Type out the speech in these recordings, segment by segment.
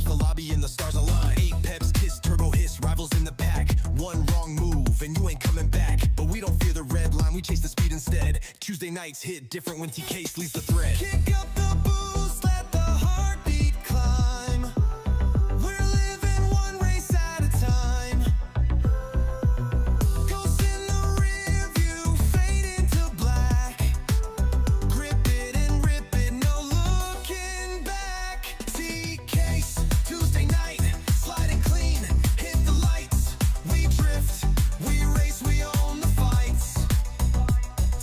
drops the lobby and the stars align. 8 peps, kiss, turbo hiss, rivals in the pack. One wrong move and you ain't coming back. But we don't fear the red line, we chase the speed instead. Tuesday nights hit different when TK leads the thread. Kick up the boost, let the heartbeat climb. We're living one race at a time. Ghosts in the rear view, fade into black. Grip it and rip it, no looking back. TK's Tuesday night, sliding clean, hit the lights. We drift, we race, we own the fights.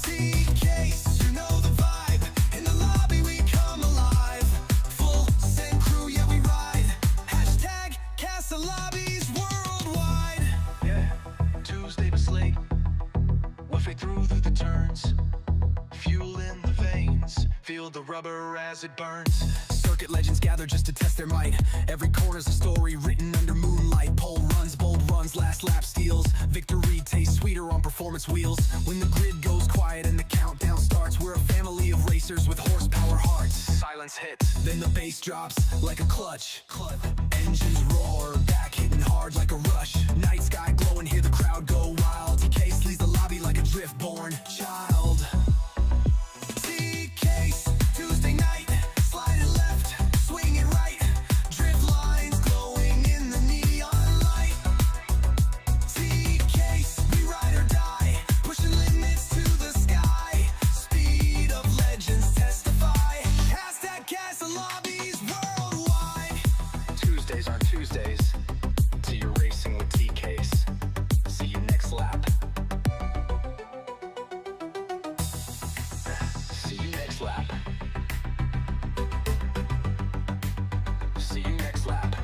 TK's, you know the vibe. In the lobby we come alive. Full send crew, yeah we ride. Hashtag Casa Lobbies worldwide. Yeah, Tuesday was late. Whiffing through the turns. Fuel in the veins. Feel the rubber as it burns. Circuit legends gather just to test their might. Every corner's a story written under moonlight. Pole runs, bold runs, last lap steals. Victory tastes sweeter on performance wheels. When the grid goes quiet and the countdown starts, we're a family of racers with horsepower hearts. Silence hits. Then the bass drops like a clutch. Engines roar, back hitting hard like a rush. Night sky glowing, hear the crowd go wild. TK leads the lobby like a drift-born child. TK's Tuesday night, sliding left, swinging right. Drift lines glowing in the neon light. TK's, we ride or die, pushing limits to the sky. Speed of legends testify. Hashtag Casa Lobbies worldwide. Tuesdays aren't Tuesdays till you're racing with TKs. See you next lap. See you next lap. See you next lap.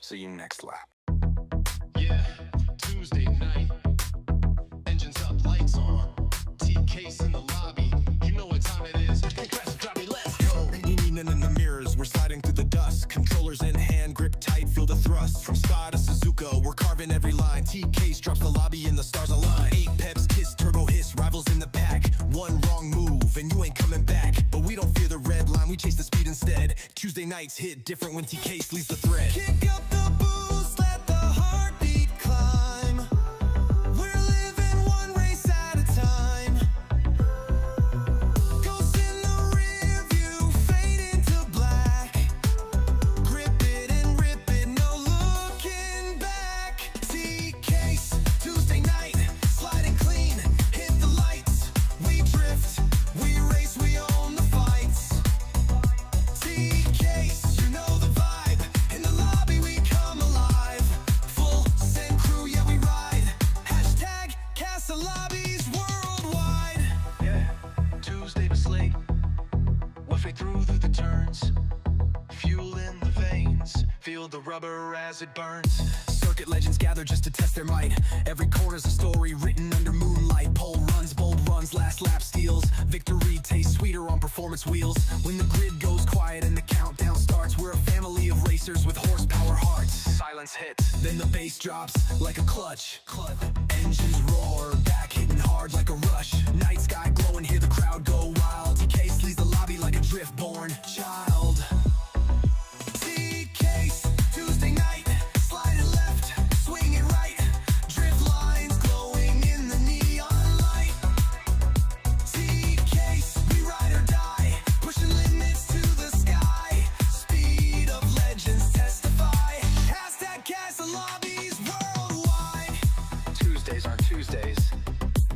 See you next lap. Yeah, Tuesday night. Engines up, lights on. TK's in the lobby. You know what time it is. Hey, crash, drop me, let's go. Leaning in the mirrors, we're sliding through the dust. Controllers in hand, grip tight, feel the thrust. From Spa to Suzuka, we're carving every line. TK's drops the lobby and the stars align. 8 peps, kiss, turbo hiss, rivals in the pack. One wrong move and you ain't coming back. But we don't fear the red line, we chase the speed instead. Tuesday nights hit different when TK leads the thread. Kick up the boost, let the heartbeat climb. We're living one race at a time. Ghosts in the rear view, fade into black. Grip it and rip it, no looking back. TK's Tuesday night, sliding clean, hit the lights. We drift, we race, we own the fights. TK's, you know the vibe. In the lobby we come alive. Full send crew, yeah we ride. Hashtag Casa Lobbies worldwide. Yeah, Tuesday was late. Whiffing through the turns. Fuel in the veins. Feel the rubber as it burns. Circuit legends gather just to test their might. Every corner's a story written under moonlight. Pole runs, bold runs, last lap steals. Victory tastes sweeter on performance wheels. When the grid goes quiet and the countdown starts, we're a family of racers with horsepower hearts. Silence hits. Then the bass drops like a clutch. Engines roar, back hitting hard like a rush. Night sky glowing, hear the crowd go wild. TK leads the lobby like a drift-born child. TK's Tuesday night, sliding left, swinging right. Drift lines glowing in the neon light. TK's, we ride or die, pushing limits to the sky. Speed of legends testify. Hashtag Casa Lobbies worldwide. Tuesdays aren't Tuesdays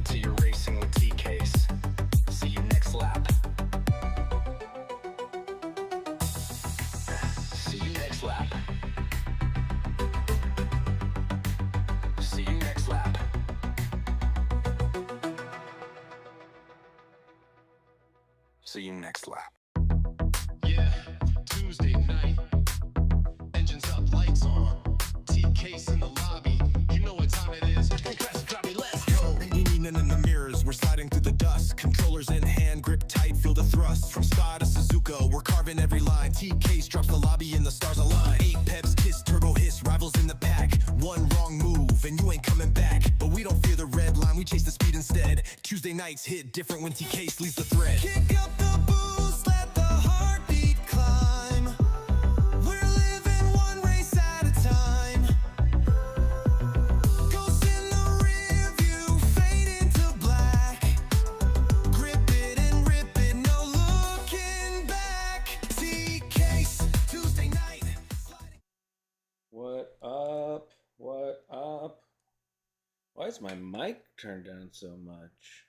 till you're racing with TKs. See you next lap. See you next lap. See you next lap. See you next lap. Yeah, Tuesday night. Engines up, lights on. TK's in the lobby. You know what time it is. Hey, crash, drop me, let's go. Leaning in the mirrors, we're sliding through the dust. Controllers in hand, grip tight, feel the thrust. From Spa to Suzuka, we're carving every line. TK's drops the lobby and the stars align. 8 peps, kiss, turbo hiss, rivals in the pack. One wrong move and you ain't coming back. But we don't fear the red line, we chase the speed instead. Tuesday nights hit different when TK leads the thread. Kick up the boost. Why is my mic turned down so much?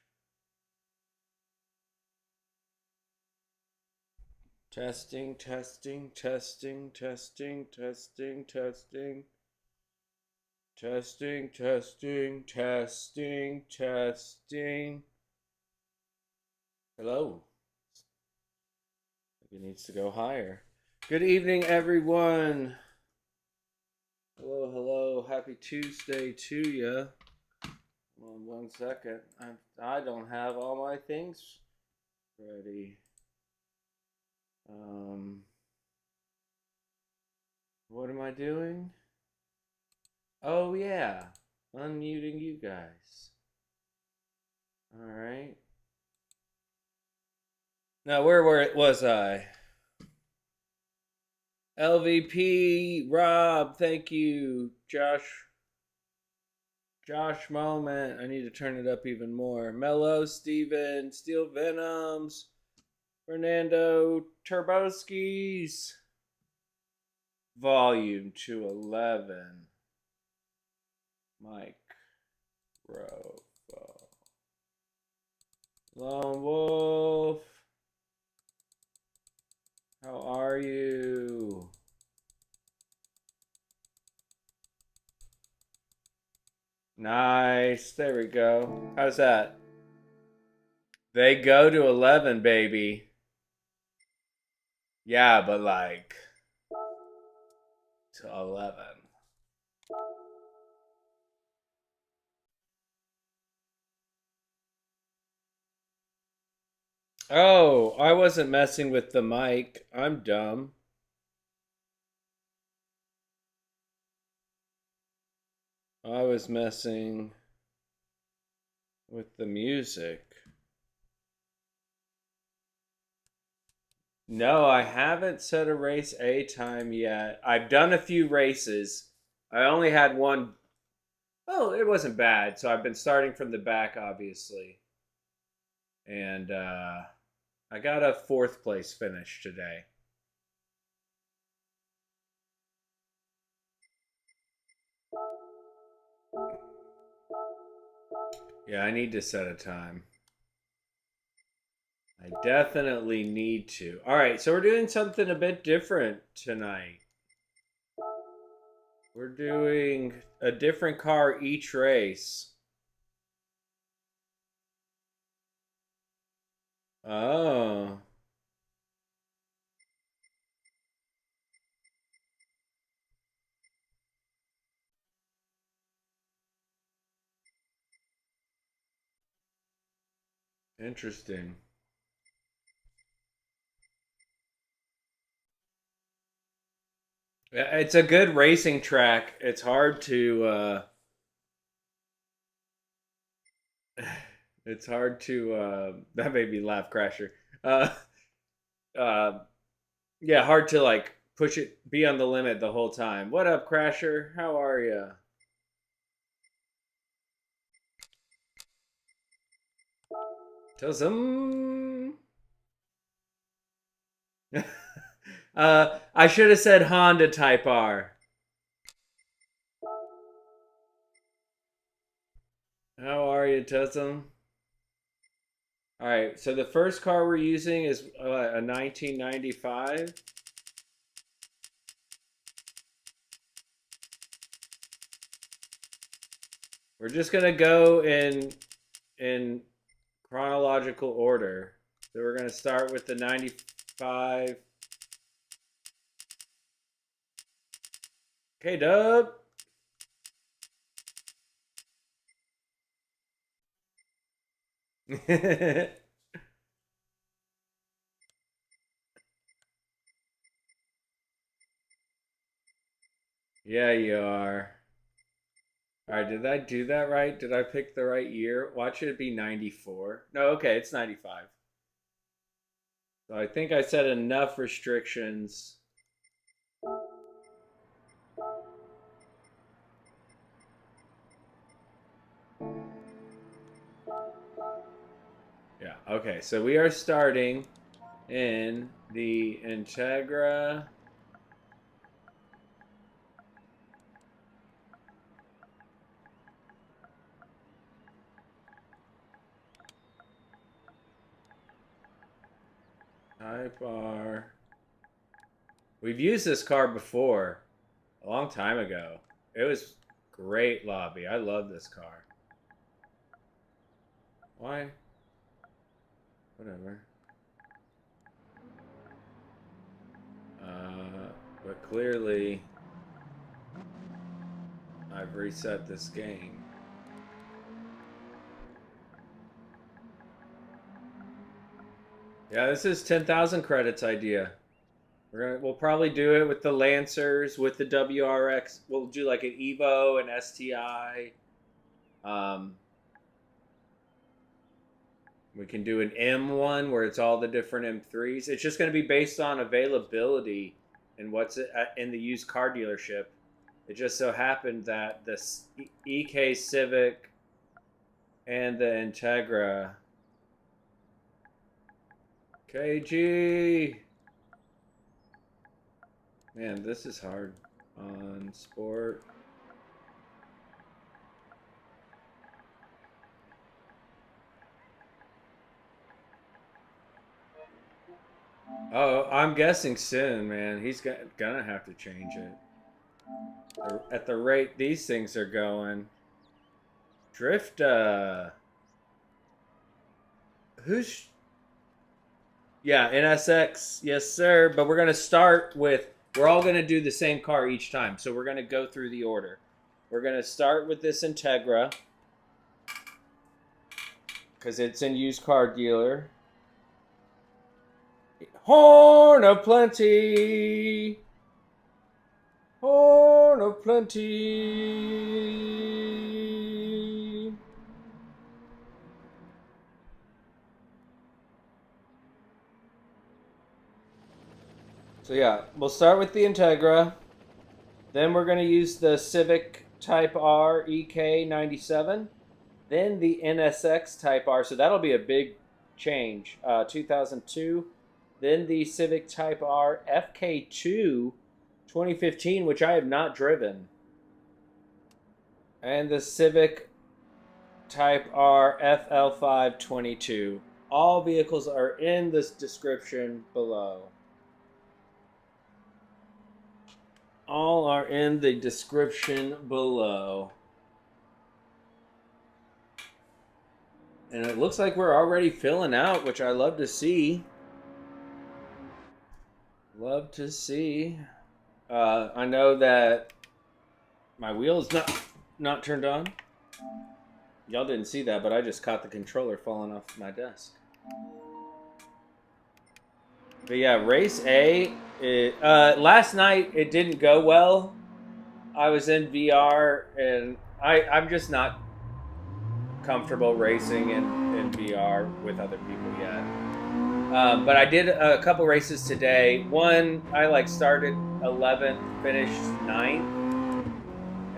Testing, testing, testing, testing, testing, testing. Testing, testing, testing, testing. Hello. It needs to go higher. Good evening, everyone. Hello, hello. Happy Tuesday to you. Well, 1 second. I don't have all my things ready. What am I doing? Oh yeah, unmuting you guys. All right. Now where was I? LVP, Rob, thank you. Josh Moment. I need to turn it up even more. Mellow, Steven, Steel Venoms, Fernando, Turboskis. Volume to 11. Mike. Lone Wolf. How are you? Nice. There we go. How's that? They go to 11, baby. Yeah, but like to 11. Oh, I wasn't messing with the mic. I'm dumb. I was messing with the music. No, I haven't set a race A time yet. I've done a few races. I only had one. Oh, it wasn't bad. So I've been starting from the back, obviously. And I got a 4th place finish today. Yeah, I need to set a time. I definitely need to. All right, so we're doing something a bit different tonight. We're doing a different car each race. Oh. Interesting. It's a good racing track. It's hard to it's hard to that made me laugh, Crasher. Uh yeah, hard to like push it, be on the limit the whole time. What up, Crasher? How are you? Tell some. I should have said Honda Type R. How are you, Tussum? All right, so the first car we're using is a 1995. We're just gonna go in chronological order. So we're gonna start with the 95. Okay, Dub. Yeah, you are. All right, did I do that right? Did I pick the right year? Watch it be 94. No, okay, it's 95. So I think I set enough restrictions. Yeah, okay, so we are starting in the Integra. Type R. We've used this car before, a long time ago. It was great lobby. I love this car. Why? Whatever. But clearly, I've reset this game. Yeah, this is 10,000 credits idea. We'll probably do it with the Lancers, with the WRX. We'll do like an Evo, an STI. We can do an M1 where it's all the different M3s. It's just going to be based on availability and what's in the used car dealership. It just so happened that the EK Civic and the Integra. KG. Man, this is hard on sport. Oh, I'm guessing soon, man. He's gonna have to change it. At the rate these things are going. Drift, who's... Yeah, NSX, yes sir. But we're gonna start with... We're all gonna do the same car each time. So we're gonna go through the order. We're gonna start with this Integra. Because it's in used car dealer. Horn of plenty. Horn of plenty. So yeah, we'll start with the Integra. Then we're going to use the Civic Type R EK97. Then the NSX Type R. So that'll be a big change. 2002. Then the Civic Type R FK2 2015, which I have not driven. And the Civic Type R FL5 22. All vehicles are in this description below. All are in the description below. And it looks like we're already filling out, which I love to see. Love to see. I know that my wheel is not turned on. Y'all didn't see that, but I just caught the controller falling off my desk. But yeah, race A. Last night it didn't go well. I was in VR and I'm just not comfortable racing in VR with other people yet. But I did a couple races today. One, I started 11th, finished 9th.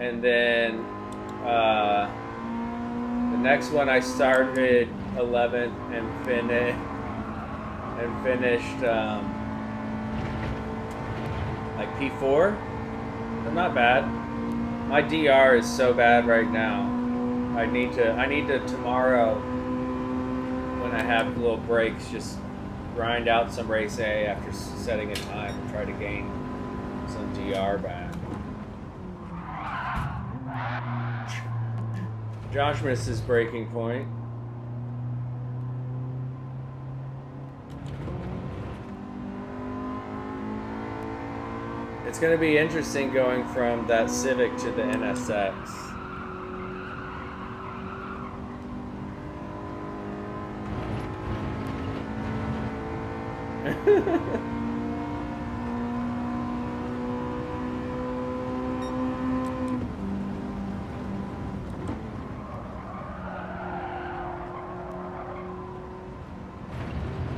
And then the next one I started 11th and finished like P4. So not bad. My DR is so bad right now. I need to tomorrow when I have little breaks just grind out some race A after setting a time and try to gain some DR back. Josh missed his breaking point. It's going to be interesting going from that Civic to the NSX.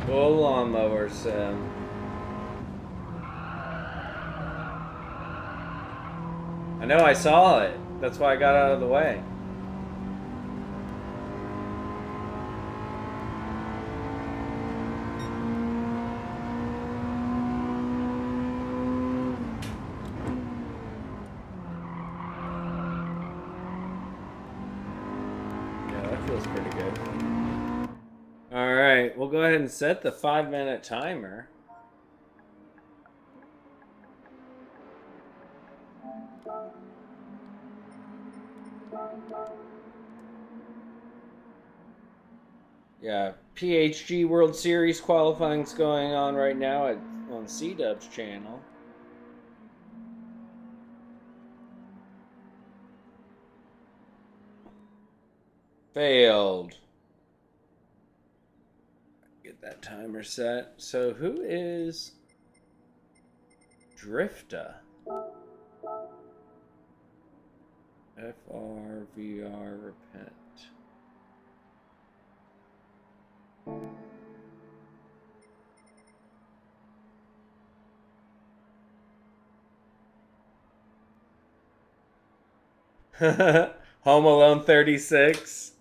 Full lawnmower sim. I know, I saw it. That's why I got out of the way. Yeah, that feels pretty good. Alright, we'll we'll go ahead and set the 5-minute timer. Yeah, PHG World Series qualifying's going on right now on C-Dub's channel. Failed. Get that timer set. So who is Drifta? FRVR Repent. Home Alone 36.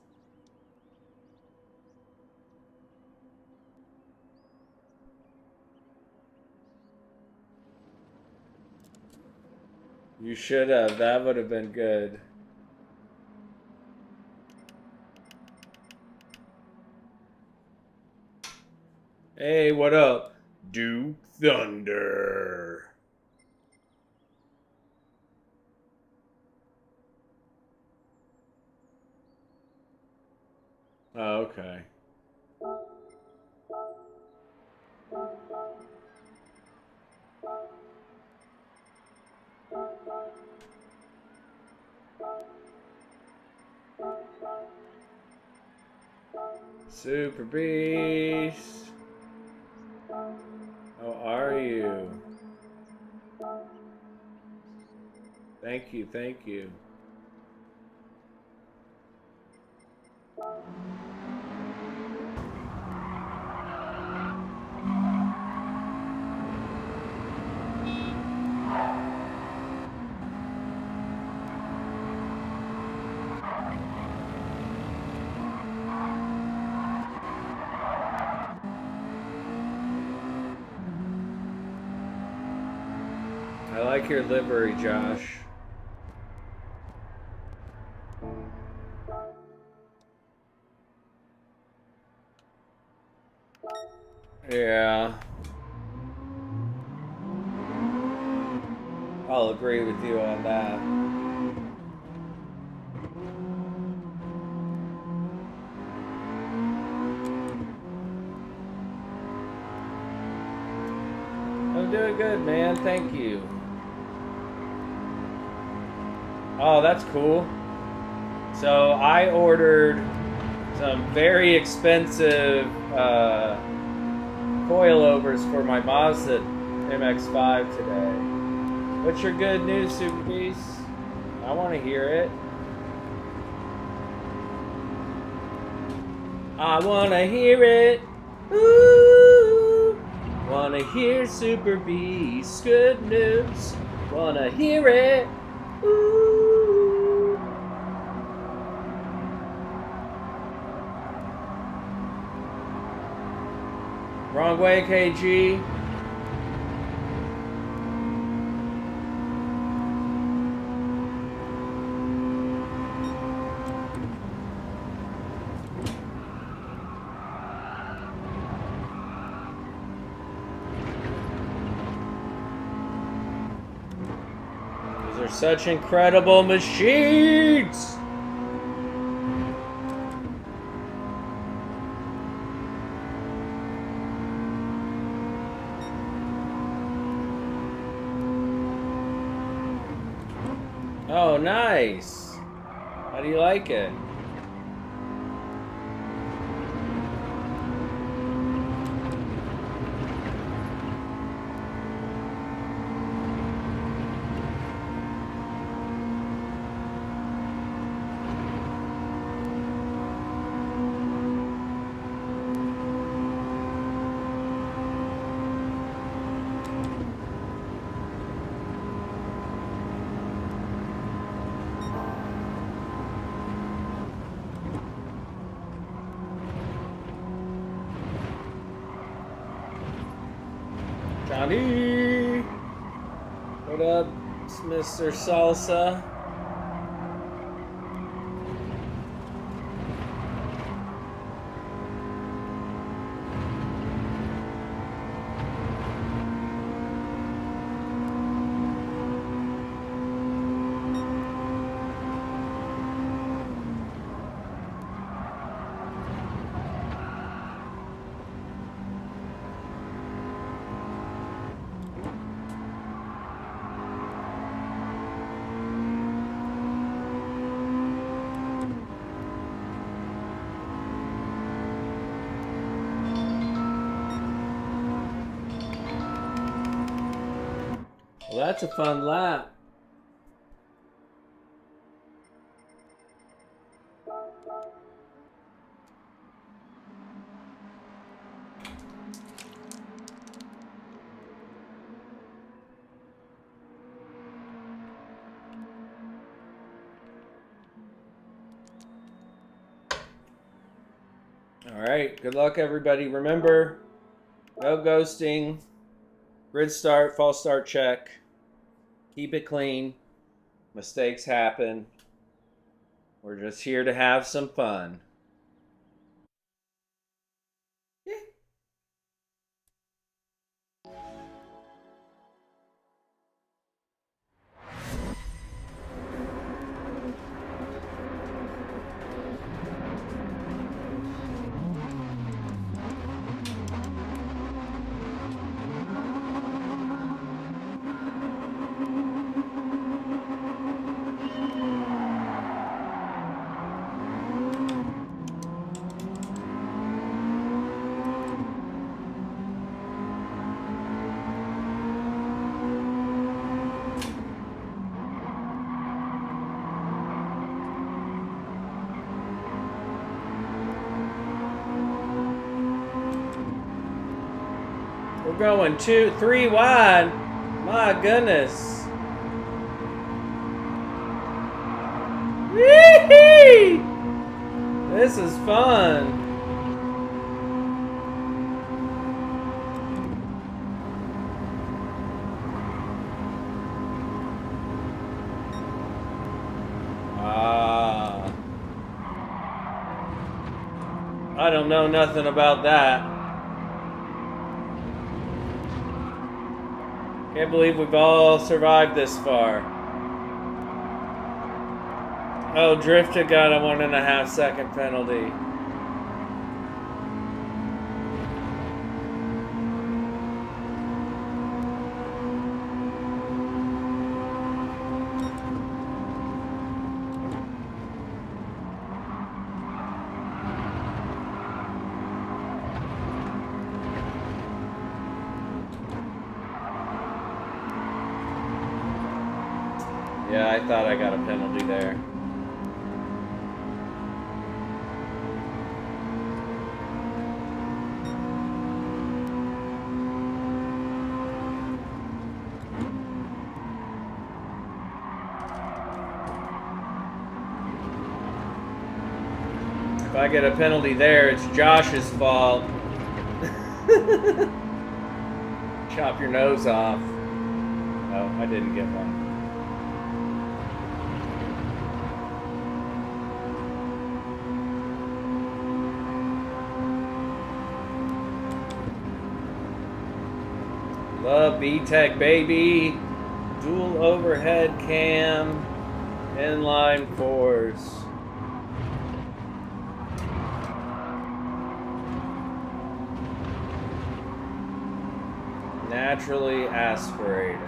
You should have. That would have been good. Hey, what up? Duke Thunder. Oh, okay. Super Beast. How are you? Thank you, thank you. I like your livery, Josh. Yeah. I'll agree with you on that. I'm doing good, man. Thank you. Oh, that's cool. So I ordered some very expensive coilovers for my Mazda MX-5 today. What's your good news, Super Beast? I want to hear it. I want to hear it. Ooh. Want to hear Super Beast's good news. Want to hear it. Ooh. Wrong way, KG. These are such incredible machines. Oh, nice. How do you like it? Johnny! What up, Mr. Salsa? Well, that's a fun lap. All right, good luck, everybody. Remember, no ghosting, grid start, false start check, keep it clean, mistakes happen. We're just here to have some fun. We're going 2, 3 wide. My goodness. Whee! This is fun. I don't know nothing about that. Can't believe we've all survived this far. Oh, Drifter got a 1.5 second penalty. Yeah, I thought I got a penalty there. If I get a penalty there, it's Josh's fault. Chop your nose off. Oh, I didn't get one. Love VTEC, baby. Dual overhead cam. Inline fours. Naturally aspirated.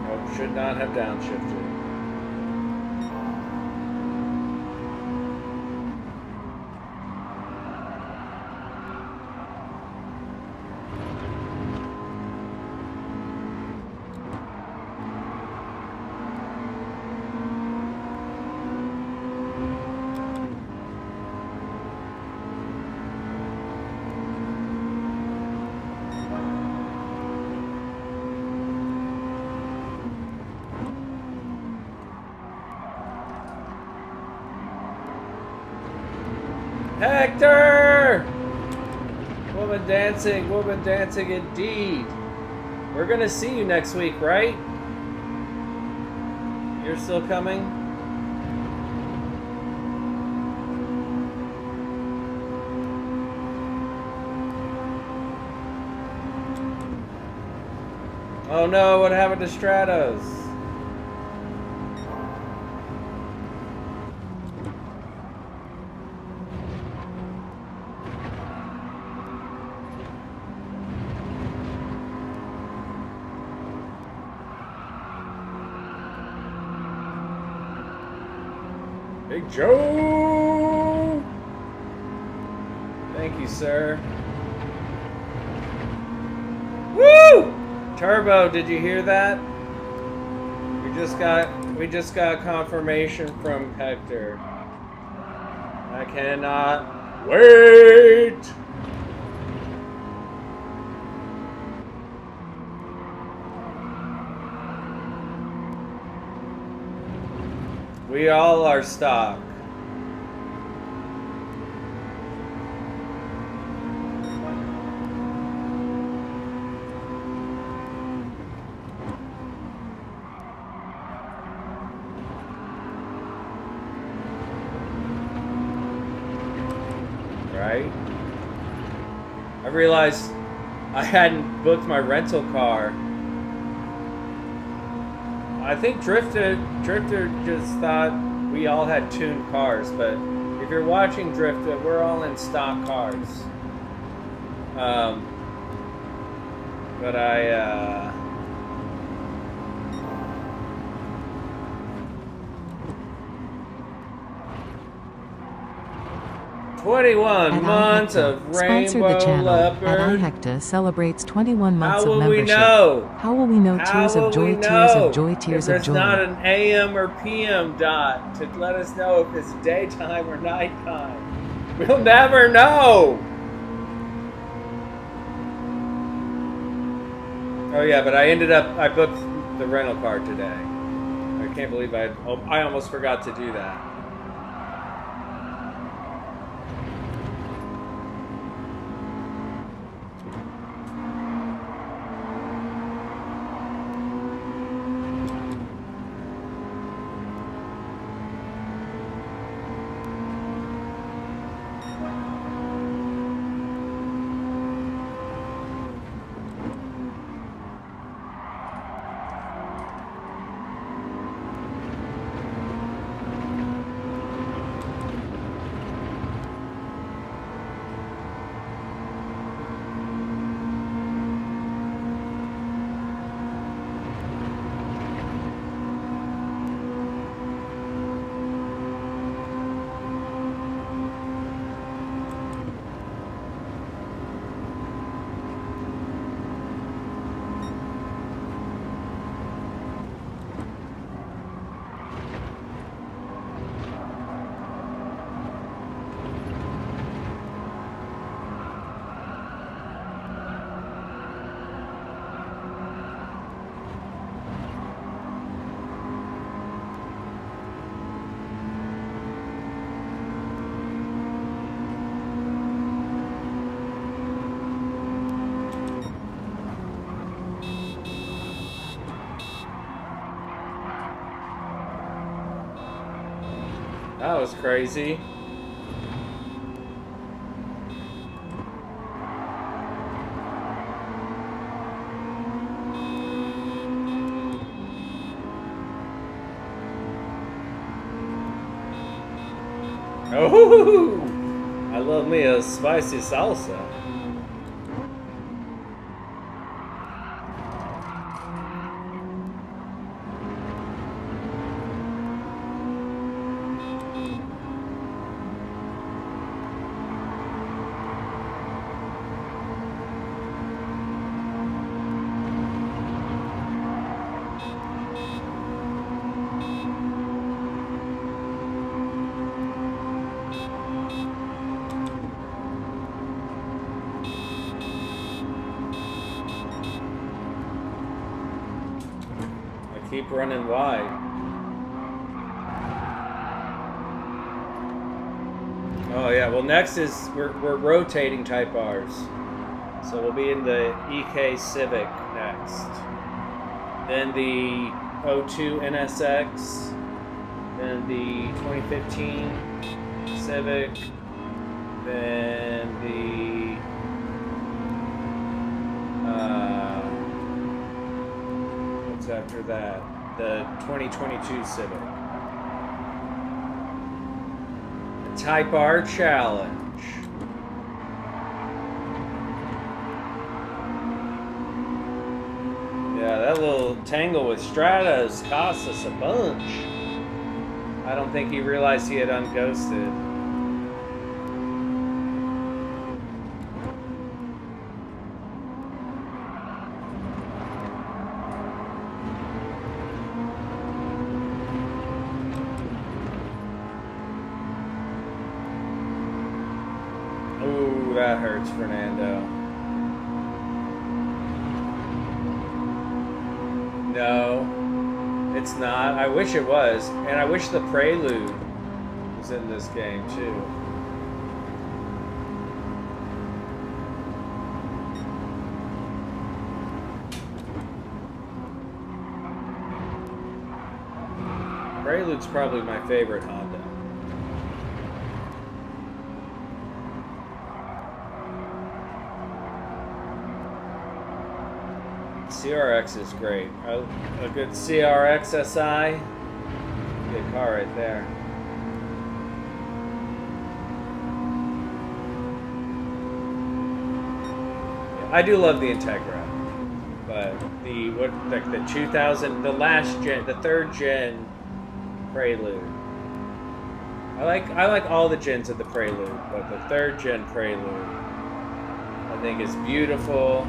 Nope, should not have downshifted. Hector! Woman dancing indeed. We're gonna see you next week, right? You're still coming? Oh no, what happened to Stratos? Big Joe! Thank you, sir. Woo! Turbo, did you hear that? We just got confirmation from Hector. I cannot wait! We all are stock. Right? I realized I hadn't booked my rental car. I think Drifter just thought we all had tuned cars, but if you're watching Drifter, we're all in stock cars. But I 21 months of Sponsored Rainbow the channel. Leopard. Hector celebrates 21 months How of will we membership. know? How will we know? How Tears will of joy, we tears know of joy, tears if of there's not joy. an AM or PM dot to let us know if it's daytime or nighttime? We'll never know. Oh yeah, but I booked the rental car today. I can't believe I almost forgot to do that. That was crazy. Oh, I love me a spicy salsa. Keep running wide. Oh yeah, well next is we're rotating Type R's. So we'll be in the EK Civic next. Then the 02 NSX. Then the 2015 Civic. Then the after that, the 2022 Civic. The Type R Challenge. Yeah, that little tangle with Stratas cost us a bunch. I don't think he realized he had unghosted. Ooh, that hurts, Fernando. No, it's not. I wish it was. And I wish the Prelude was in this game, too. Prelude's probably my favorite Honda. CRX is great. A good CRX SI. Good car right there. I do love the Integra, but the 2000, the last gen, the third gen Prelude. I like all the gens of the Prelude, but the third gen Prelude, I think is beautiful.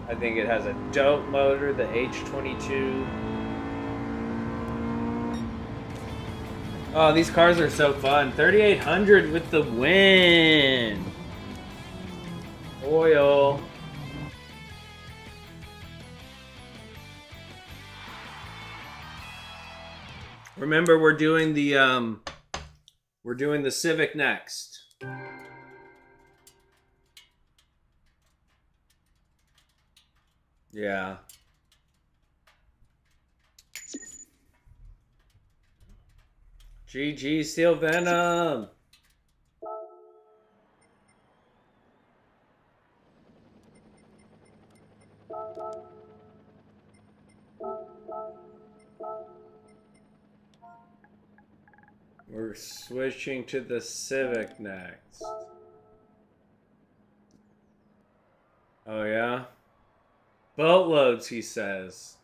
I think it has a dope motor, the H22. Oh, these cars are so fun. 3,800 with the win. Oil. Remember, we're doing the Civic next. Yeah. GG Steel Venom. We're switching to the Civic next. Oh yeah? Boatloads, he says.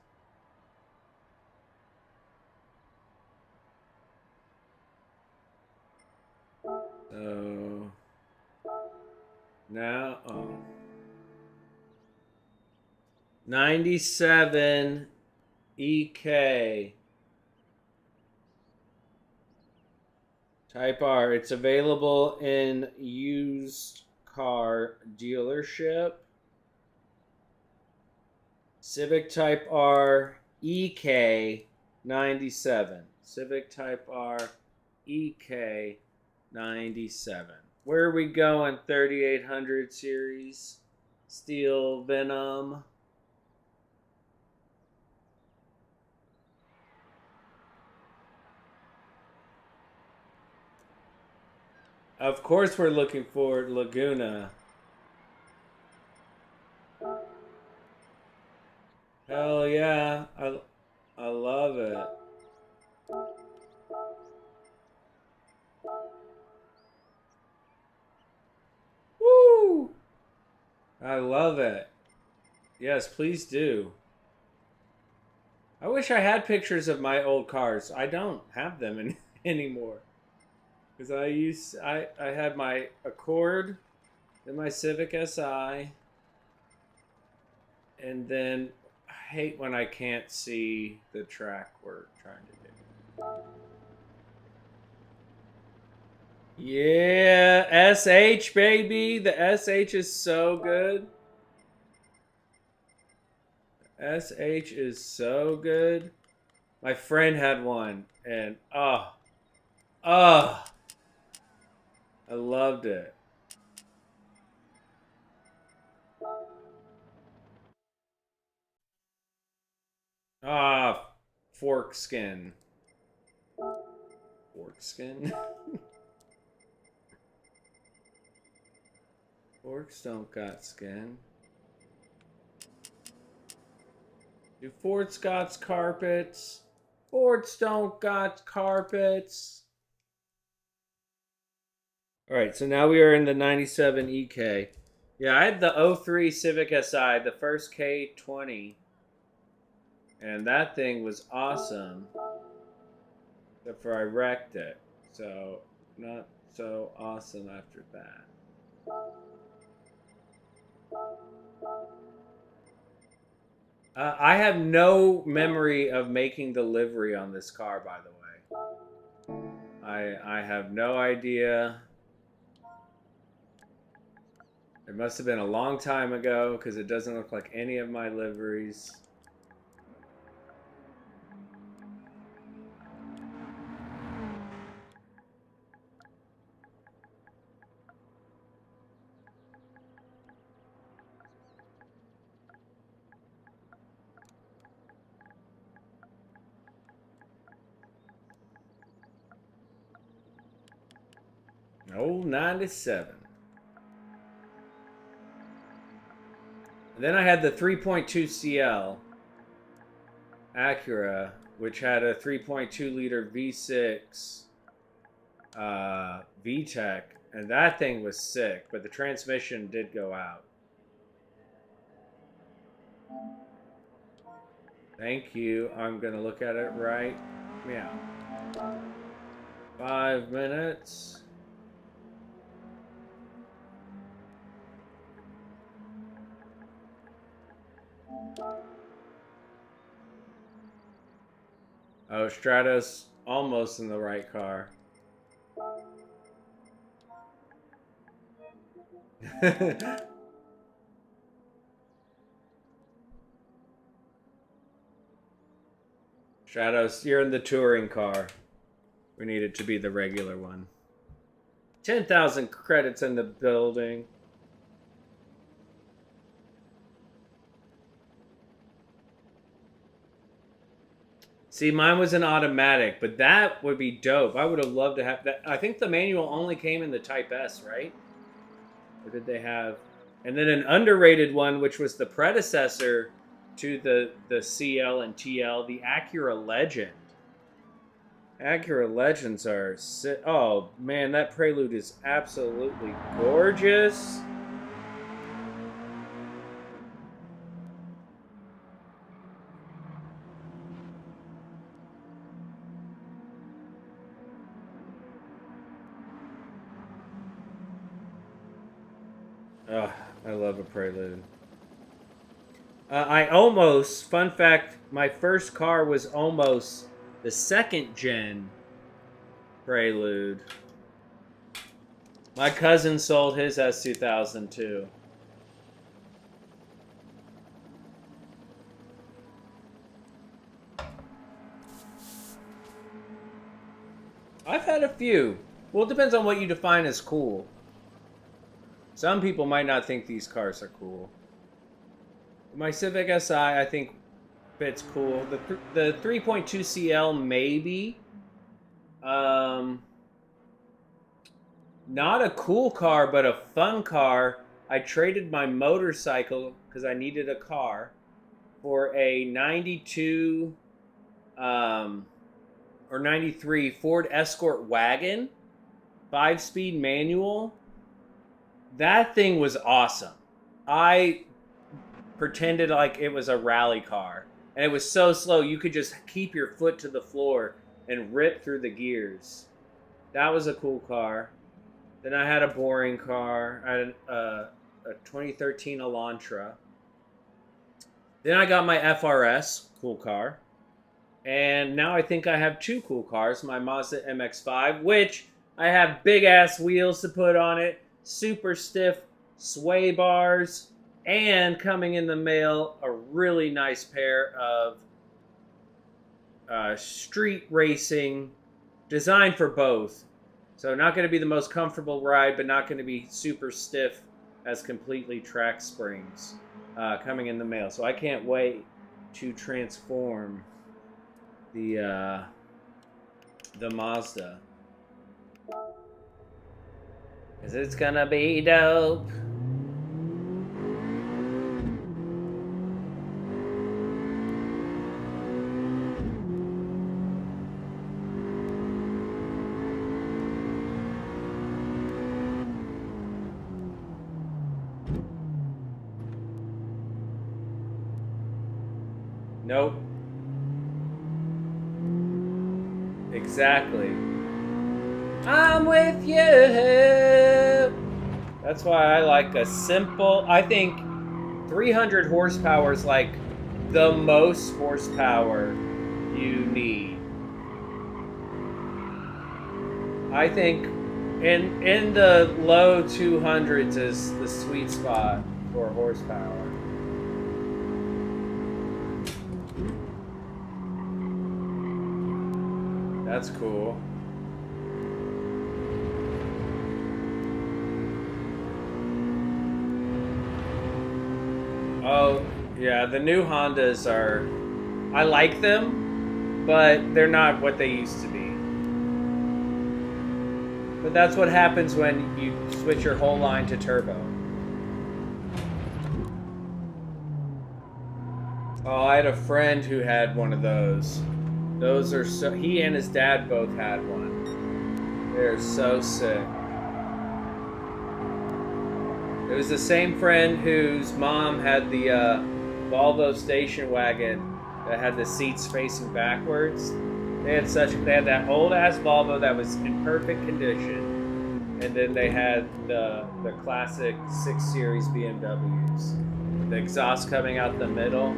So now, 97 EK Type R. It's available in used car dealership. Civic Type R EK 97. Civic Type R EK 97. Where are we going? 3800 series. Steel Venom. Of course we're looking for Laguna. Hell yeah. I love it. Woo! I love it. Yes, please do. I wish I had pictures of my old cars. I don't have them anymore. Because I had my Accord, then my Civic Si, and then I hate when I can't see the track we're trying to do. Yeah, SH baby, the SH is so good. SH is so good. My friend had one, and I loved it. Fork skin. Fork skin? Forks don't got skin. Do Fords got carpets? Fords don't got carpets. Alright, so now we are in the 97 EK. Yeah, I had the 03 Civic Si, the first K20. And that thing was awesome. Except for I wrecked it. So, not so awesome after that. I have no memory of making the livery on this car, by the way. I have no idea. It must have been a long time ago because it doesn't look like any of my liveries. Old 97. And then I had the 3.2 CL Acura, which had a 3.2 liter V6 VTEC, and that thing was sick, but the transmission did go out. Thank you. I'm gonna look at it right now. 5 minutes. Oh, Stratos almost in the right car. Stratos, you're in the touring car. We need it to be the regular one. 10,000 credits in the building. See, mine was an automatic, but that would be dope. I would have loved to have that. I think the manual only came in the Type S, right? Or did they have... And then an underrated one, which was the predecessor to the CL and TL, the Acura Legend. Acura Legends are... Oh, man, that Prelude is absolutely gorgeous. Oh, I love a Prelude. I almost, fun fact, my first car was almost the 2nd gen Prelude. My cousin sold his S2000 too. I've had a few. Well, it depends on what you define as cool. Some people might not think these cars are cool. My Civic Si, I think, fits cool. The 3.2 CL, maybe. Not a cool car, but a fun car. I traded my motorcycle, because I needed a car, for a 92 or 93 Ford Escort wagon. 5-speed manual. That thing was awesome. I pretended like it was a rally car. And it was so slow, you could just keep your foot to the floor and rip through the gears. That was a cool car. Then I had a boring car. I had a 2013 Elantra. Then I got my FRS, cool car. And now I think I have 2 cool cars. My Mazda MX-5, which I have big-ass wheels to put on it. Super stiff sway bars, and coming in the mail, a really nice pair of street racing, designed for both. So not going to be the most comfortable ride, but not going to be super stiff as completely track springs, coming in the mail. So I can't wait to transform the Mazda. Cause it's gonna be dope. Nope. Exactly. I'm with you. That's why I like a simple. I think 300 horsepower is like the most horsepower you need. I think in the low 200s is the sweet spot for horsepower. That's cool. Oh, yeah, the new Hondas are... I like them, but they're not what they used to be. But that's what happens when you switch your whole line to turbo. Oh, I had a friend who had one of those. Those are so... He and his dad both had one. They're so sick. It was the same friend whose mom had the Volvo station wagon that had the seats facing backwards. They had that old ass Volvo that was in perfect condition, and then they had the classic 6 Series BMWs. The exhaust coming out the middle.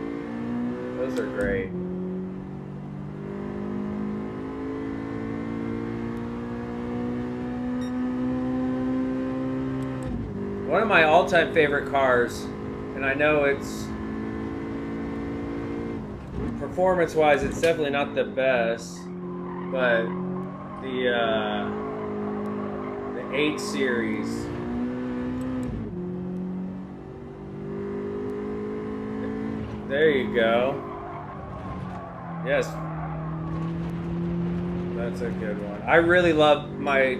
Those are great. One of my all-time favorite cars, and I know it's performance-wise, it's definitely not the best, but the 8 Series. There you go. Yes, that's a good one. I really love my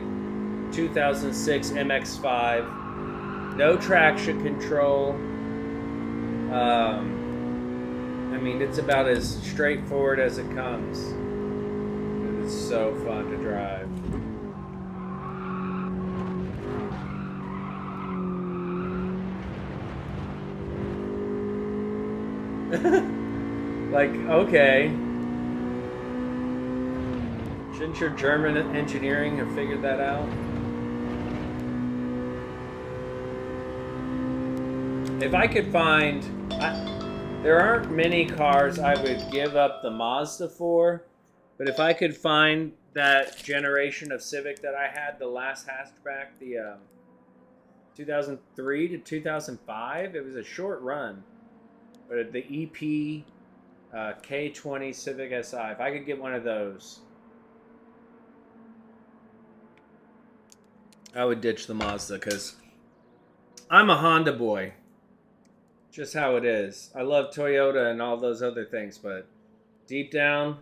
2006 MX-5. No traction control. I mean, it's about as straightforward as it comes. It's so fun to drive. Like, okay. Shouldn't your German engineering have figured that out? If I could find... there aren't many cars I would give up the Mazda for, but if I could find that generation of Civic that I had, the last hatchback, the 2003 to 2005, it was a short run, but the EP K20 Civic Si, if I could get one of those, I would ditch the Mazda, because I'm a Honda boy. Just how it is. I love Toyota and all those other things, but deep down,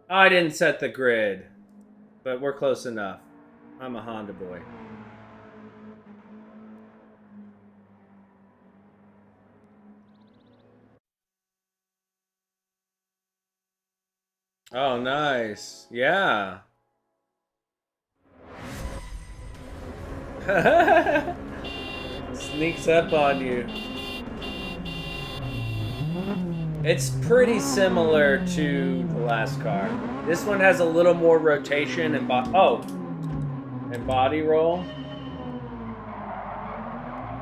I didn't set the grid, but we're close enough. I'm a Honda boy. Oh, nice. Yeah. Sneaks up on you. It's pretty similar to the last car. This one has a little more rotation and and body roll.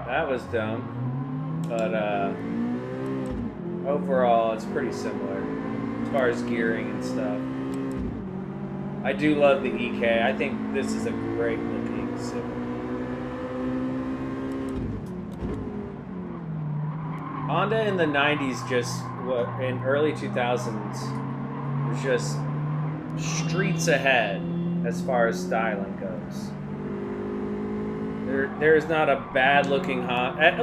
That was dumb, but overall it's pretty similar as far as gearing and stuff. I do love the EK. I think this is a great looking Civic. Honda in the 90s in early 2000s was just streets ahead as far as styling goes. There is not a bad looking Honda.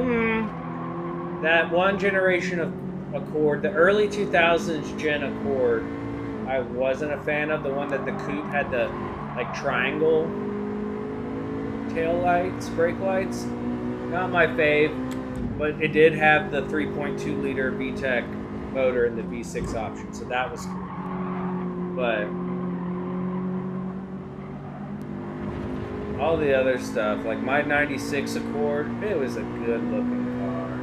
That one generation of Accord, the early 2000s gen Accord, I wasn't a fan of. The one that the coupe had the like triangle tail lights, brake lights. Not my fave. But it did have the 3.2 liter VTEC motor and the V6 option, so that was cool. But all the other stuff, like my 96 Accord, it was a good looking car.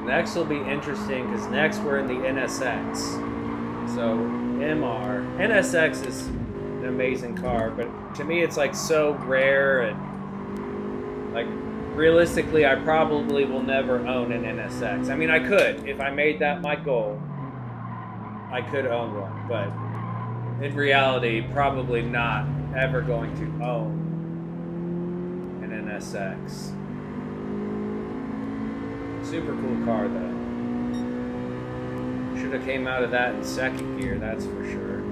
Next will be interesting because next we're in the NSX. So MR. NSX is an amazing car, but to me it's like so rare and like realistically I probably will never own an NSX. I mean I could. If I made that my goal, I could own one, but in reality probably not ever going to own an NSX. Super cool car though. Should have came out of that in second gear, that's for sure.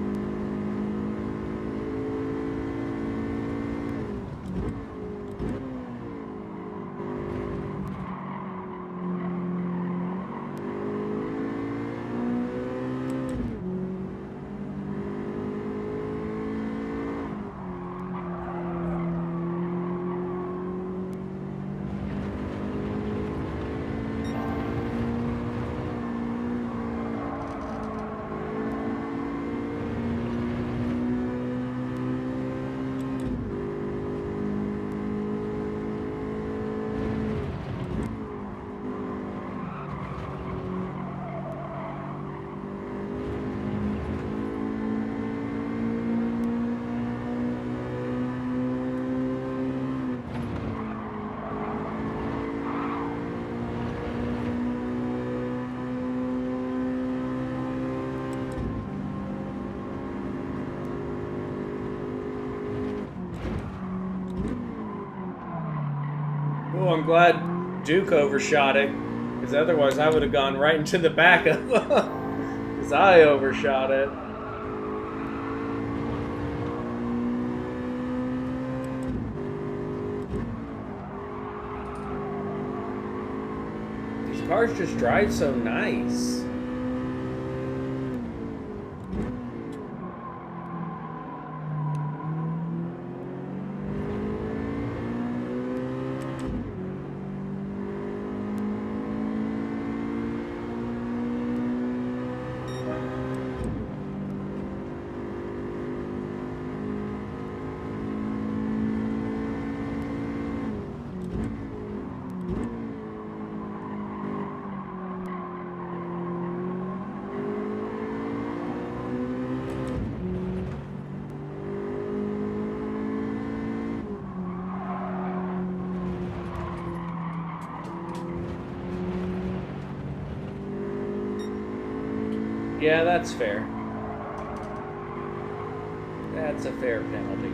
Oh, I'm glad Duke overshot it, because otherwise I would have gone right into the back of him, because I overshot it. These cars just drive so nice. Yeah, that's fair. That's a fair penalty.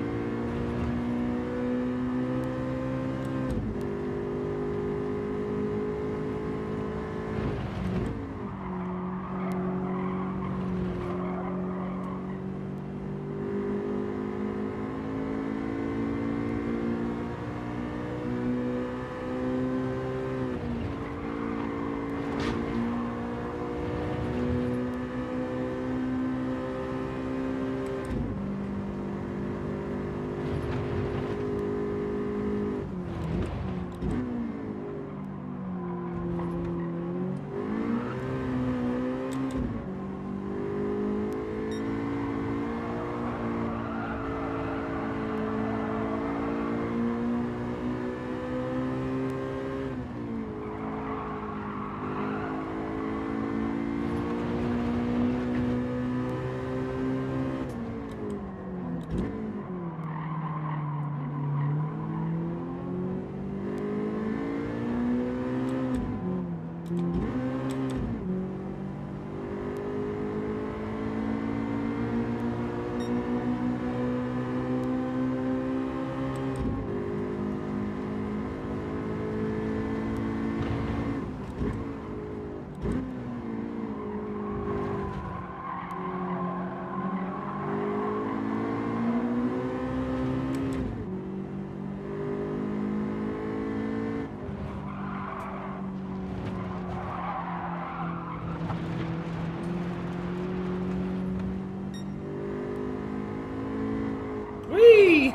Whee!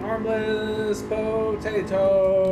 Harmless potato.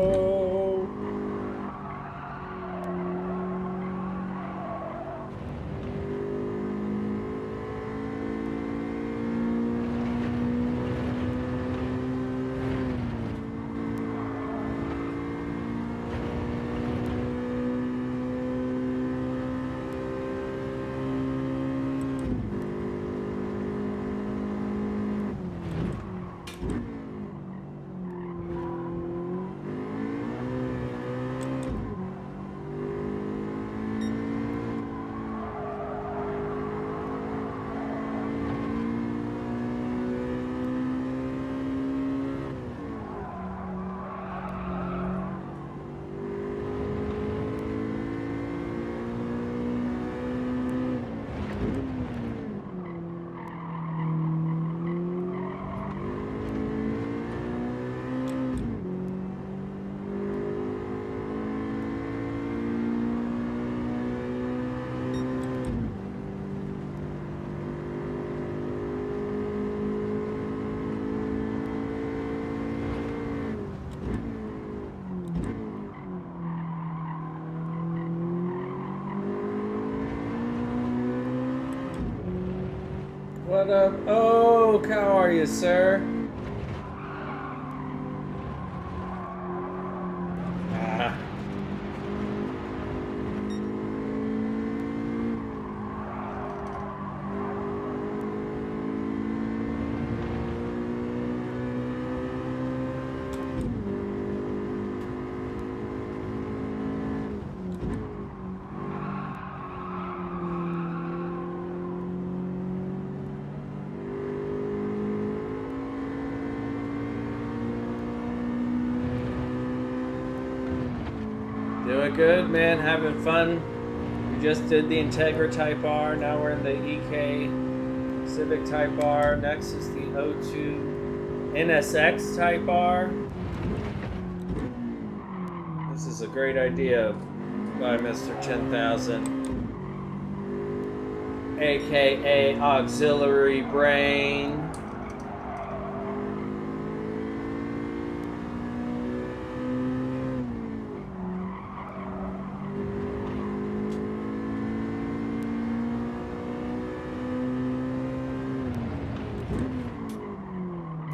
What up? Oh, how are you, sir? Ah. Doing good, man. Having fun. We just did the Integra Type R. Now we're in the EK Civic Type R. Next is the O2 NSX Type R. This is a great idea by Mr. 10,000, aka Auxiliary Brain.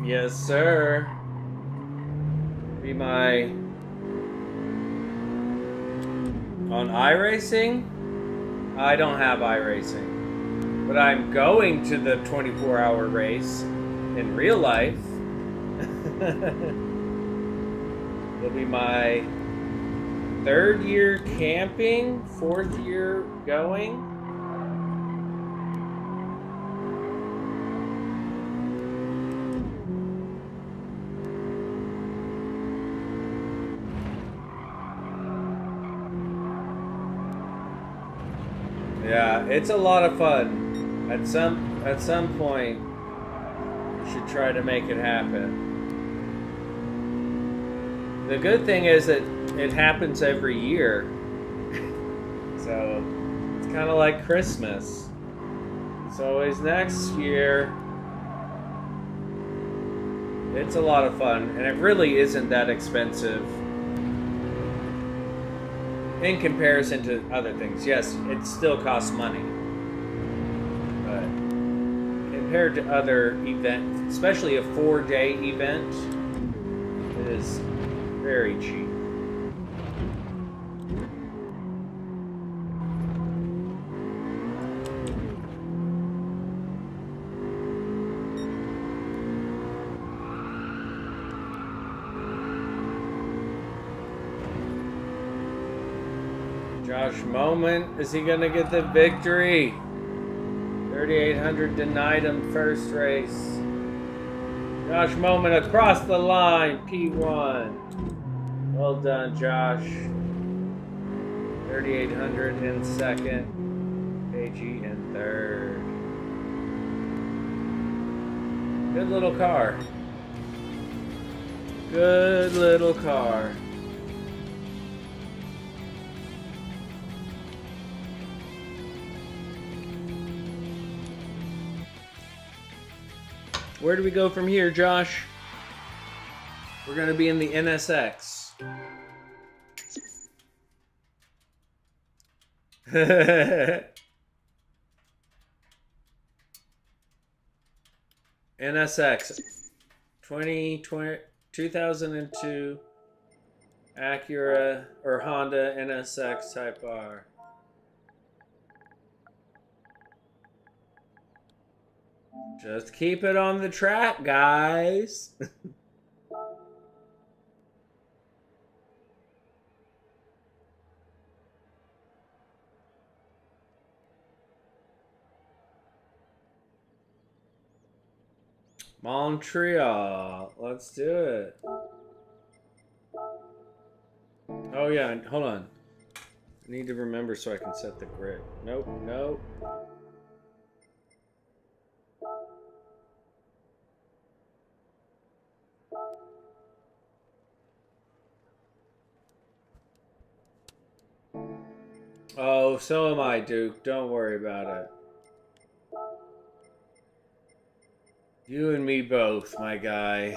Yes, sir. Be my on iRacing? I don't have iRacing, but I'm going to the 24-hour race in real life. It'll be my 3rd year camping, 4th year going. Yeah, it's a lot of fun. At some point, you should try to make it happen. The good thing is that it happens every year, so it's kind of like Christmas. It's always next year. It's a lot of fun, and it really isn't that expensive in comparison to other things. Yes, it still costs money, but compared to other events, especially a 4-day event, it is very cheap. Josh Moment, is he gonna get the victory? 3,800 denied him first race. Josh Moment across the line, P1. Well done, Josh. 3,800 in second, KG in third. Good little car. Good little car. Where do we go from here, Josh? We're going to be in the NSX. NSX 2002 Acura or Honda NSX Type R. Just keep it on the track, guys. Montreal. Let's do it. Oh, yeah. Hold on. I need to remember so I can set the grid. Nope. Nope. Oh, so am I, Duke. Don't worry about it. You and me both, my guy.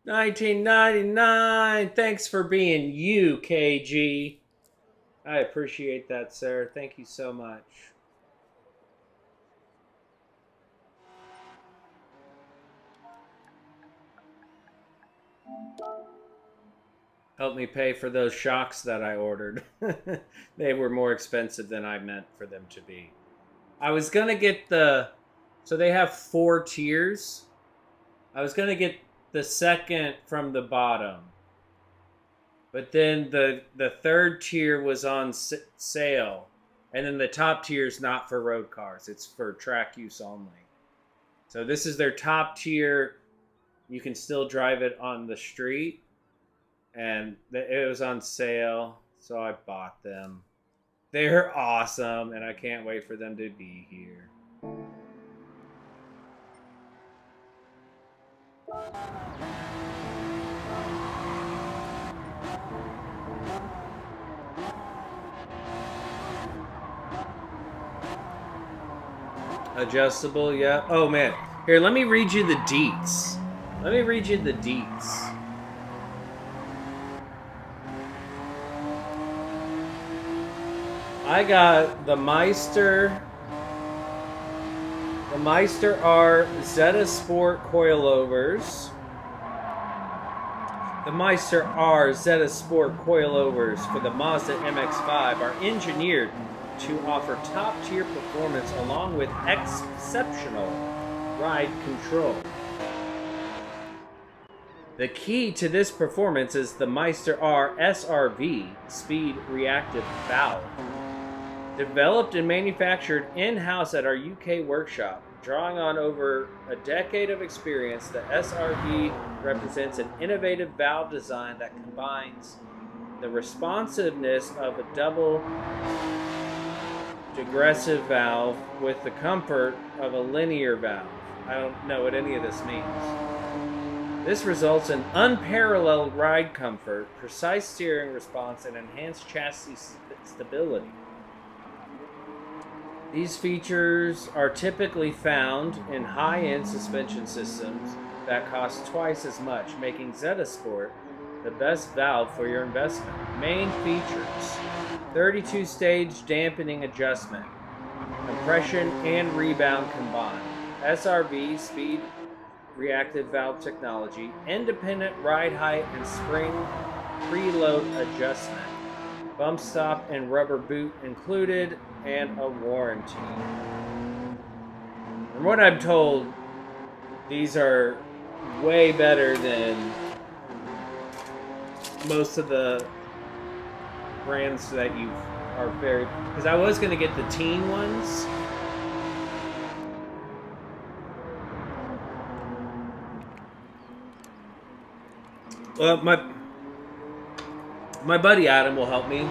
$19.99. Thanks for being you, KG. I appreciate that, sir. Thank you so much. Help me pay for those shocks that I ordered. They were more expensive than I meant for them to be. I was gonna get so they have 4 tiers. I was gonna get the second from the bottom, but then the third tier was on sale, and then the top tier is not for road cars. It's for track use only. So this is their top tier. You can still drive it on the street, and it was on sale, so I bought them. They're awesome, and I can't wait for them to be here. Adjustable, yeah. Oh man, here, let me read you the deets. Let me read you the deets. I got the Meister R Zeta Sport coilovers. The Meister R Zeta Sport coilovers for the Mazda MX-5 are engineered to offer top-tier performance along with exceptional ride control. The key to this performance is the Meister R SRV speed reactive valve. Developed and manufactured in-house at our UK workshop, drawing on over a decade of experience, the SRV represents an innovative valve design that combines the responsiveness of a double digressive valve with the comfort of a linear valve. I don't know what any of this means. This results in unparalleled ride comfort, precise steering response, and enhanced chassis stability. These features are typically found in high-end suspension systems that cost twice as much, making Zeta Sport the best valve for your investment. Main features: 32-stage dampening adjustment, compression and rebound combined, SRV speed reactive valve technology, independent ride height and spring preload adjustment, bump stop and rubber boot included, and a warranty. From what I'm told, these are way better than most of the brands that you are very... Because I was going to get the teen ones. Well, my buddy Adam will help me.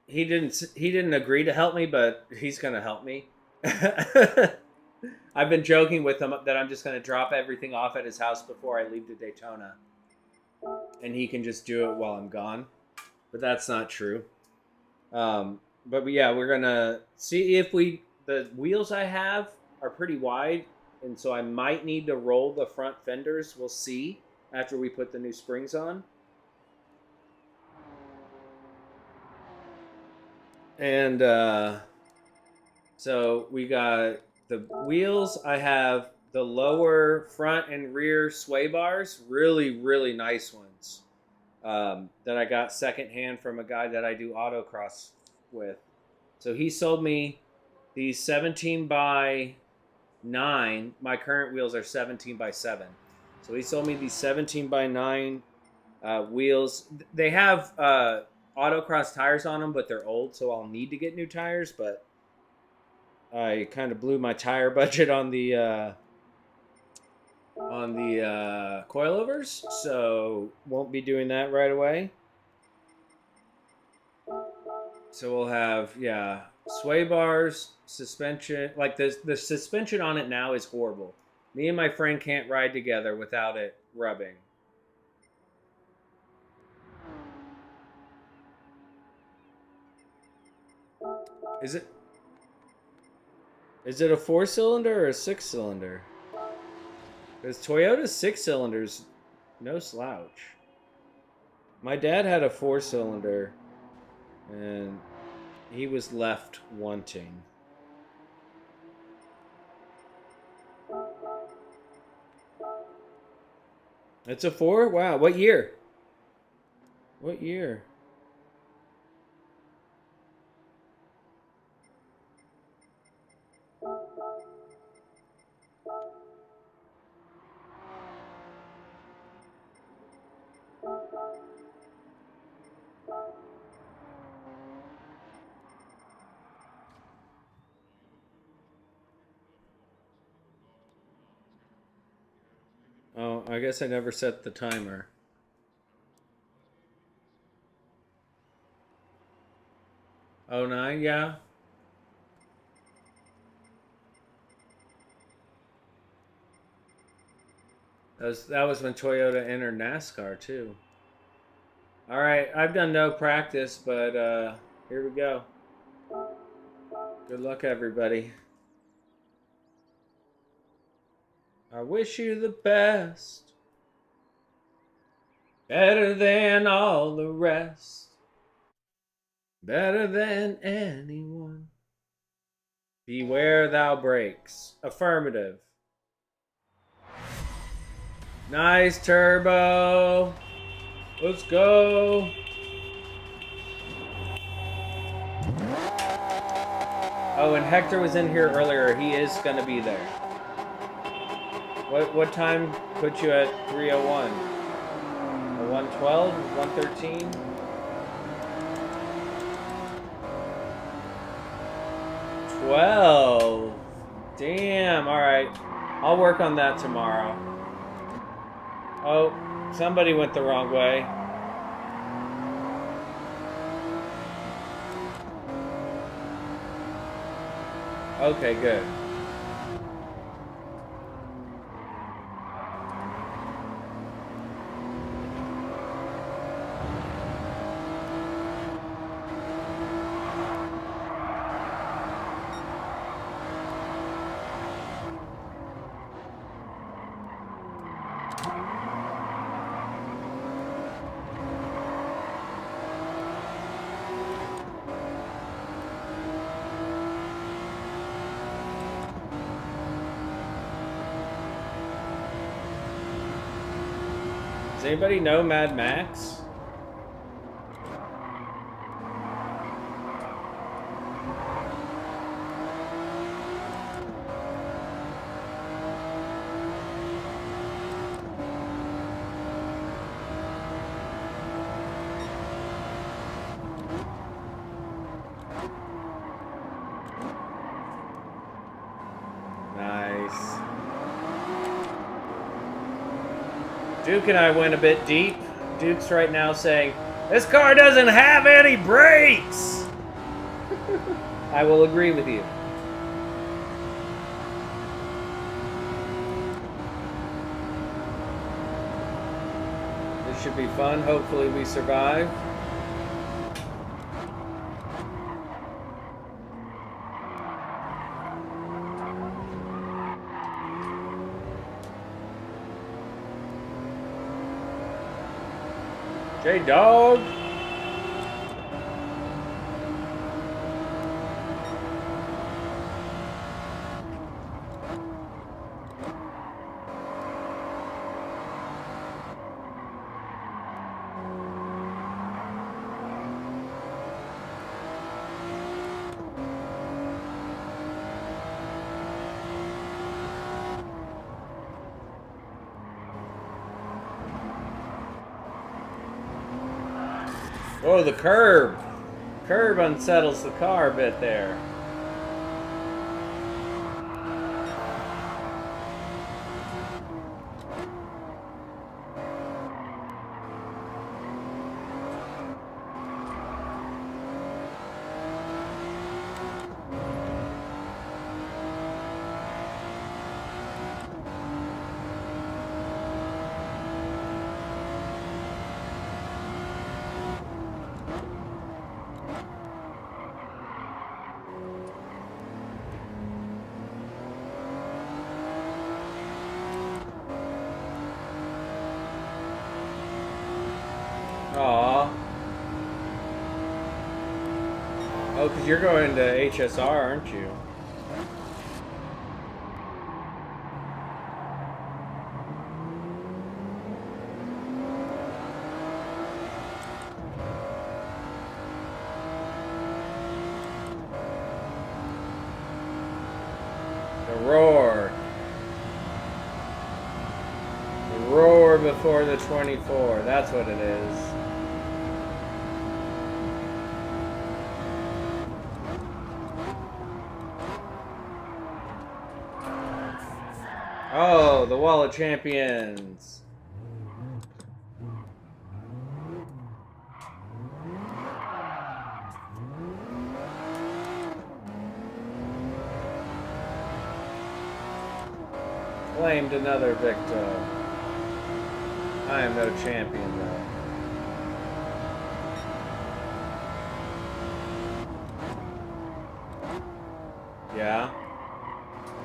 He didn't agree to help me, but he's gonna help me. I've been joking with him that I'm just gonna drop everything off at his house before I leave to Daytona, and he can just do it while I'm gone. But that's not true. But yeah, we're gonna see if the wheels I have are pretty wide, and so I might need to roll the front fenders. We'll see after we put the new springs on. And so we got the wheels. I have the lower front and rear sway bars, really, really nice ones, that I got secondhand from a guy that I do autocross with. So he sold me these 17 by 9. My current wheels are 17 by 7. So he sold me these 17 by 9 wheels. They have autocross tires on them, but they're old, so I'll need to get new tires. But I kind of blew my tire budget on the coilovers, so won't be doing that right away. So we'll have, yeah, sway bars, suspension. Like the suspension on it now is horrible. Me and my friend can't ride together without it rubbing. Is it? Is it a 4-cylinder or a 6-cylinder? Because Toyota's 6-cylinders, no slouch. My dad had a 4-cylinder, and he was left wanting. It's a 4? Wow, what year? What year? Oh, I guess I never set the timer. Oh, 09, yeah. That was when Toyota entered NASCAR too. All right, I've done no practice, but here we go. Good luck, everybody. I wish you the best. Better than all the rest. Better than anyone. Beware thou breaks. Affirmative. Nice turbo. Let's go. Oh, and Hector was in here earlier. He is going to be there. What time put you at 301? A 112? 113? $12. Damn. All right. I'll work on that tomorrow. Oh, somebody went the wrong way. Okay, good. Does anybody know Mad Max? Nice. Duke and I went a bit deep. Duke's right now saying, "This car doesn't have any brakes!" I will agree with you. This should be fun. Hopefully we survive. J-Dog. Oh, the curb. Curb unsettles the car a bit there. Oh, because you're going to HSR, aren't you? The roar. The roar before the 24. That's what it is. Oh, the Wall of Champions. Claimed another victim. I am no champion, though. Yeah.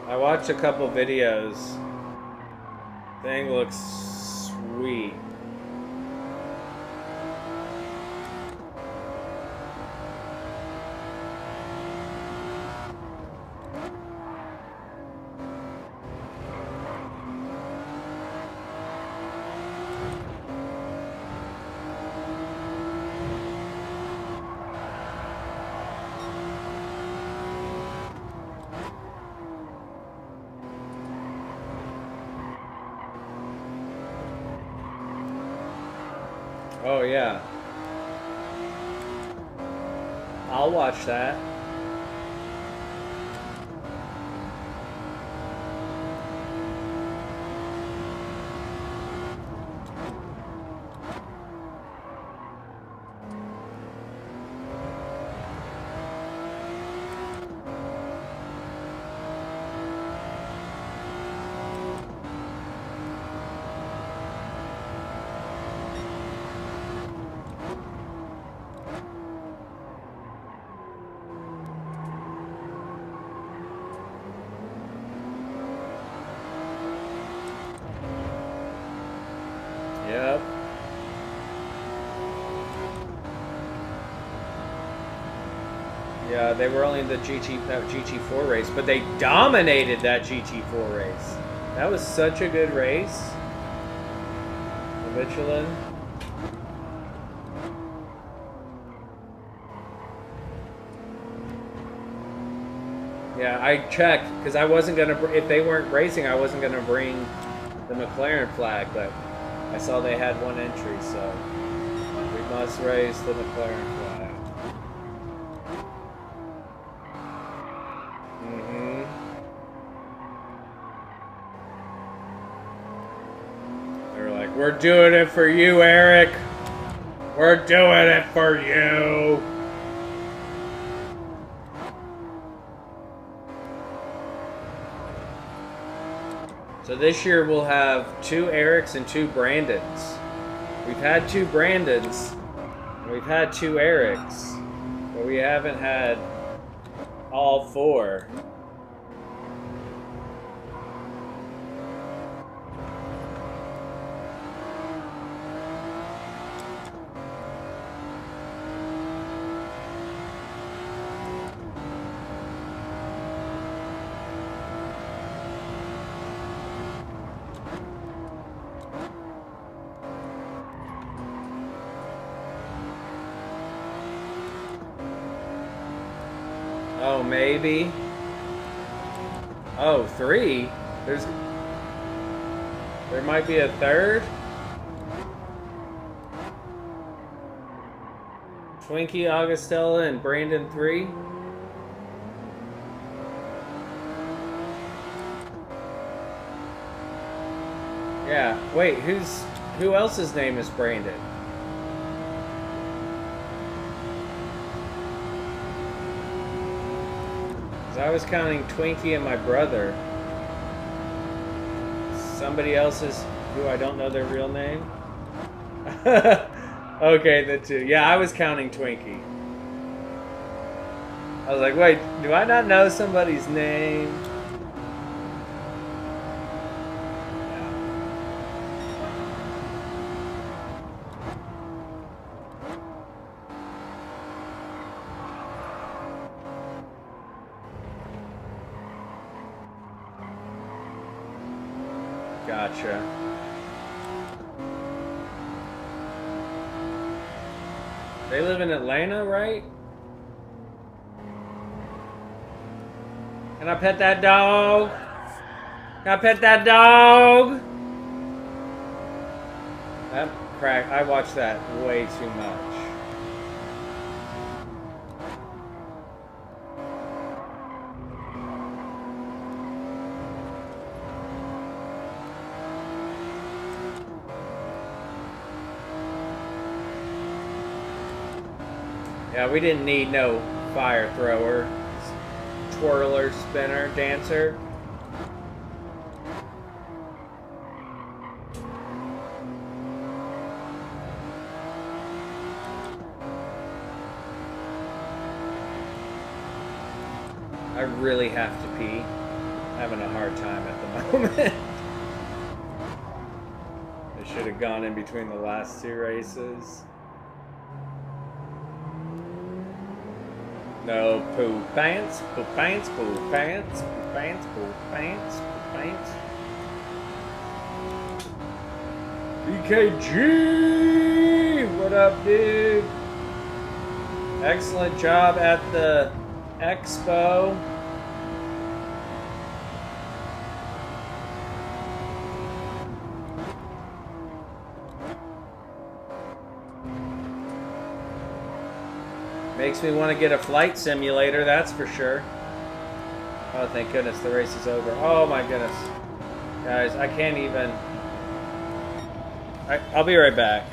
I watched a couple videos. Thing looks sweet. Oh, yeah. I'll watch that. Yep. Yeah, they were only in the GT4 race, but they dominated that GT4 race. That was such a good race. The Michelin. Yeah, I checked because I wasn't gonna. If they weren't racing, I wasn't gonna bring the McLaren flag, but I saw they had one entry, so we must raise the McLaren flag. They were like, "We're doing it for you, Eric. We're doing it for you." So this year we'll have 2 Erics and 2 Brandons. We've had 2 Brandons, and we've had 2 Erics, but we haven't had all 4. Oh, maybe. Oh, 3? There might be a 3rd? Twinkie, Augustella, and Brandon 3? Yeah, wait, who else's name is Brandon? I was counting Twinkie and my brother. Somebody else's who I don't know their real name. Okay, the 2. Yeah, I was counting Twinkie. I was like, wait, do I not know somebody's name? Gotcha. They live in Atlanta, right? Can I pet that dog? Can I pet that dog? That crack. I watched that way too much. Yeah, we didn't need no fire thrower, twirler, spinner, dancer. I really have to pee. Having a hard time at the moment. I should have gone in between the last two races. No, poo pants, poo pants, poo pants, poo pants, poo pants, poo pants. BKG! What up, dude? Excellent job at the expo. Makes me want to get a flight simulator, that's for sure. Oh, thank goodness the race is over. Oh my goodness. Guys, I can't even... I'll be right back.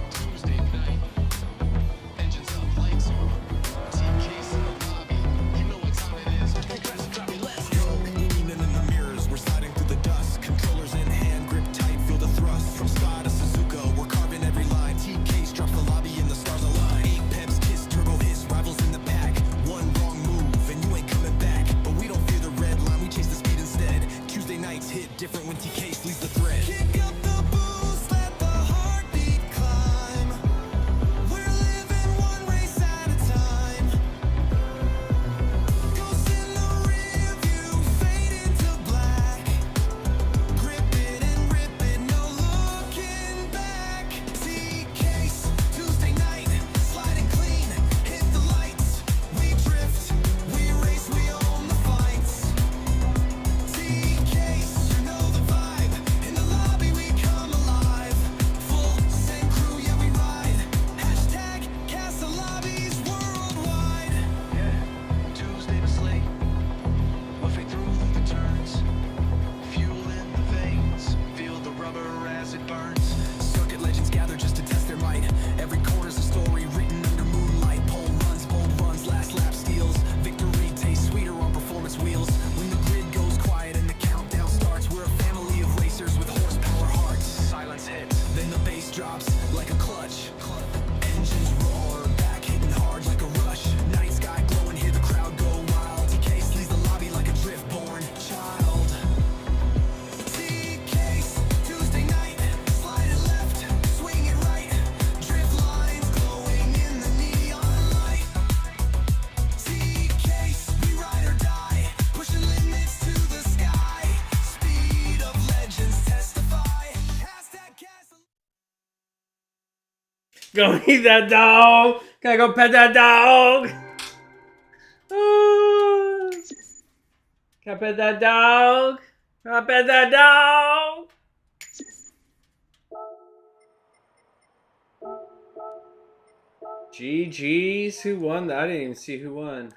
Tuesday night. Engines up, lights on. TK's in the lobby. You know what time it is. Crash and drop me, let's go. Leaning in the mirrors, we're sliding through the dust. Controllers in hand, grip tight, feel the thrust. From Spa to Suzuka, we're carving every line. TK's drops the lobby and the stars align. 8 peps, kiss, turbo hiss, rivals in the back. One wrong move and you ain't coming back. But we don't fear the red line, we chase the speed instead. Tuesday nights hit different when TK leaves the thread. Kick up the boost, let the heartbeat climb. We're living one race at a time. Ghosts in the rear view, fade into black. Grip it and rip it, no looking back. TK's Tuesday night, sliding clean, hit the lights. We drift, we race, we own the fights. TK's, you know the vibe. In the lobby we come alive. Full send crew, yeah we ride. Hashtag cast the lobbies worldwide. Yeah, Tuesday was late. Muffing through the turns. Fuel in the veins. Feel the rubber as it burns. Circuit legends gather just to test their might. Every corner's a story written under moonlight. Pole runs, bold runs, last lap steals. Victory tastes sweeter on performance wheels. When the grid goes quiet and the countdown starts, we're a family of racers with horsepower hearts. Silence hits. Then the bass drops like a clutch. Engines roar, back hitting hard like a rush. Night sky glowing, hear the crowd go wild. TK leads the lobby like a drift-born child. TK's Tuesday night, slide it left, swing it right. Drift lines glowing in the neon light. TK's, we ride or die, pushing limits to the sky. Speed of legends testify. Hashtag cast. Go eat that dog. Can I go pet that dog? Ah. Can I pet that dog? Can I pet that dog? GG's. Who won that? I didn't even see who won.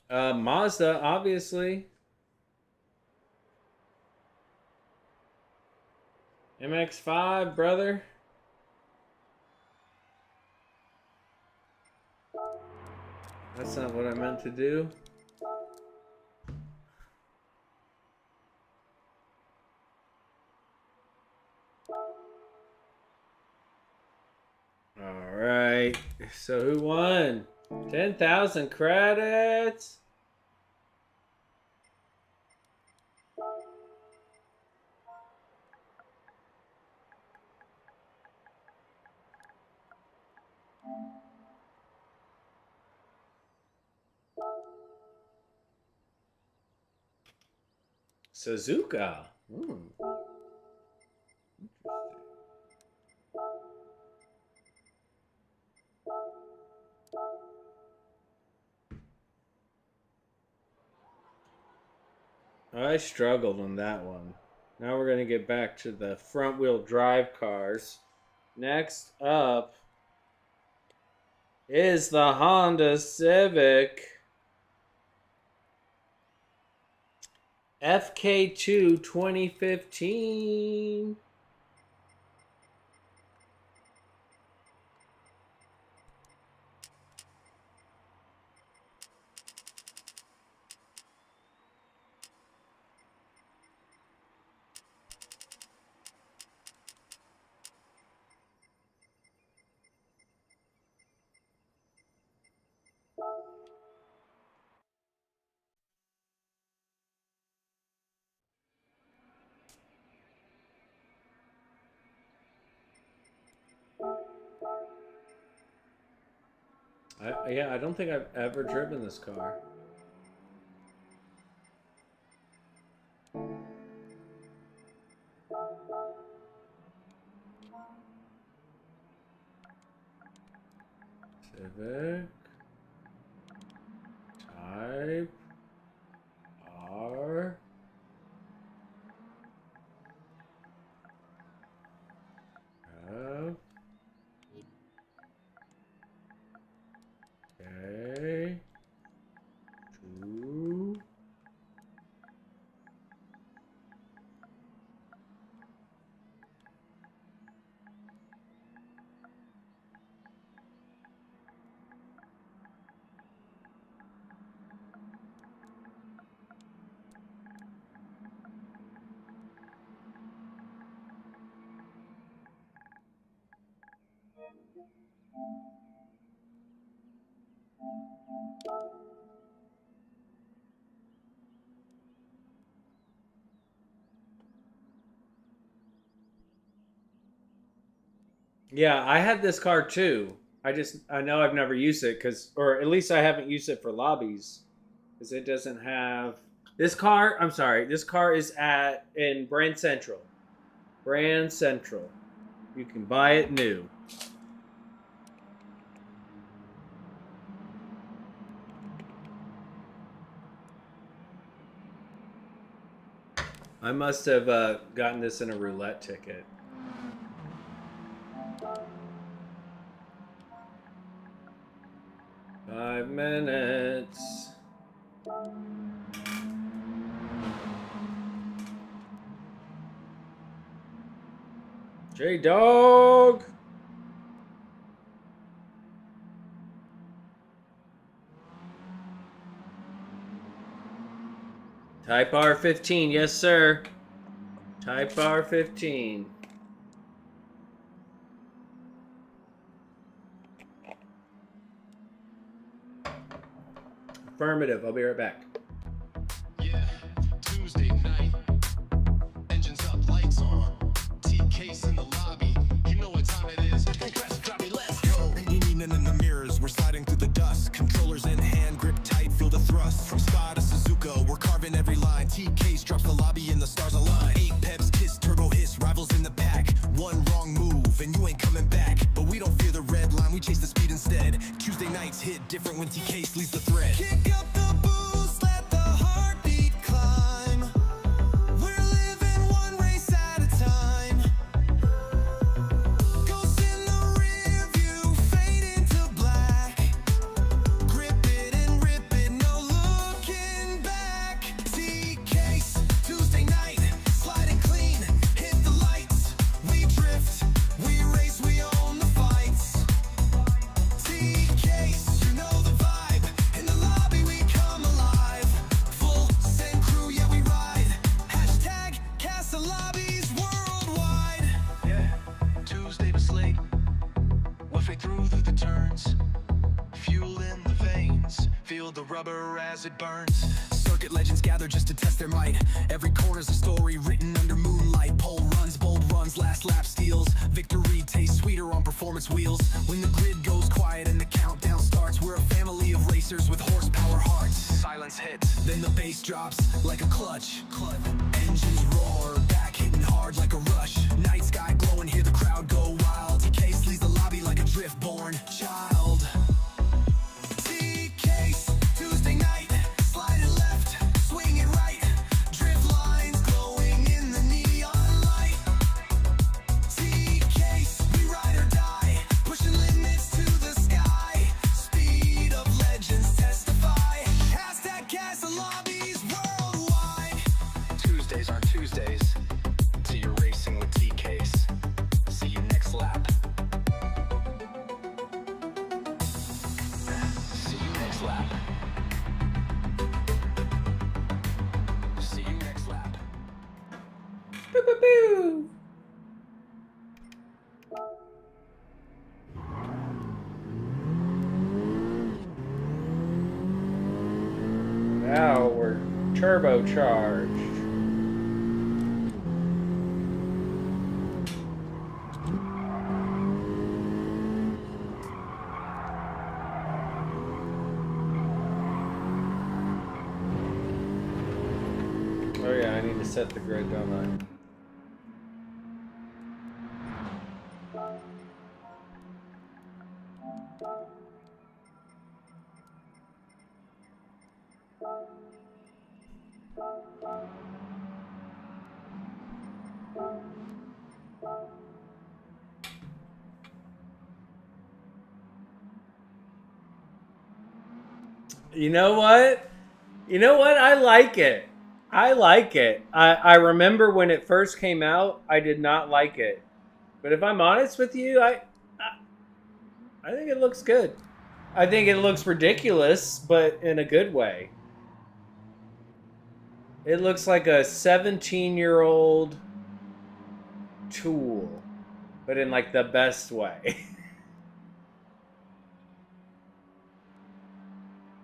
Mazda, obviously. MX-5, brother. That's not what I meant to do. All right. So who won? 10,000 credits. Suzuka. I struggled on that one. Now we're going to get back to the front wheel drive cars. Next up is the Honda Civic FK2 2015. I don't think I've ever driven this car. Civic Type R. Okay. 2. Yeah, I had this car too. I know I've never used it or at least I haven't used it for lobbies because it doesn't have this car. I'm sorry, this car is in Brand Central. Brand Central. You can buy it new. I must have gotten this in a roulette ticket. Five minutes. J-Dog. Type R15, yes sir. Type R15. Affirmative, I'll be right back. Yeah, Tuesday night. Engines up, lights on. T-case in the lobby. You know what time it is. Crash, drop me, let's go. Leaning in the mirrors, we're sliding through the dust. Controllers in hand, grip tight, feel the thrust. From Spa to Suzuka, we're carving every line. T-case drops the lobby and the stars align. 8 peps, kiss, turbo hiss, rivals in the pack. One wrong move and you ain't coming back. But we don't fear the red line, we chase the speed instead. Tuesday nights hit different when T-case leads the thread. Kick up the boost, let the heartbeat climb. We're living one race at a time. Ghosts in the rear view, fade into black. Grip it and rip it, no looking back. T-case, Tuesday night, sliding clean, hit the lights. We drift, we race, we own the fights. T-case, you know the vibe. In the lobby we come alive. Full send crew, yeah we ride. Hashtag Casa Lobbies worldwide. Yeah, Tuesday was late. Whiffing through the turns. Fuel in the veins. Feel the rubber as it burns. Circuit legends gather just to test their might. Every corner's a story written under moonlight. Pole runs, bold runs, last lap steals. Victory tastes sweeter on performance wheels. When the grid goes quiet and the countdown starts, we're a family of racers with horsepower hearts. silence hits. Then the bass drops like a clutch. Engines roar, back hitting hard like a rush. Night sky glowing, hear the crowd go wild. TK leaves the lobby like a drift-born child. TK's Tuesday night, sliding left, swinging right. Drift lines glowing in the neon light. TK's, we ride or die, pushing limits to the sky. Speed of legends testify. Hashtag Castle Lobbies worldwide. Tuesdays aren't Tuesdays till you're racing with TKs. See you next lap. See you next lap. See you next lap. Boo, boo, boo. Now we're turbocharged. Oh yeah, I need to set the grid, don't I? You know what? You know what? I like it. I like it. I remember when it first came out, I did not like it. But if I'm honest with you, I think it looks good. I think it looks ridiculous, but in a good way. It looks like a 17-year-old tool, but in like the best way.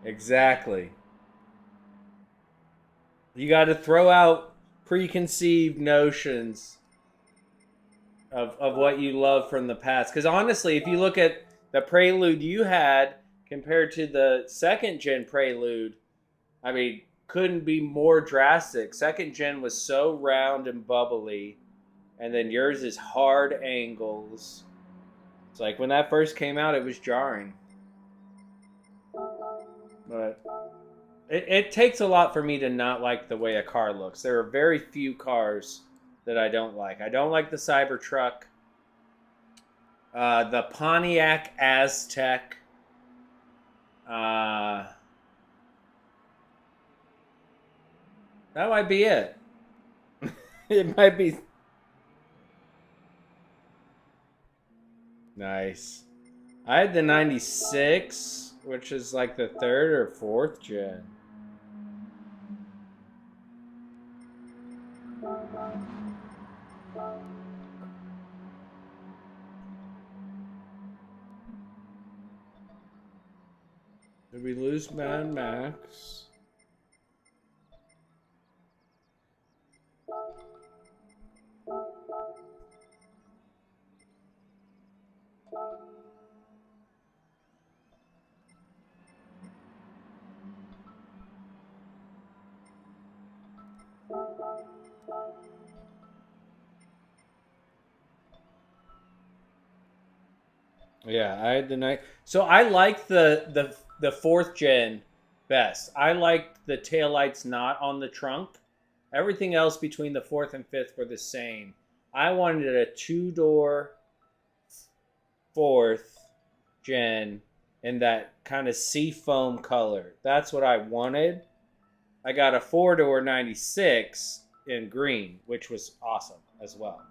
Exactly. You got to throw out preconceived notions of what you love from the past. Because honestly, if you look at the Prelude you had compared to the second gen Prelude, I mean, couldn't be more drastic. Second gen was so round and bubbly, and then yours is hard angles. It's like when that first came out, it was jarring. But it takes a lot for me to not like the way a car looks. There are very few cars that I don't like. I don't like the Cybertruck, the Pontiac Aztec, that might be it. It might be. Nice. I had the 96, which is like the 3rd or 4th gen. Did we lose Mad Max? Yeah, I had the night. So I like the 4th gen best. I liked the taillights not on the trunk. Everything else between the 4th and 5th were the same. I wanted a 2-door 4th gen in that kind of seafoam color. That's what I wanted. I got a 4-door 96 in green, which was awesome as well.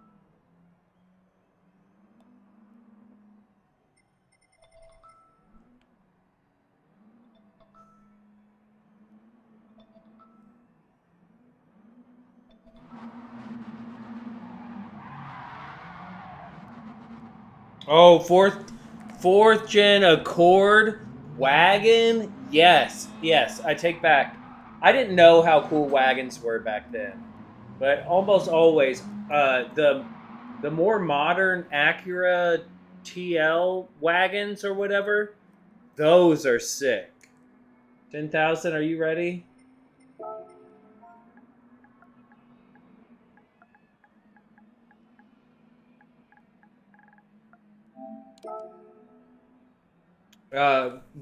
Oh, fourth gen Accord wagon? Yes, I take back. I didn't know how cool wagons were back then. But almost always, the more modern Acura TL wagons or whatever, those are sick. 10,000, are you ready?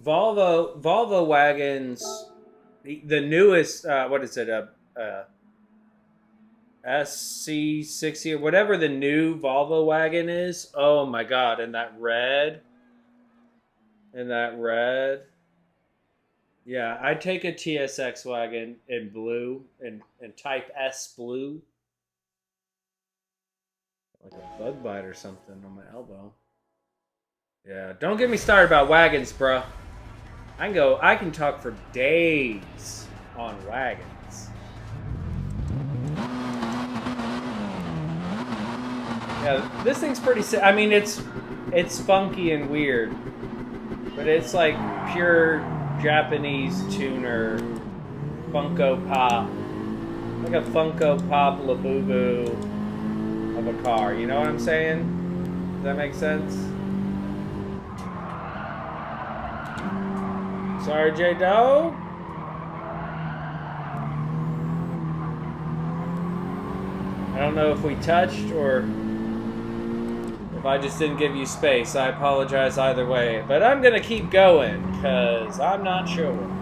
Volvo wagons, the newest, what is it, SC60 or whatever the new Volvo wagon is. Oh my god, and that red. Yeah, I'd take a TSX wagon in blue, in Type S blue. Like a bug bite or something on my elbow. Yeah, don't get me started about wagons, bruh. I can talk for days on wagons. Yeah, this thing's pretty I mean, it's funky and weird, but it's like pure Japanese tuner Funko Pop. Like a Funko Pop Labubu of a car, you know what I'm saying? Does that make sense? Sorry, J-Doe. I don't know if we touched or if I just didn't give you space. I apologize either way. But I'm going to keep going because I'm not sure.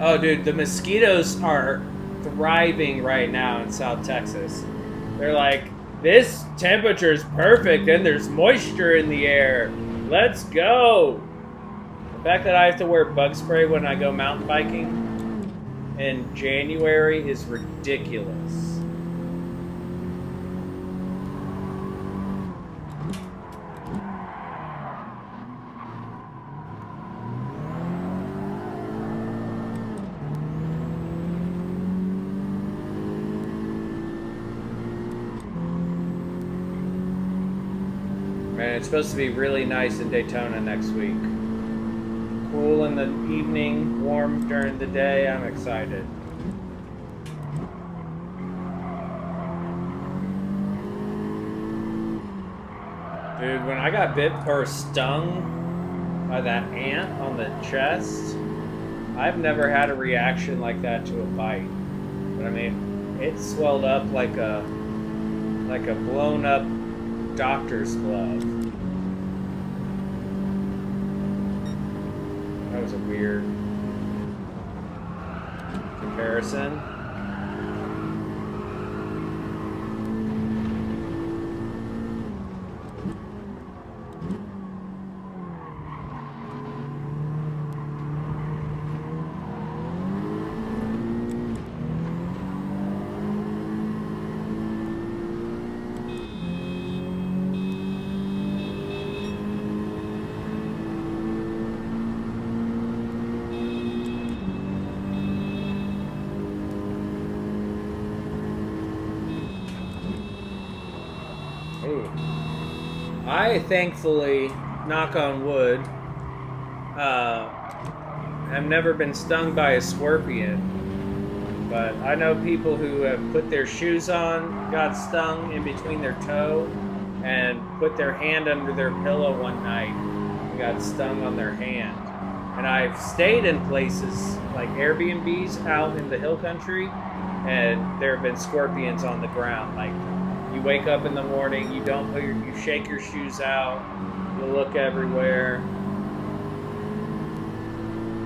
Oh, dude, the mosquitoes are thriving right now in South Texas. They're like, this temperature's perfect and there's moisture in the air. Let's go. The fact that I have to wear bug spray when I go mountain biking in January is ridiculous. And it's supposed to be really nice in Daytona next week. Cool in the evening, warm during the day. I'm excited. Dude, when I got bit or stung by that ant on the chest, I've never had a reaction like that to a bite. But I mean, it swelled up like a blown up doctor's glove. That was a weird comparison. I thankfully, knock on wood, have never been stung by a scorpion. But I know people who have put their shoes on, got stung in between their toe, and put their hand under their pillow one night and got stung on their hand. And I've stayed in places like Airbnbs out in the hill country, and there have been scorpions on the ground. Like, you wake up in the morning, you shake your shoes out, you look everywhere.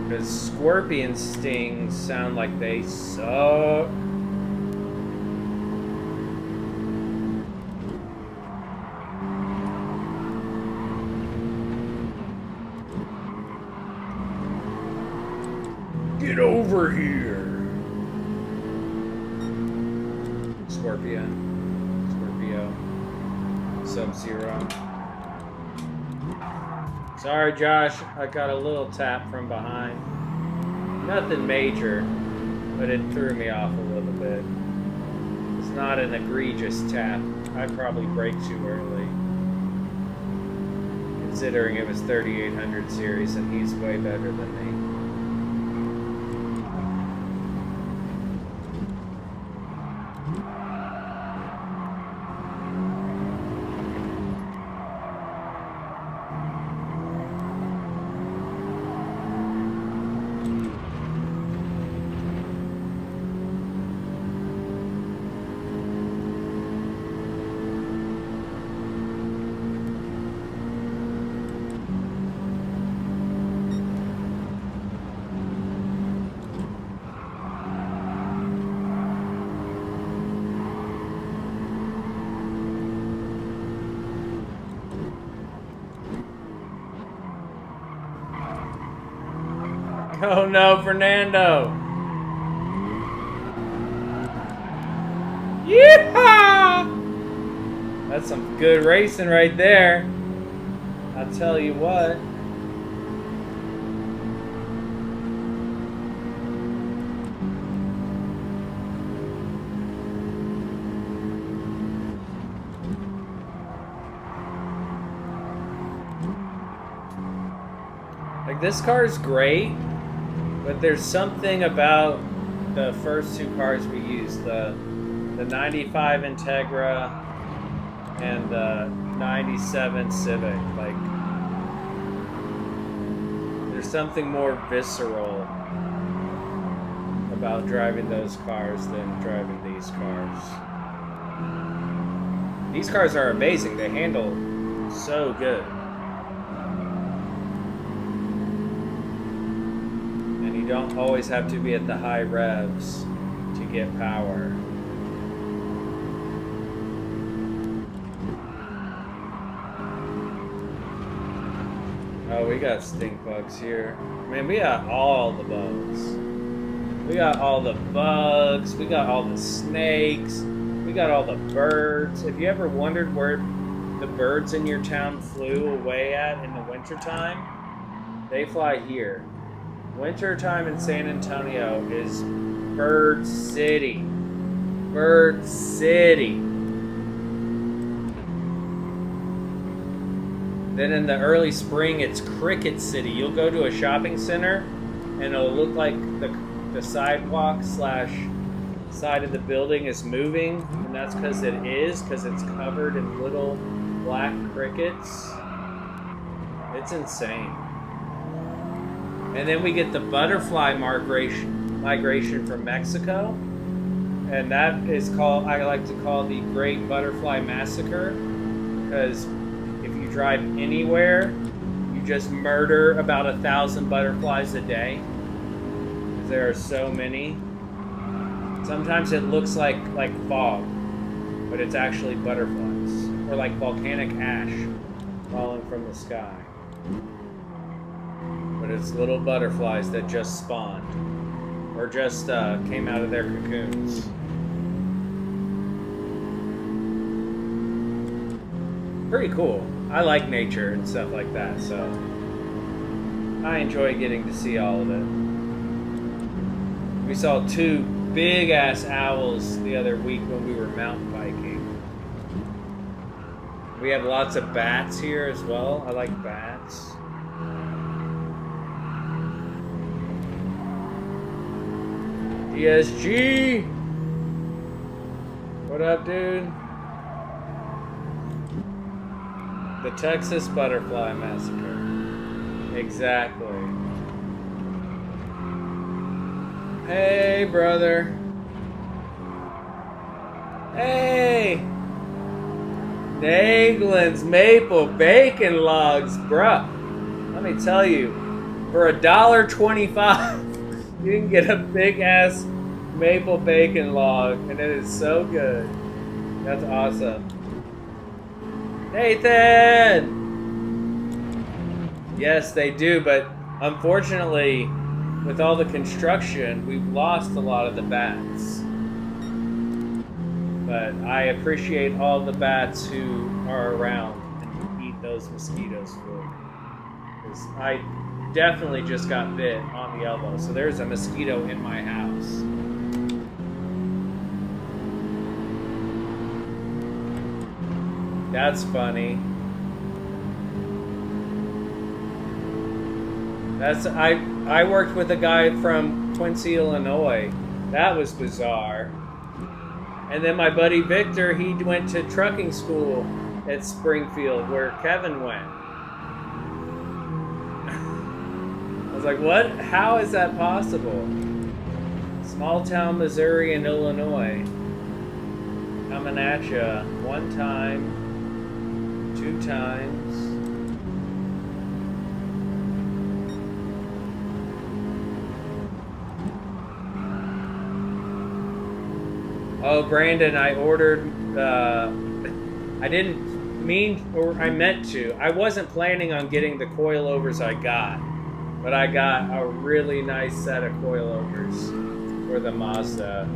Because scorpion stings sound like they suck. Get over here. Scorpion. Sub-Zero. Sorry, Josh. I got a little tap from behind. Nothing major, but it threw me off a little bit. It's not an egregious tap. I'd probably brake too early. considering it was 3800 series and he's way better than me. Oh no, Fernando! Yeehaw! That's some good racing right there. I'll tell you what. Like, this car is great. But there's something about the first two cars we used, the 95 Integra and the 97 Civic. Like, there's something more visceral about driving those cars than driving these cars. These cars are amazing. They handle so good. You don't always have to be at the high revs to get power. Oh, we got stink bugs here. Man, we got all the bugs. We got all the bugs. We got all the snakes. We got all the birds. Have you ever wondered where the birds in your town flew away at in the wintertime? They fly here. Wintertime in San Antonio is Bird City. Bird City. Then in the early spring, it's Cricket City. You'll go to a shopping center, and it'll look like the sidewalk / side of the building is moving, and that's because it's covered in little black crickets. It's insane. And then we get the butterfly migration from Mexico. And that is I like to call the Great Butterfly Massacre. Because if you drive anywhere, you just murder about 1,000 butterflies a day. There are so many. Sometimes it looks like fog, but it's actually butterflies. Or like volcanic ash falling from the sky. But it's little butterflies that just spawned. Or just came out of their cocoons. Pretty cool. I like nature and stuff like that, so I enjoy getting to see all of it. We saw 2 big-ass owls the other week when we were mountain biking. We have lots of bats here as well. I like bats. DSG! What up, dude? The Texas Butterfly Massacre. Exactly. Hey, brother. Hey! Naglin's Maple Bacon Logs, bruh. Let me tell you, for $1.25, you can get a big ass maple bacon log, and it is so good. That's awesome. Nathan! Yes, they do, but unfortunately, with all the construction, we've lost a lot of the bats. But I appreciate all the bats who are around and who eat those mosquitoes' food. Because I definitely just got bit on the elbow, so there's a mosquito in my house. That's funny. I worked with a guy from Quincy, Illinois. That was bizarre. And then my buddy Victor, he went to trucking school at Springfield where Kevin went. I was like, what? How is that possible? Small town Missouri and Illinois. Coming at ya. One time. 2 times. Oh, Brandon, I ordered, I didn't mean, or I meant to. I wasn't planning on getting the coilovers I got, but I got a really nice set of coilovers for the Mazda.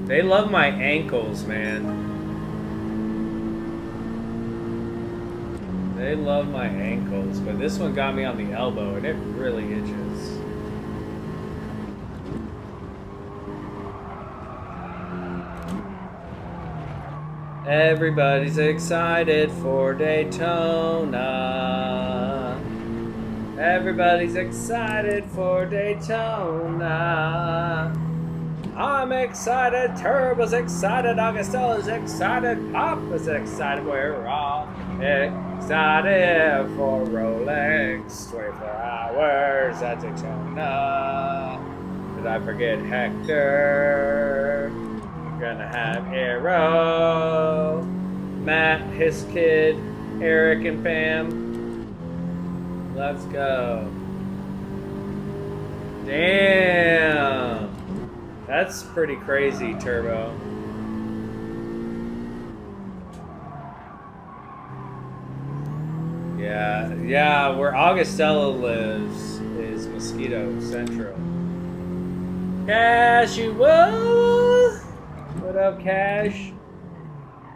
They love my ankles, man. They love my ankles, but this one got me on the elbow, and it really itches. Everybody's excited for Daytona. Everybody's excited for Daytona. I'm excited, Turbo's excited, Augustella's excited, Papa's excited, we're all excited for Rolex. 24 hours at Daytona. Did I forget Hector? Gonna have Arrow, Matt, his kid, Eric, and Pam. Let's go. Damn. That's pretty crazy, Turbo. Yeah, where Augustella lives is Mosquito Central. Casual! What up, Cash?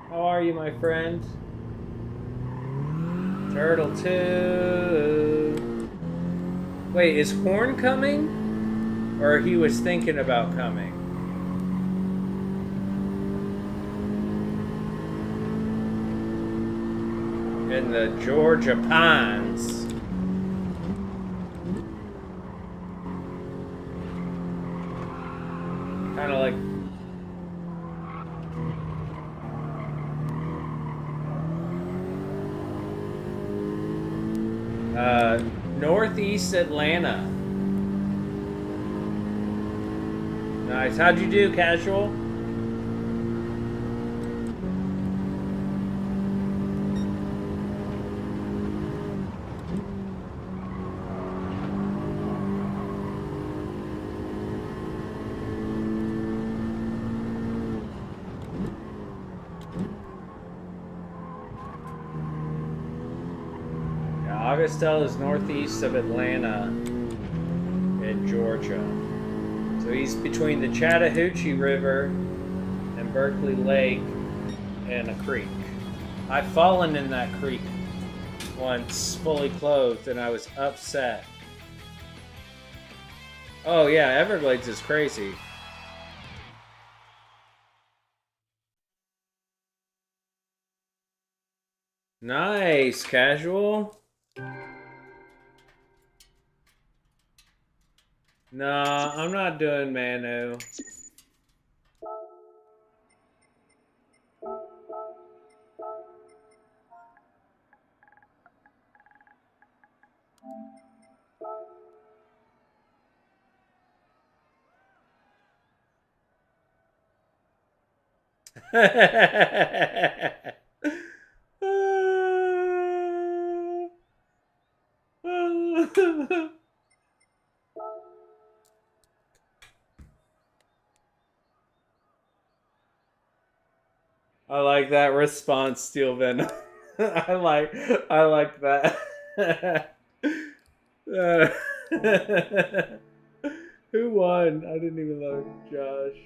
How are you, my friend? Turtle 2. Wait, is Horn coming? Or he was thinking about coming? In the Georgia Pines. Kind of like Northeast Atlanta. Nice. How'd you do, Casual? Augustella is northeast of Atlanta in Georgia. So he's between the Chattahoochee River and Berkeley Lake and a creek. I've fallen in that creek once fully clothed and I was upset. Oh yeah, Everglades is crazy. Nice, Casual. Nah, I'm not doing Manu. I like that response, Steel Venom. I like that. Who won? I didn't even look. Josh.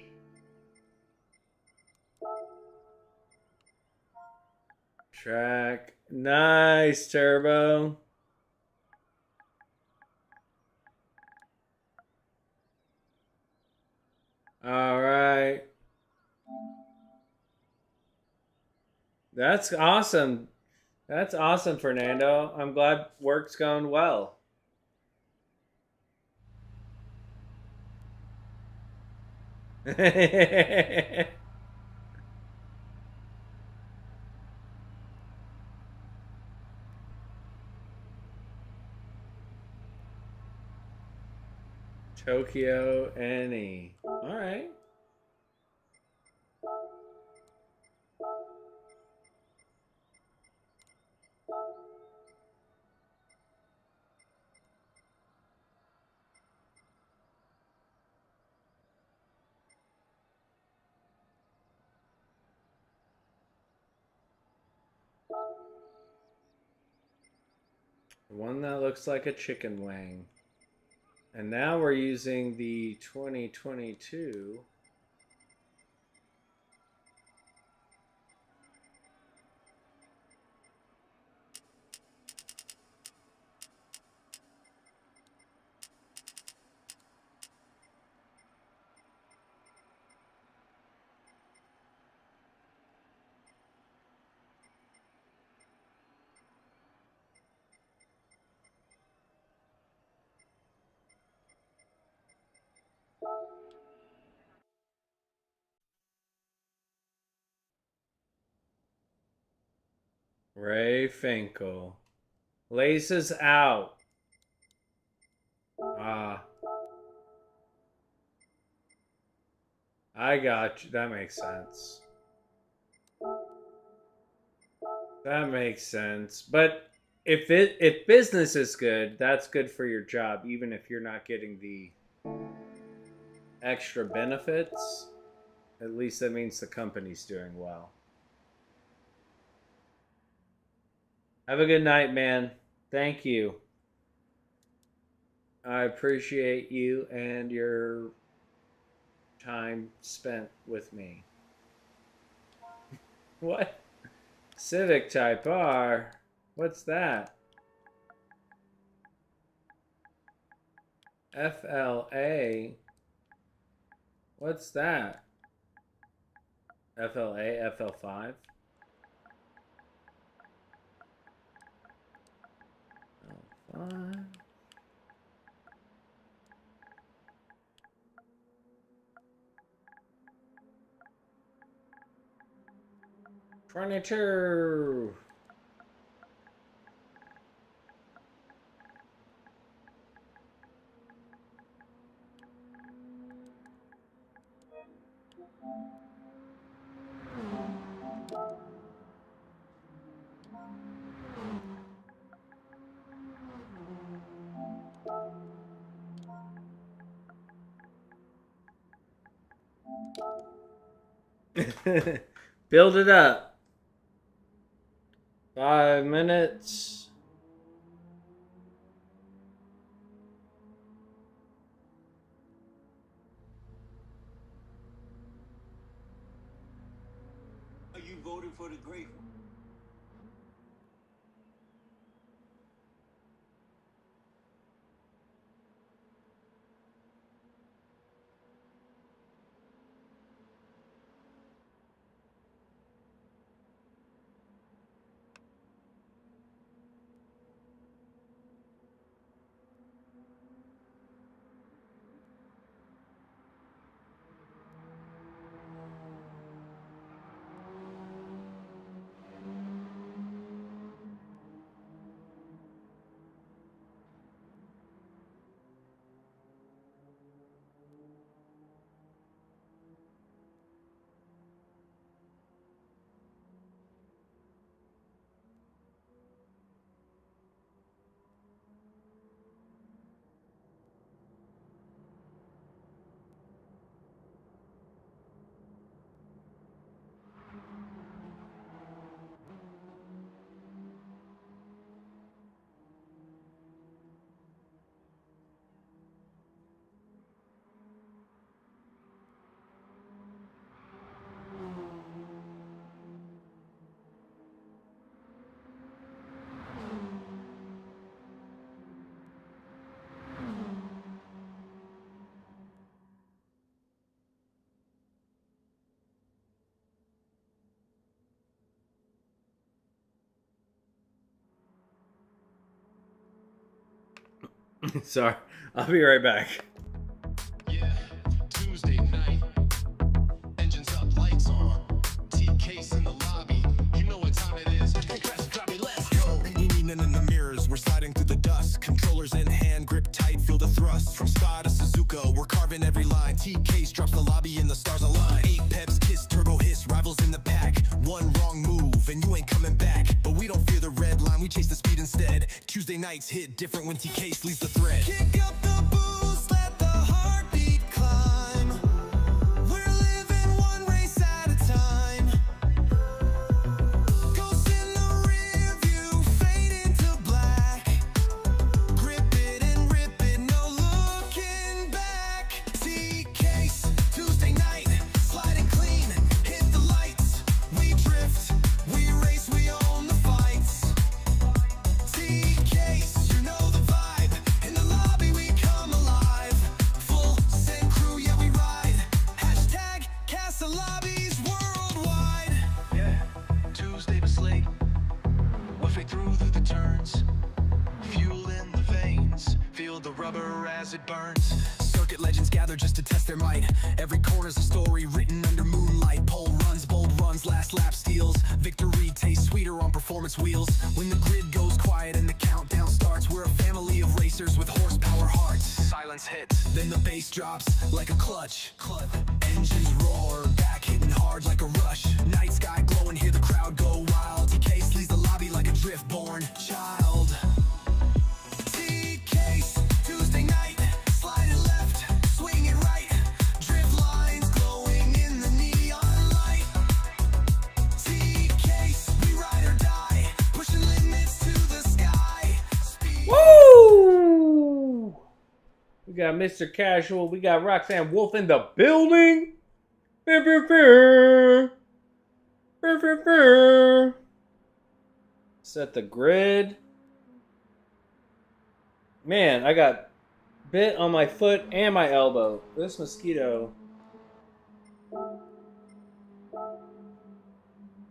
Track. Nice, Turbo. All right. That's awesome. That's awesome, Fernando. I'm glad work's going well. Tokyo NE. All right. One that looks like a chicken wing. And now we're using the 2022. Ray Finkel. Laces out. Ah. I got you. That makes sense. That makes sense. But if business is good, that's good for your job, even if you're not getting the extra benefits. At least that means the company's doing well. Have a good night, man. Thank you. I appreciate you and your time spent with me. What? Civic Type R? What's that? FLA? What's that? FLA? FL5? L5? Furniture. Build it up. 5 minutes. Are you voting for the grateful? Sorry, I'll be right back. Yeah, Tuesday night. Engines up, lights on. T-case in the lobby. You know what time it is. Crash, drop it, let's go. Leaning in the mirrors, we're sliding through the dust. Controllers in hand, grip tight, feel the thrust. From Spa to Suzuka, we're carving every line. T-case drops the lobby and the stars align. 8 peps, kiss, turbo hiss, rivals in the pack. One wrong move and you ain't coming back. But we don't fear the red line, we chase the speed instead. Tuesday nights hit different when T-case leaves the thread. Kick up the boost, let the heartbeat climb. We're living one race at a time. Ghost in the rear view, fade into black. Grip it and rip it, no looking back. T-case, Tuesday night, sliding clean, hit the lights. We drift, we race, we own the fights. T-case, you know the vibe. In the lobby we come alive. Full send crew, yeah we ride. Hashtag Casa Lobbies worldwide. Yeah, Tuesday was late. Whiffing through the turns. Fuel in the veins. Feel the rubber as it burns. Circuit legends gather just to test their might. Every corner's a story written under moonlight. Pole runs, bold runs, last lap steals. Victory tastes sweeter on performance wheels. When the grid goes quiet and the countdown starts, we're a family of racers with horsepower hearts. Silence hits. Then the bass drops like a clutch. Engines roar, back hitting hard like a rush. Night sky glowing, hear the crowd go wild. T-case leads the lobby like a drift-born child. T-case, Tuesday night, sliding left, swinging right. Drift lines glowing in the neon light. T-case, we ride or die, pushing limits to the sky. Speed. Woo! We got Mr. Casual. We got Roxanne Wolf in the building. Set the grid. Man, I got bit on my foot and my elbow. This mosquito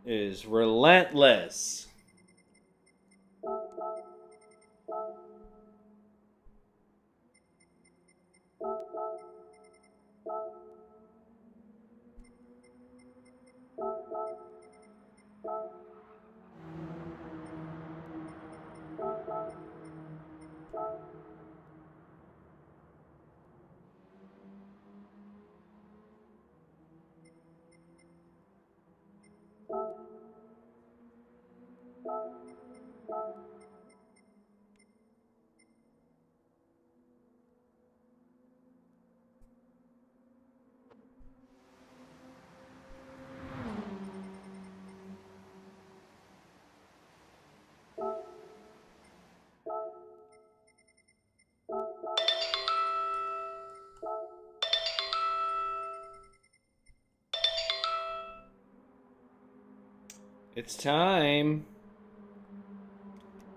is relentless. It's time.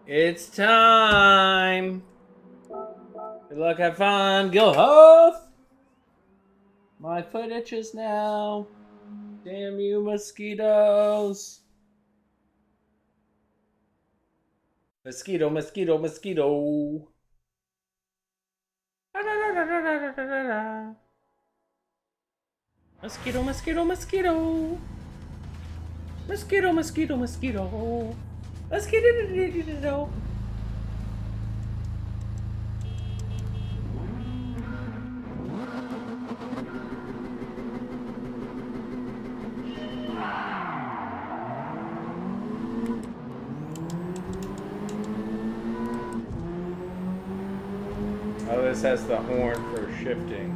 It's time. Good luck, have fun. Go Huff! My foot itches now. Damn you, mosquitoes. Mosquito, mosquito, mosquito. Mosquito, mosquito, mosquito. Mosquito, mosquito, mosquito. Mosquito. Oh, this has the horn for shifting.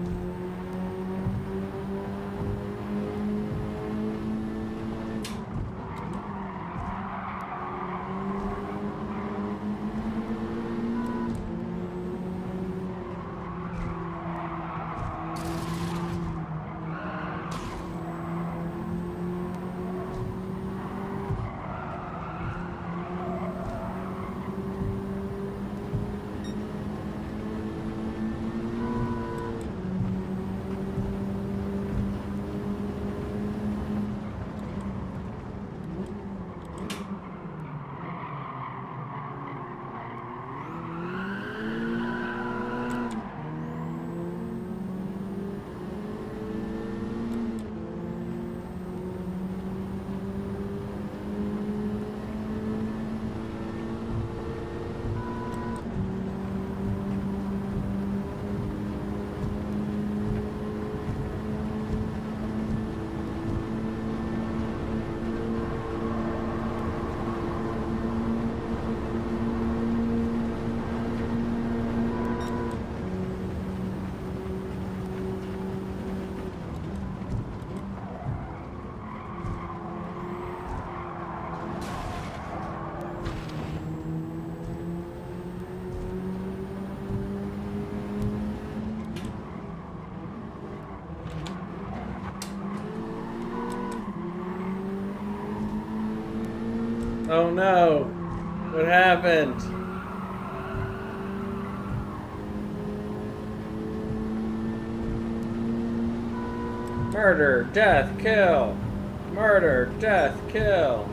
Oh no! What happened? Murder, death, kill! Murder, death, kill!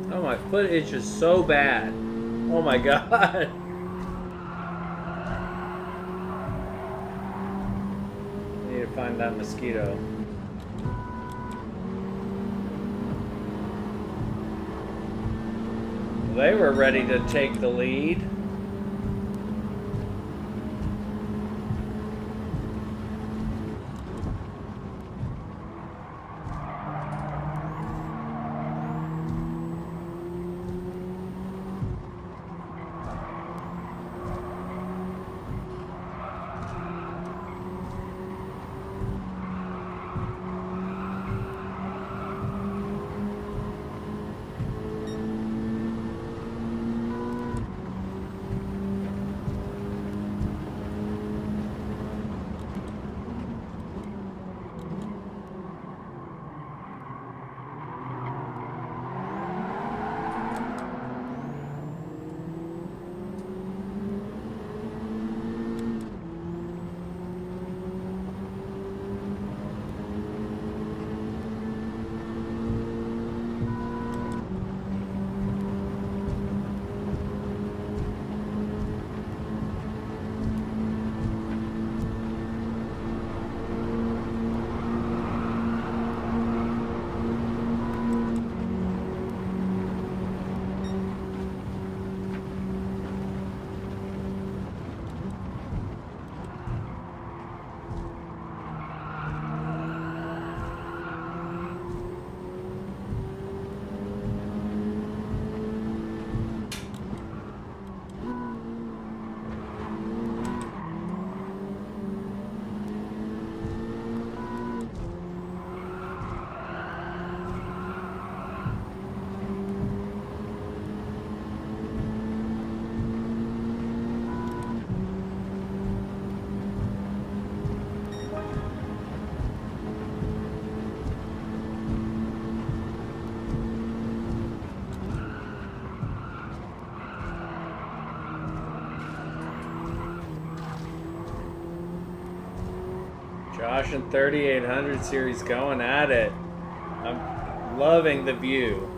Oh, my foot itches so bad. Oh my god. I need to find that mosquito. They were ready to take the lead. Josh and 3800 series going at it. I'm loving the view.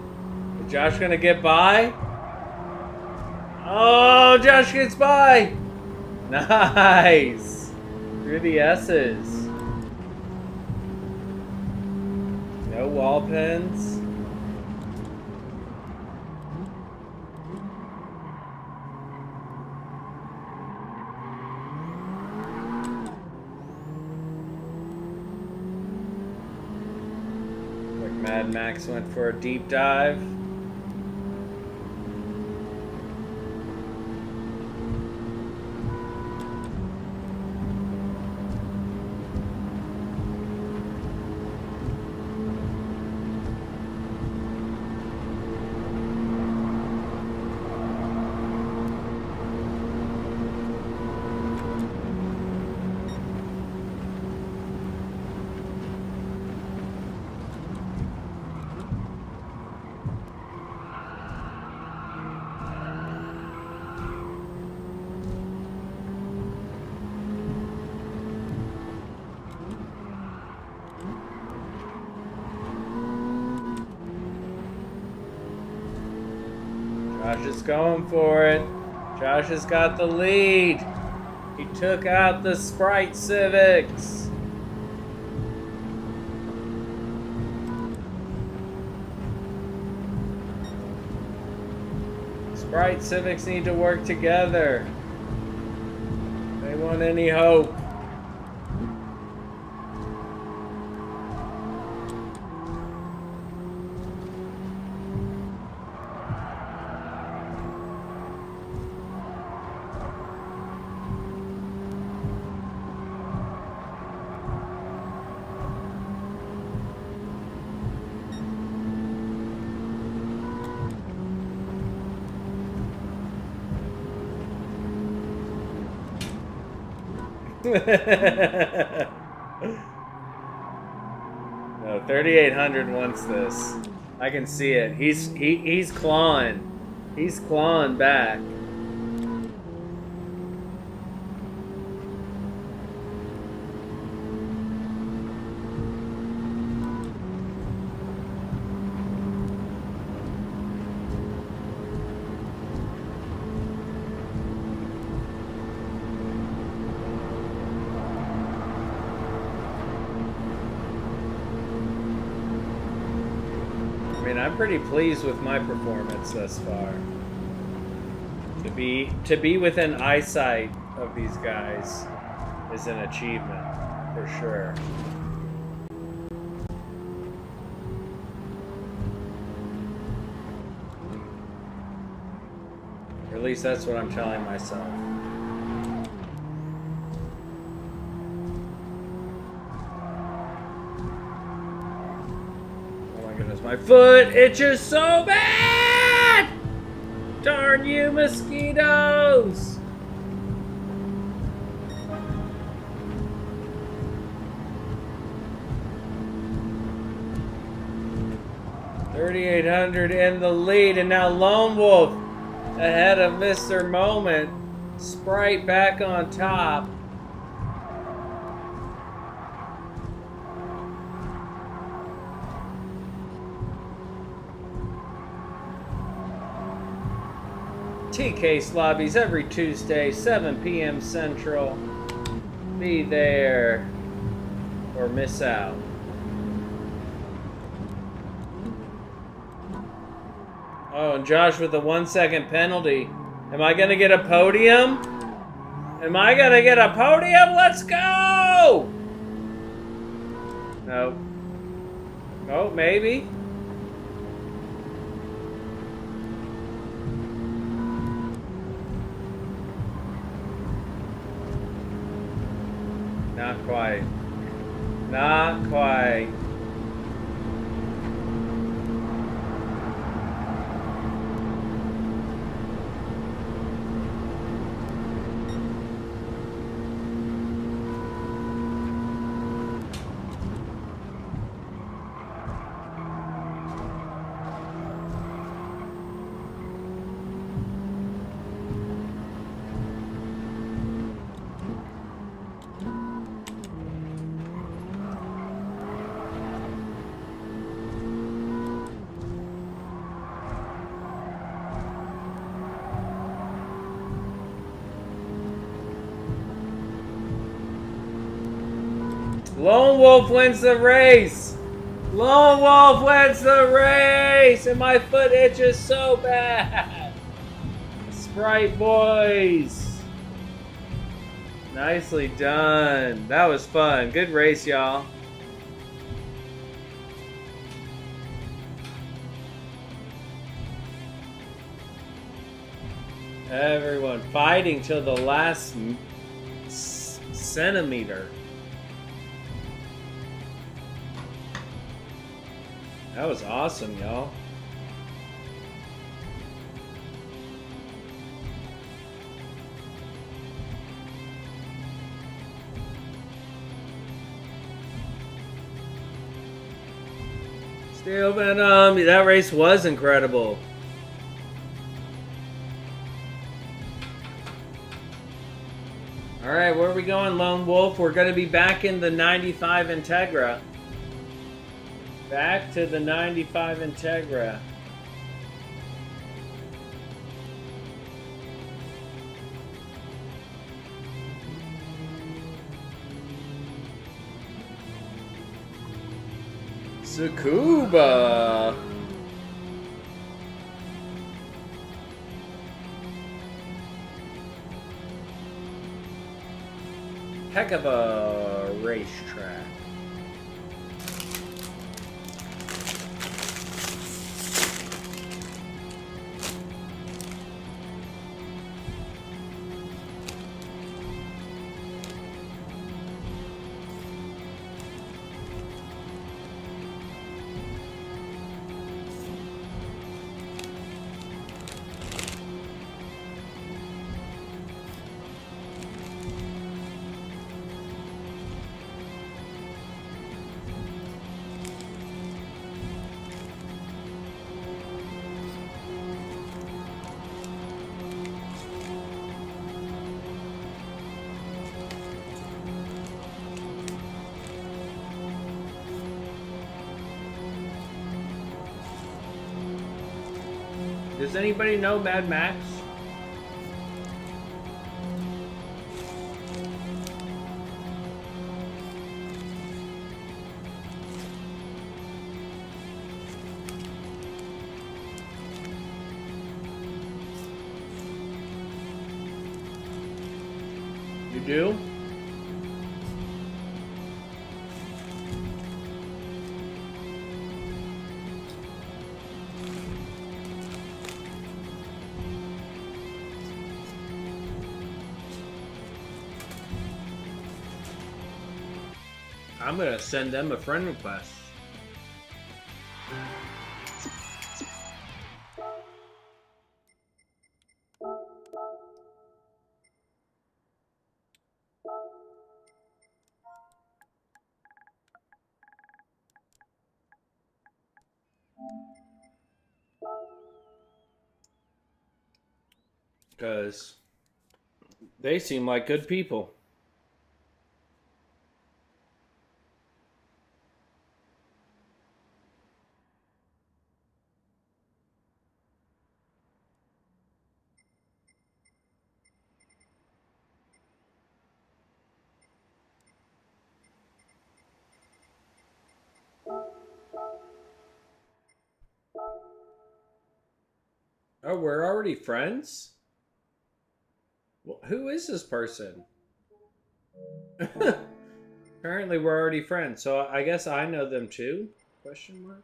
Is Josh gonna get by? Oh, Josh gets by! Nice! Through the S's. No wall pins. Mad Max went for a deep dive. Josh is going for it. Josh has got the lead. He took out the Sprite Civics. Sprite Civics need to work together. They want any hope. No, 3800 wants this. I can see it. He's clawing. He's clawing back. I mean, I'm pretty pleased with my performance thus far. To be within eyesight of these guys is an achievement, for sure. Or at least that's what I'm telling myself. My foot itches so bad! Darn you, mosquitoes! $3,800 in the lead, and now Lone Wolf ahead of Mr. Moment. Sprite back on top. T-Case lobbies every Tuesday, 7 p.m. Central. Be there or miss out. Oh, and Josh with the 1 second penalty. Am I gonna get a podium? Am I gonna get a podium? Let's go! No. Oh, maybe. Not quite. Not quite. Lone Wolf wins the race! Lone Wolf wins the race! And my foot itches so bad! Sprite boys! Nicely done. That was fun. Good race, y'all. Everyone fighting till the last centimeter. That was awesome, y'all. Steel Venom, that race was incredible. All right, where are we going, Lone Wolf? We're going to be back in the 95 Integra. Back to the 95 Integra. Tsukuba. Heck of a racetrack. Does anybody know Mad Max? You do? I'm gonna send them a friend request. Because they seem like good people. Oh, we're already friends? Well, who is this person? Apparently we're already friends, so I guess I know them too? Question mark?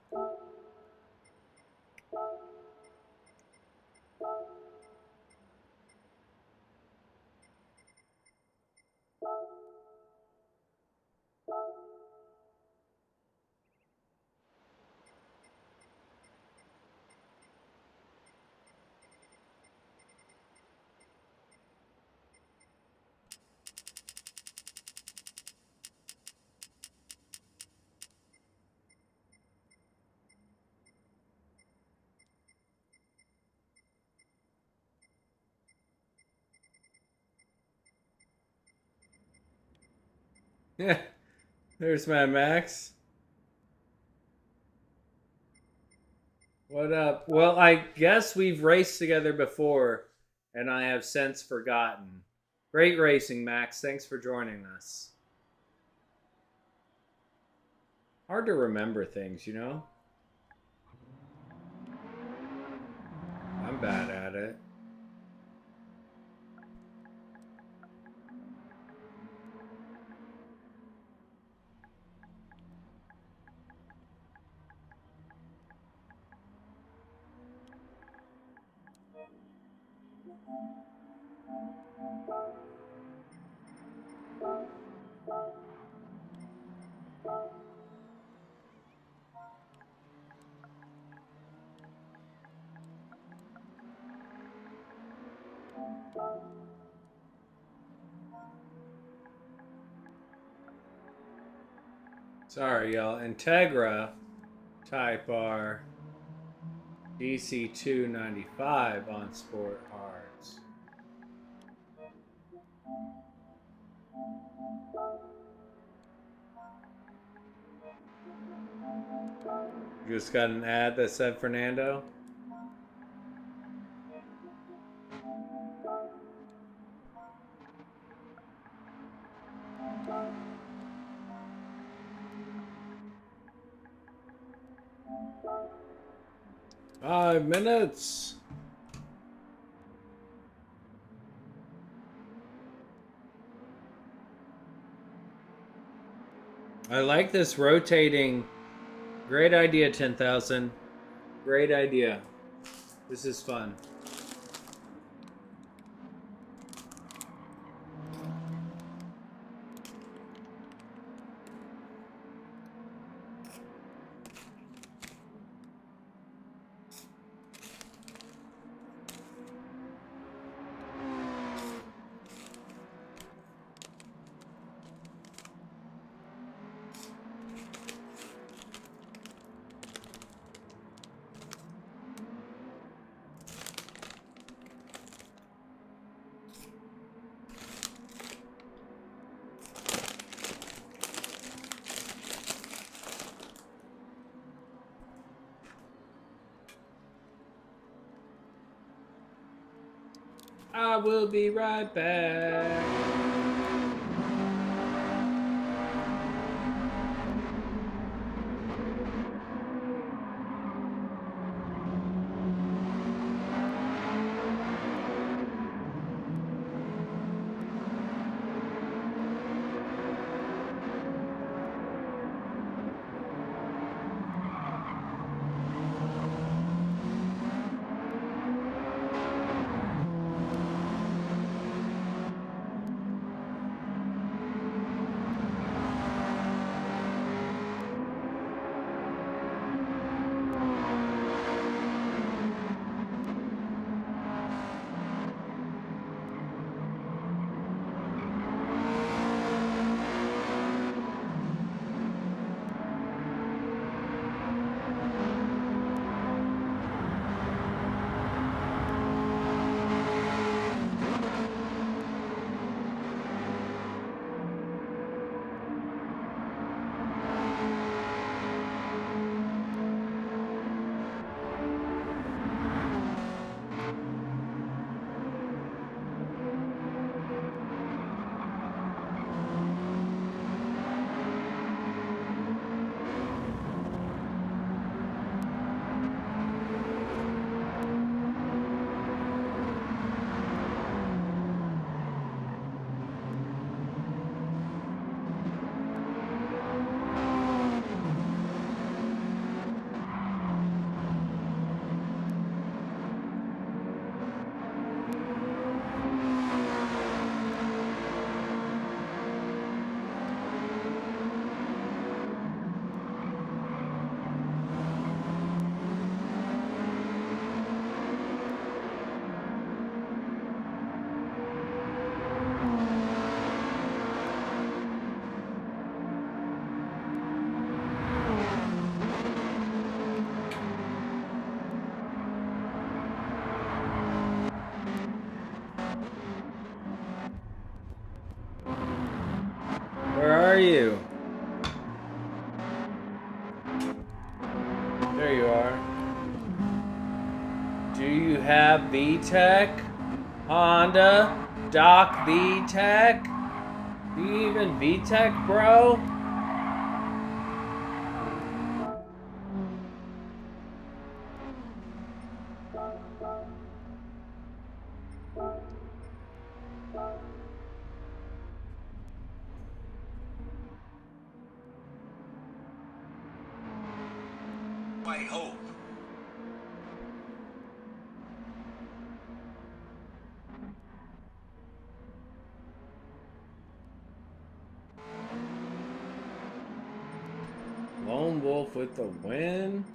Yeah, there's Mad Max. What up? Well, I guess we've raced together before, and I have since forgotten. Great racing, Max. Thanks for joining us. Hard to remember things, you know? I'm bad at it. Sorry, y'all. Integra Type R DC295 on Sport Hards. You just got an ad that said Fernando? 5 minutes. I like this rotating. Great idea, 10,000. Great idea. This is fun. I will be right back. Where are you? There you are. Do you have VTEC? Honda? Doc VTEC? Do you even VTEC, bro? I hope. Lone Wolf with the win.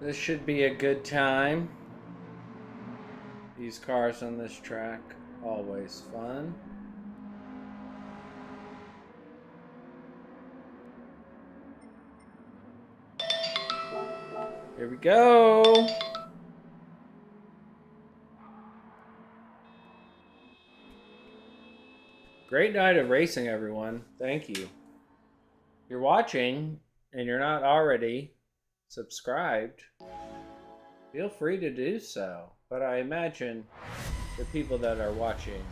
This should be a good time. These cars on this track, always fun. Here we go. Great night of racing, everyone. Thank you. If you're watching and you're not already subscribed, feel free to do so. But I imagine the people that are watching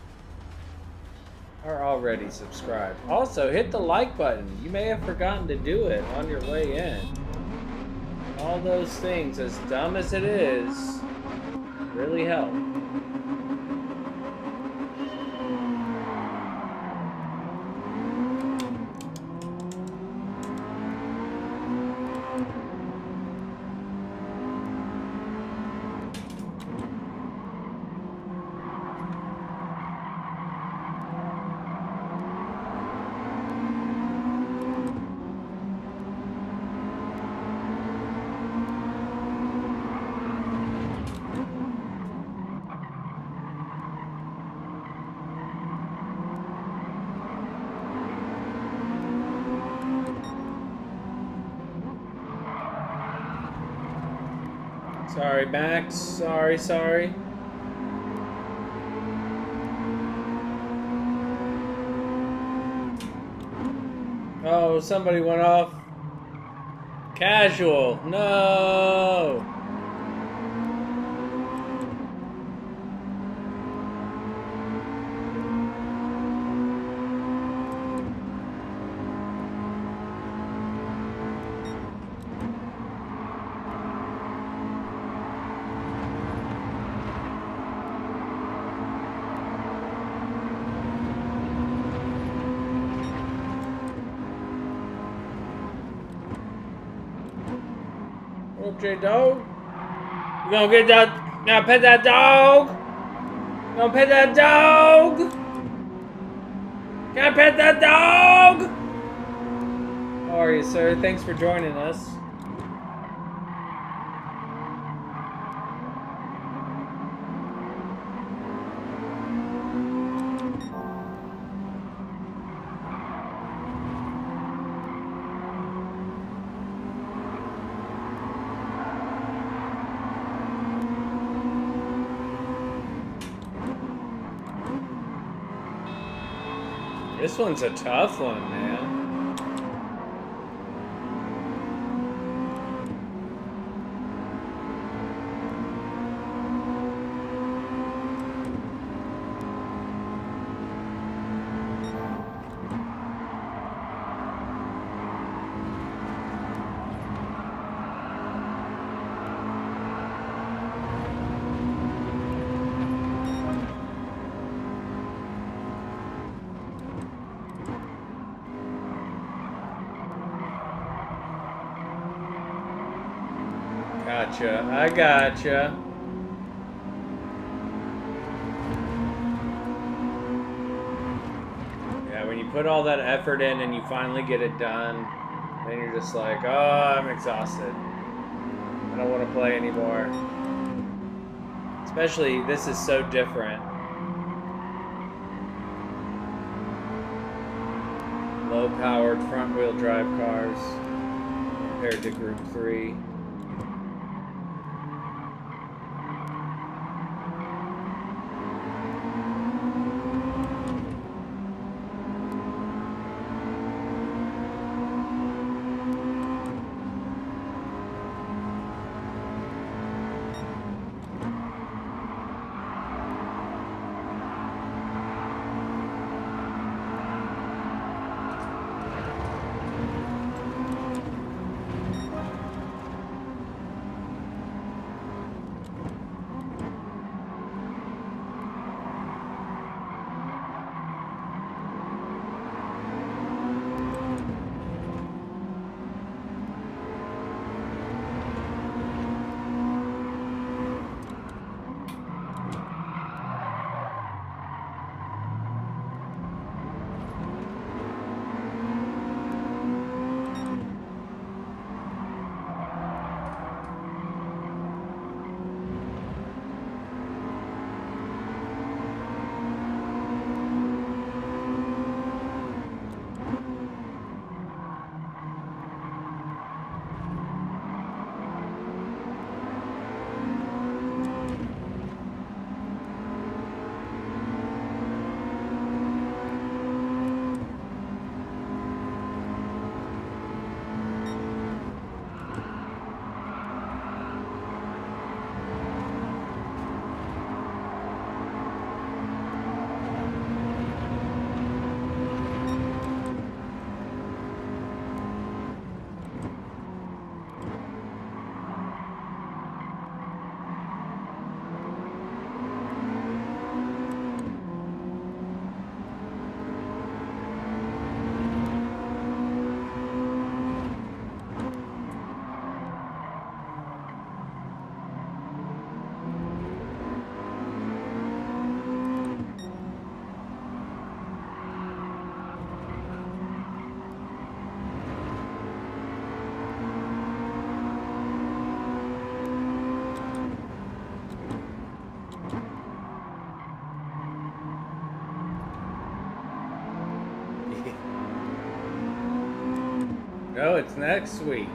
are already subscribed. Also, hit the like button. You may have forgotten to do it on your way in. All those things, as dumb as it is, really help. Sorry, Max. Sorry. Oh, somebody went off. Casual. No. Okay, dog. You gonna get that? You gonna pet that dog? You gonna pet that dog? Can I pet that dog? How are you, sir? Thanks for joining us. This one's a tough one, man. Gotcha. I gotcha. Yeah, when you put all that effort in and you finally get it done, then you're just like, oh, I'm exhausted. I don't want to play anymore. Especially, this is so different. Low-powered front-wheel drive cars compared to Group 3. Rolex next week.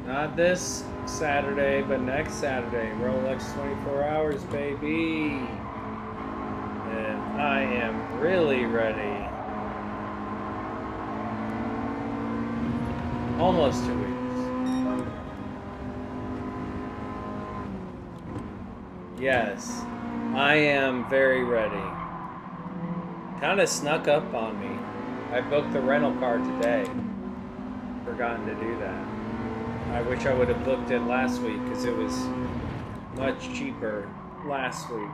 Not this Saturday, but next Saturday. Rolex 24 hours, baby. And I am really ready. Almost 2 weeks. Yes, I am very ready. Kind of snuck up on me. I booked the rental car today. Forgotten to do that. I wish I would have booked it last week because it was much cheaper last week.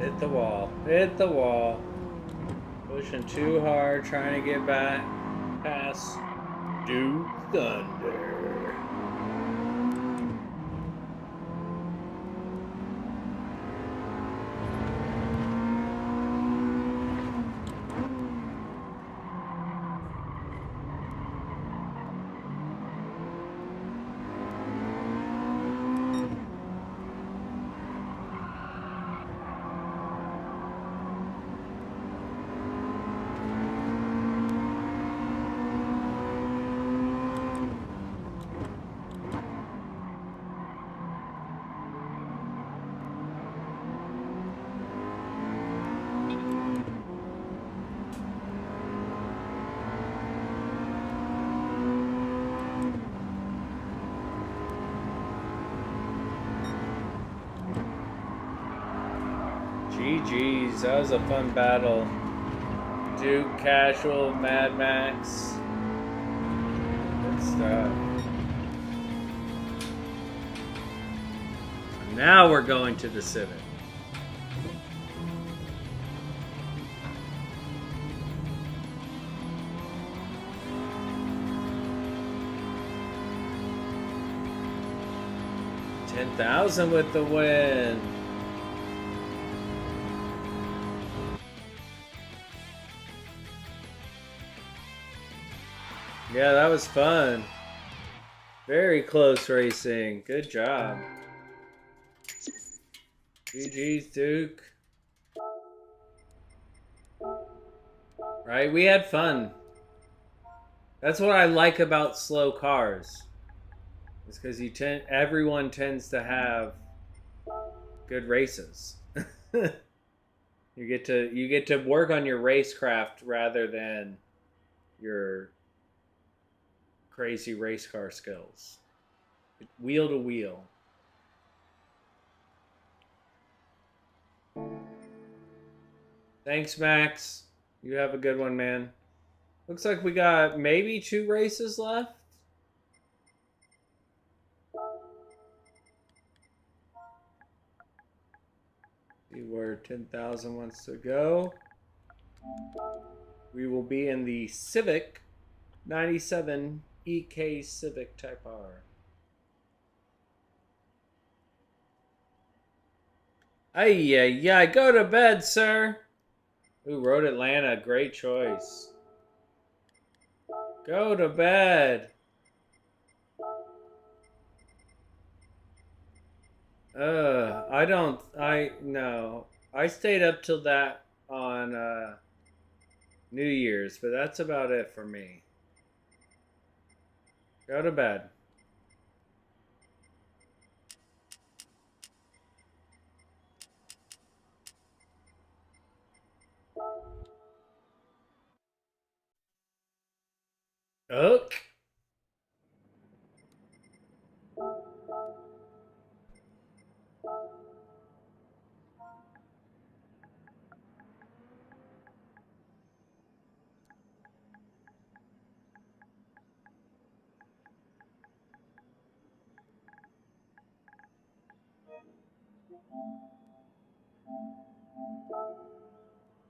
Hit the wall. Hit the wall. Pushing too hard, trying to get back past Duke Thunder. GG's, that was a fun battle. Duke, Casual, Mad Max. Good stuff. Now we're going to the Civic. $10,000 with the win. Yeah, that was fun. Very close racing. Good job. GG's, Duke. Right? We had fun. That's what I like about slow cars. It's because everyone tends to have good races. You get to work on your racecraft rather than your crazy race car skills. Wheel to wheel. Thanks, Max. You have a good one, man. Looks like we got maybe 2 races left. See where 10,000 wants to go. We will be in the Civic 97 EK Civic Type R. Ay, go to bed, sir. Ooh, Road Atlanta, great choice. Go to bed. No. I stayed up till that on New Year's, but that's about it for me. Go to bed. Oak.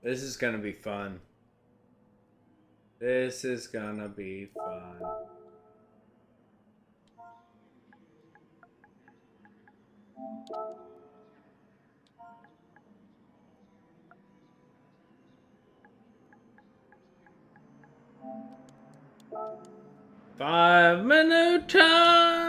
This is gonna be fun. This is gonna be fun. Five minutos.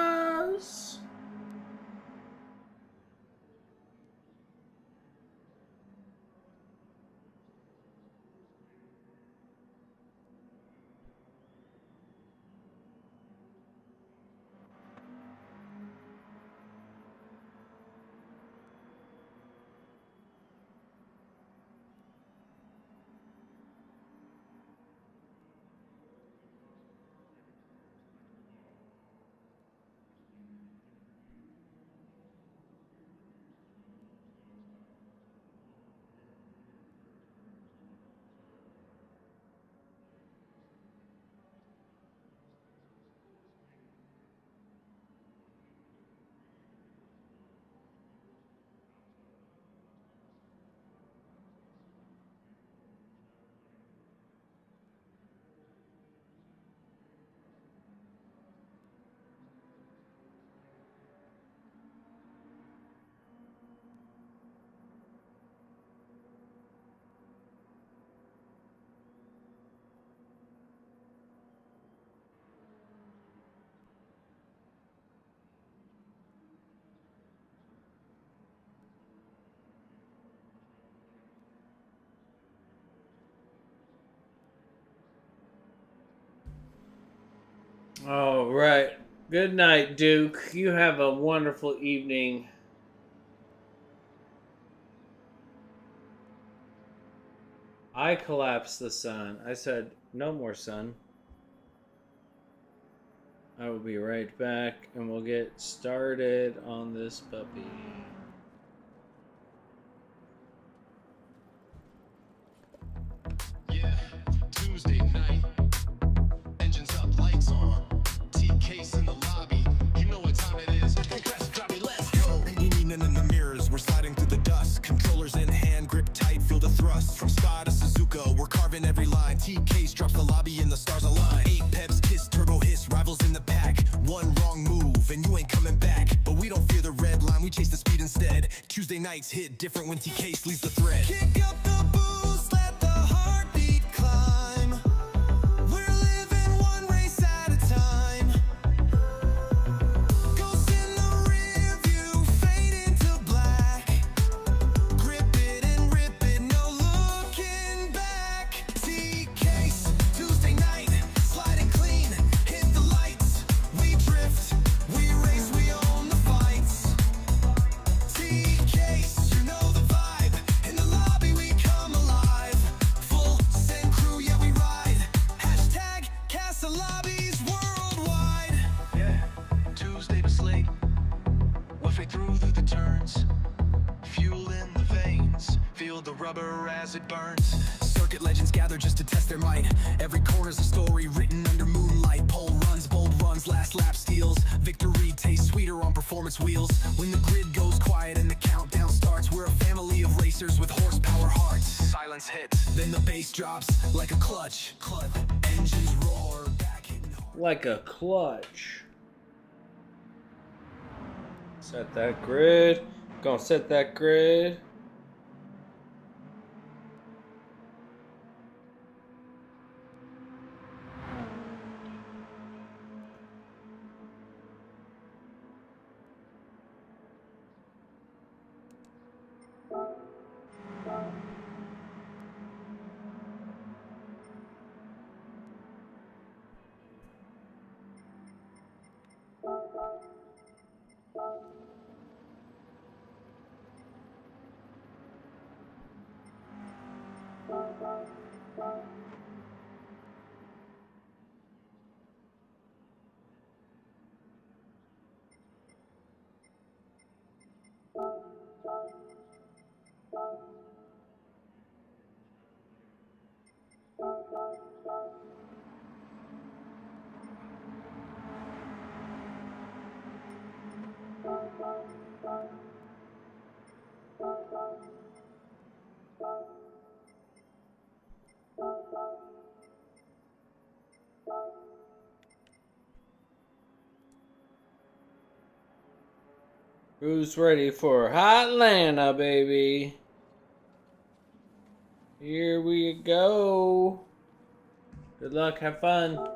All right. Good night, Duke. You have a wonderful evening. I collapsed the sun. I said, no more sun. I will be right back and we'll get started on this puppy. Yeah, Tuesday night. Engines up, lights on. T-case in the lobby. You know what time it is. Crash, drop me, let's go. Tuesday nights hit different when TK leads the thread. Kick up the boost, let the heartbeat climb. We're living one race at a time. Ghost in the rear view, fade into black. Grip it and rip it, no looking back. TK's Tuesday night, sliding clean, hit the lights. We drift, we race, we own the fights. TK's, you know the vibe. In the lobby we come alive. Full send crew, yeah we ride. Hashtag Casa Lobbies worldwide. Yeah, Tuesday but slate. Whiffing through the turns. Fuel in the veins. Feel the rubber as it burns. Circuit legends gather just to test their might. Every corner's a story written under moonlight. Pole runs, bold runs, last lap steals. Victory tastes sweeter on performance wheels. When the grid goes quiet and the countdown starts, we're a family of racers with horsepower hearts. Silence hits. Then the bass drops like a clutch. Engines roar, back hitting hard. Like a clutch. Set that grid. Gonna set that grid. Who's ready for Hotlanta, baby? Here we go. Good luck, have fun.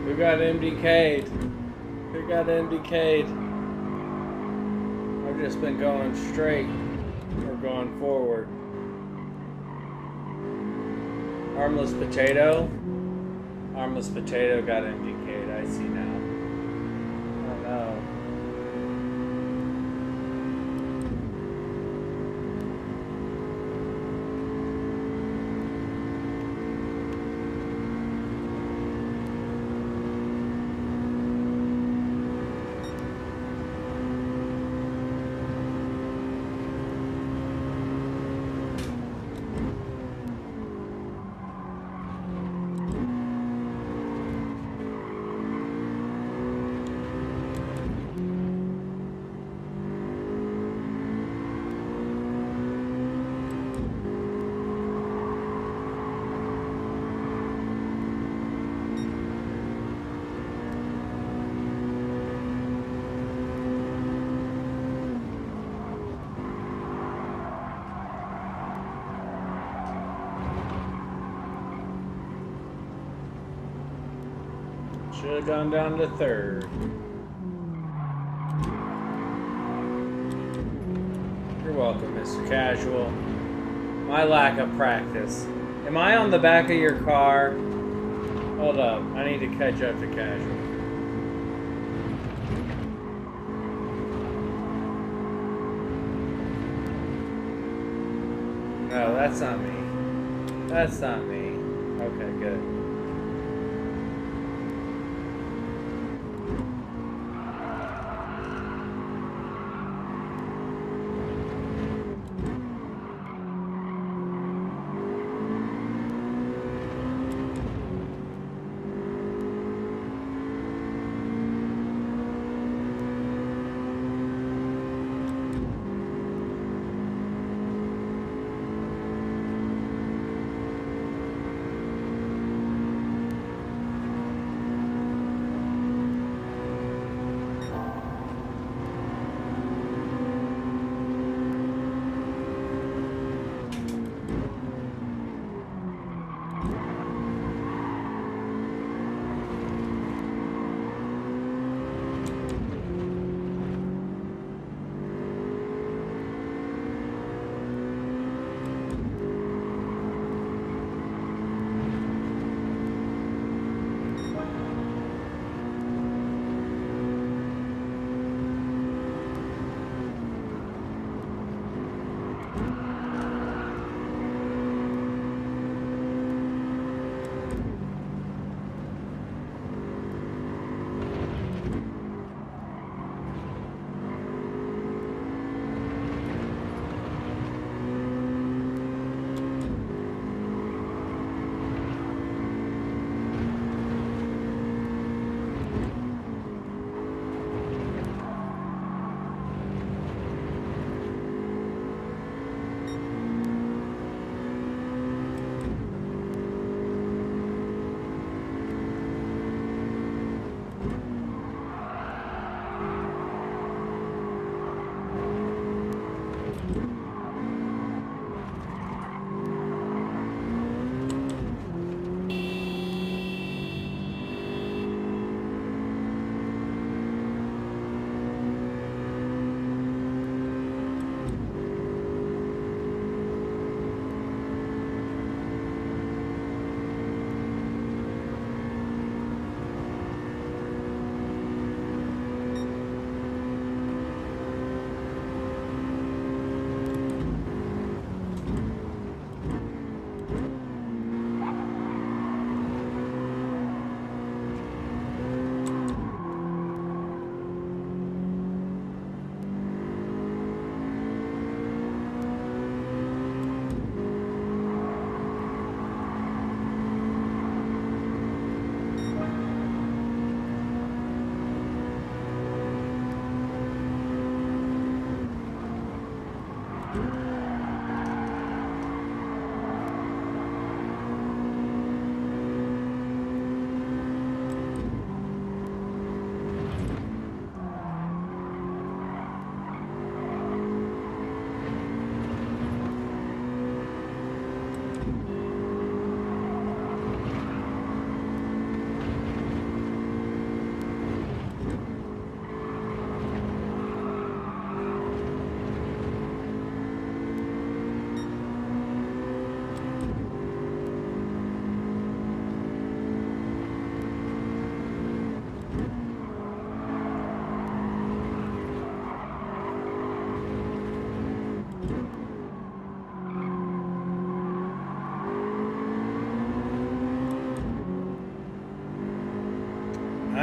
Who got MDK'd? Who got MDK'd? I've just been going straight or going forward. Armless Potato? Armless Potato got MDK'd, I see now. Oh no. Should have gone down to third. You're welcome, Mr. Casual. My lack of practice. Am I on the back of your car? Hold up. I need to catch up to Casual. No, that's not me. That's not me. Okay, good.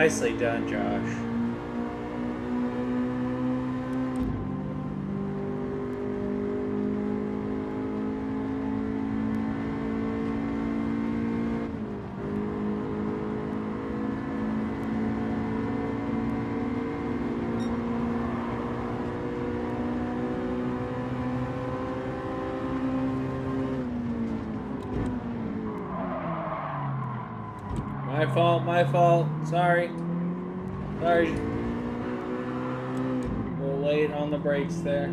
Nicely done, Josh. My fault. Sorry. Sorry. A little late on the brakes there.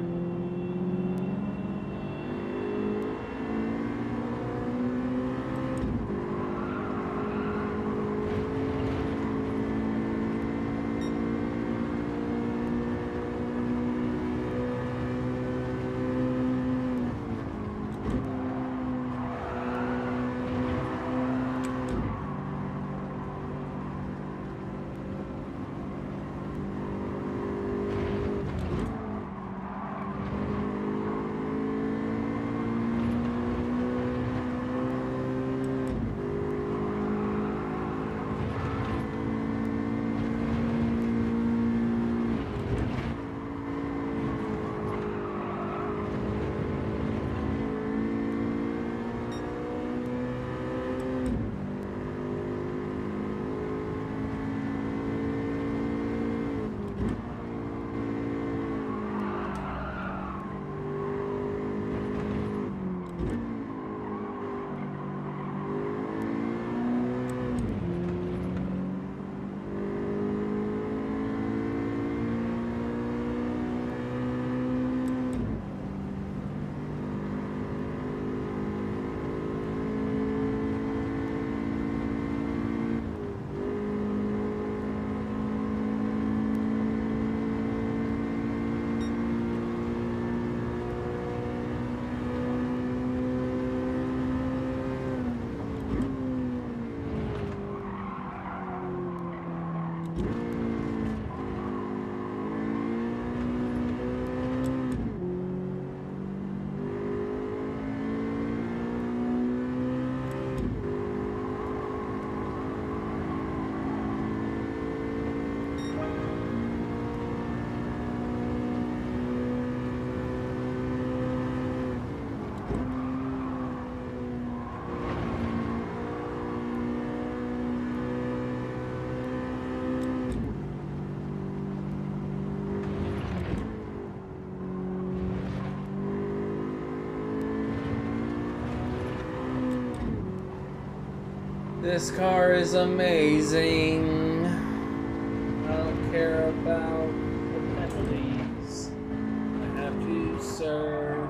This car is amazing. I don't care about the penalties I have to serve,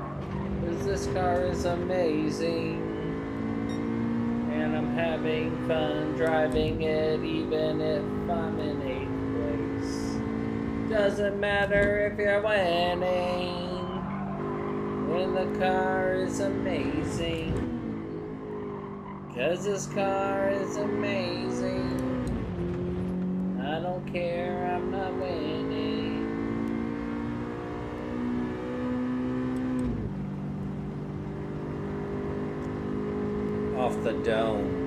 'cause this car is amazing. And I'm having fun driving it, even if I'm in 8th place. Doesn't matter if you're winning, when the car is amazing. 'Cause this car is amazing. I don't care, I'm not winning. Off the dome.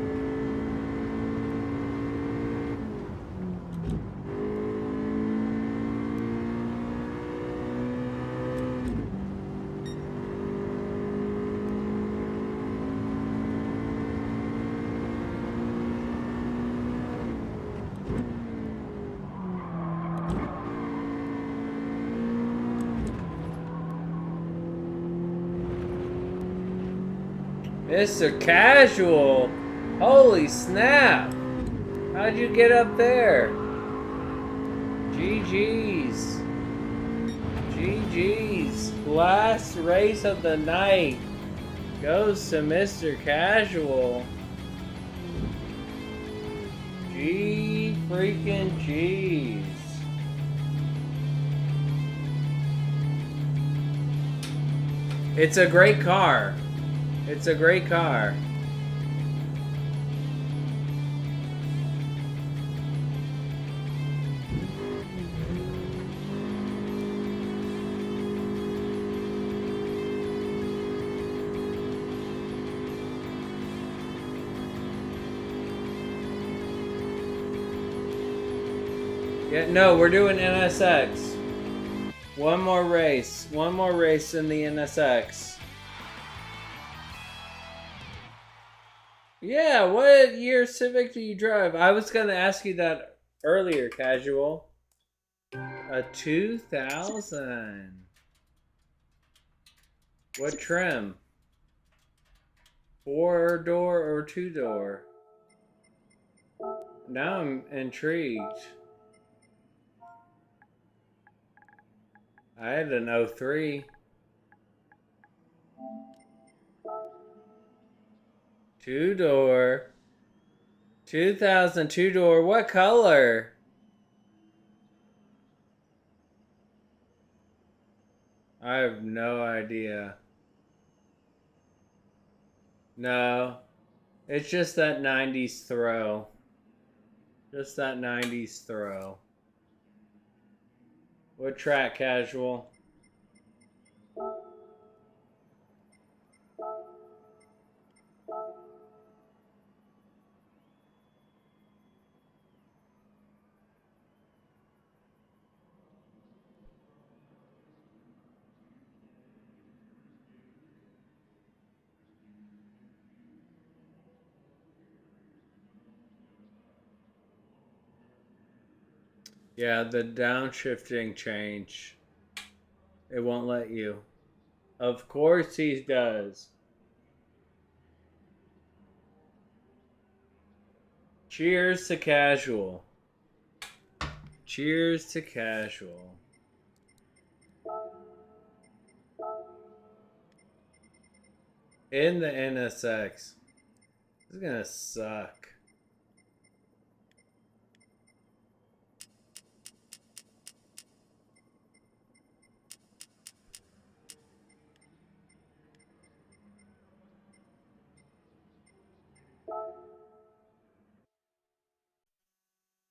Mr. Casual! Holy snap! How'd you get up there? GG's. GG's. Last race of the night goes to Mr. Casual. G freaking G's. It's a great car. It's a great car. Yeah, no, we're doing NSX. One more race. One more race in the NSX. Yeah, what year Civic do you drive? I was gonna ask you that earlier, Casual. A 2000. What trim? 4-door or 2-door? Now I'm intrigued. I had an 03. 2-door. 2000 2-door. What color? I have no idea. No. It's just that 90s throw. Just that 90s throw. What track, Casual? Yeah, the downshifting change. It won't let you. Of course he does. Cheers to Casual. Cheers to Casual. In the NSX. This is gonna suck.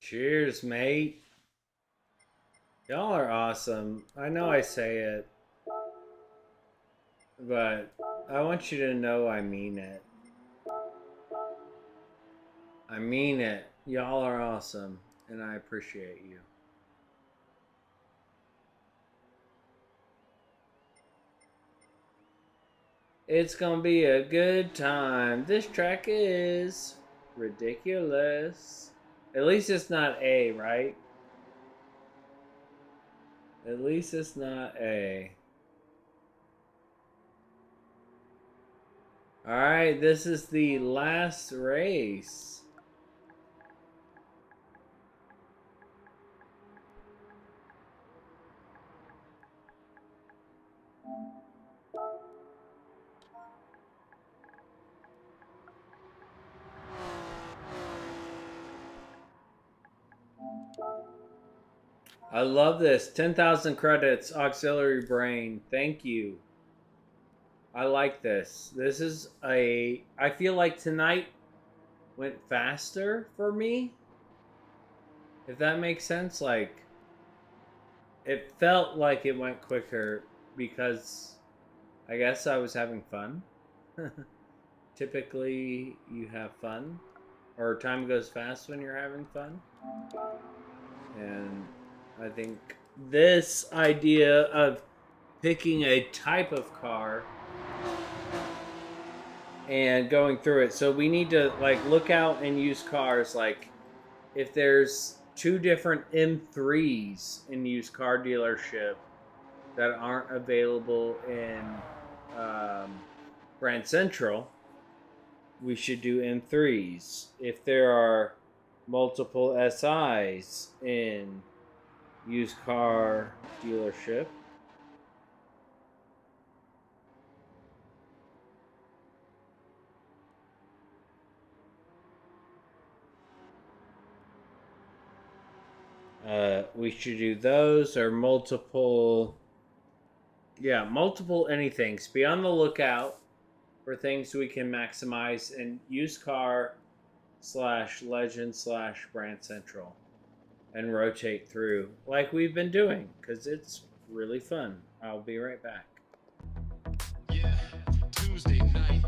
Cheers, mate. Y'all are awesome. I know I say it, but I want you to know I mean it. I mean it. Y'all are awesome, and I appreciate you. It's gonna be a good time. This track is ridiculous. At least it's not A, right? At least it's not A. Alright, this is the last race. I love this. 10,000 credits, auxiliary brain. Thank you. I like this. This is a. I feel like tonight went faster for me. If that makes sense. Like, it felt like it went quicker because I guess I was having fun. Typically, you have fun, or time goes fast when you're having fun. And I think this idea of picking a type of car and going through it. So we need to like look out and use cars. Like if there's two different M3s in used car dealership that aren't available in Grand Central, we should do M3s. If there are multiple SIs in used car dealership, we should do those, or multiple anythings. Be on the lookout for things we can maximize in used car / legend / brand central and rotate through like we've been doing because it's really fun. I'll be right back. Yeah, Tuesday night.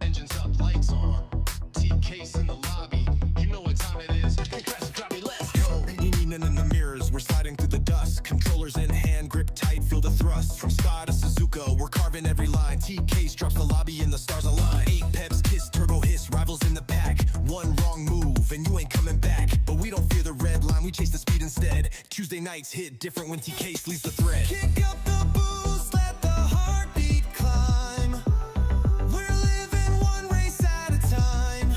Engines up, lights on. T-case in the lobby. You know what time it is. Crash drop me, let's go. Leaning in the mirrors, we're sliding through the dust. Controllers in hand, grip tight, feel the thrust. From Spa to Suzuka, we're carving every line. T-case drops the lobby and the stars align. 8 peps, kiss, turbo hiss, rivals in the pack. One wrong move and you ain't coming back. But we don't fear the red line, we chase the speed instead. Tuesday nights hit different when T-case leaves the thread. Kick up the boost, let the heartbeat climb. We're living one race at a time.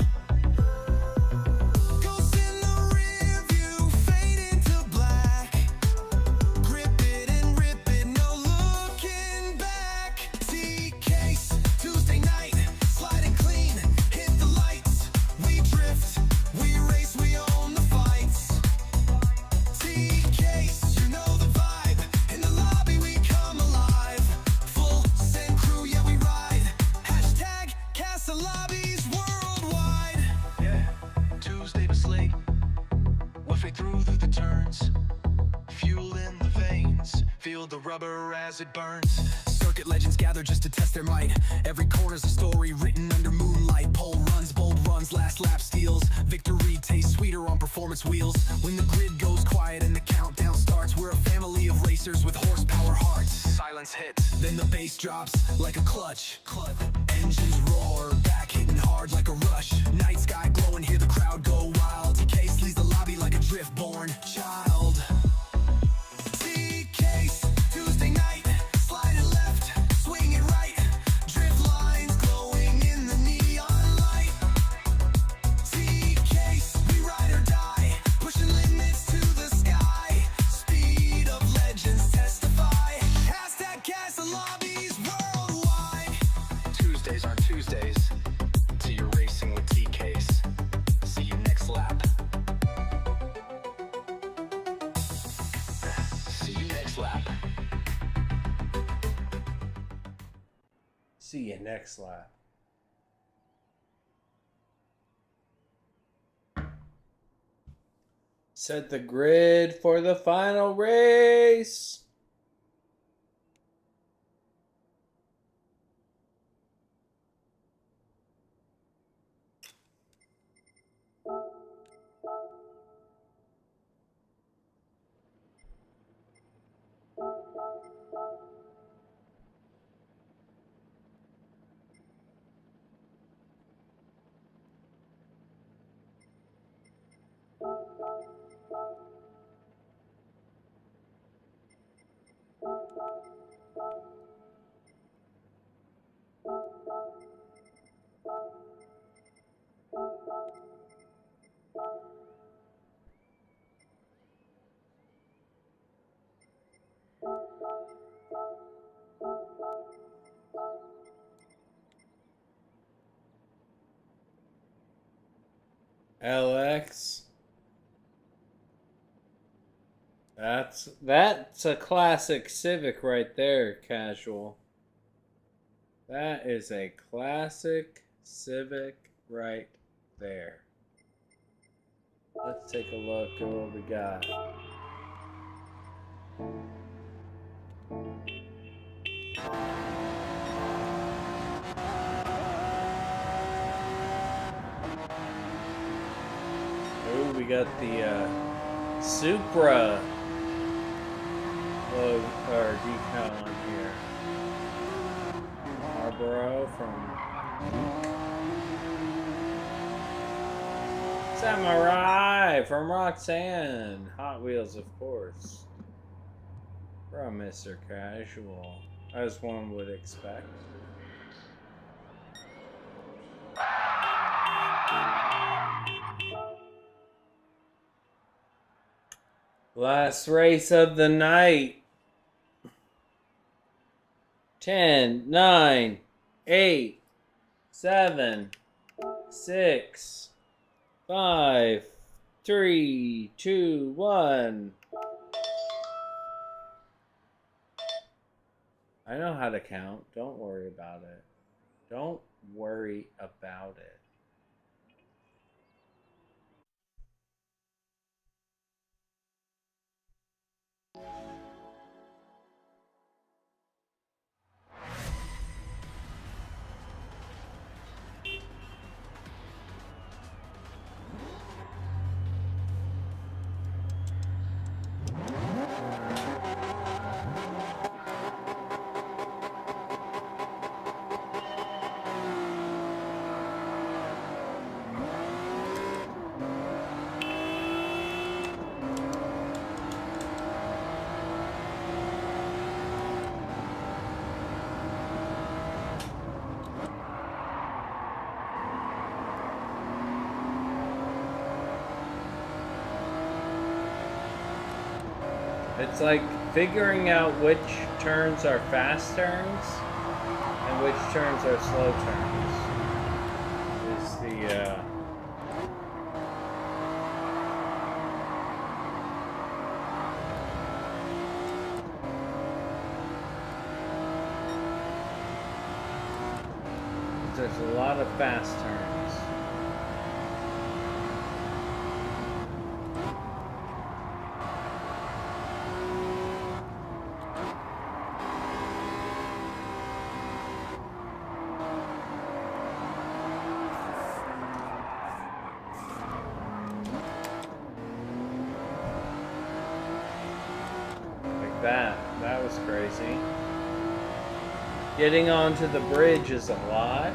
Ghost in the rear view, fade into black. Grip it and rip it, no looking back. T-case, Tuesday night, sliding clean, hit the lights. We drift, we race, we own the fights. T-case, you know the vibe. In the lobby we come alive. Full send crew, yeah we ride. Hashtag Casa Lobbies worldwide. Yeah, Tuesday was late. Whiffing through the turns. Fuel in the veins. Feel the rubber as it burns. Circuit legends gather just to test their might. Every corner's a story written under moonlight. Pole runs, bold runs, last lap steals. Victory tastes sweeter on performance wheels. When the grid goes quiet and the countdown starts, we're a family of racers with horsepower hearts. Silence hits. Then the bass drops like a clutch. Engines roar, back hitting hard like a rush. Night sky glowing, hear the crowd go wild. T-case leads the lobby like a drift-born child. T-case, Tuesday night, slide it left, swing it right. Drift lines glowing in the neon light. T-case, we ride or die, pushing limits to the sky. Speed of legends testify. Hashtag Casa Lobbies worldwide. Tuesdays aren't Tuesdays till you're racing with T-case. See you next lap. See you next lap. See you next lap. Set the grid for the final race. LX. That's a classic Civic right there, casual. That is a classic Civic right there. Let's take a look at what we got. Oh, we got the Supra logo or decal on here. Marlboro from Samurai from Roxanne. Hot Wheels, of course. From Mr. Casual, as one would expect. Last race of the night. 10, 9, 8, 7, 6, 5, 3, 2, 1. I know how to count. Don't worry about it. Don't worry about it. It's like figuring out which turns are fast turns and which turns are slow turns. Is the there's a lot of fast turns. That was crazy. Getting onto the bridge is a lot.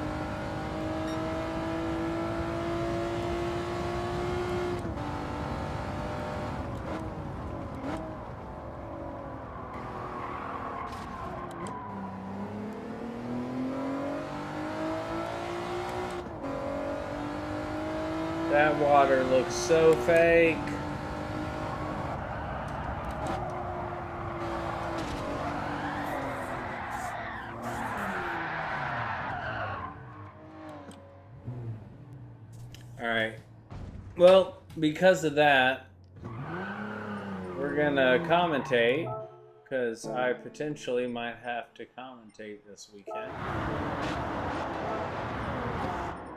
That water looks so fake. Alright, well, because of that, we're gonna commentate, because I potentially might have to commentate this weekend.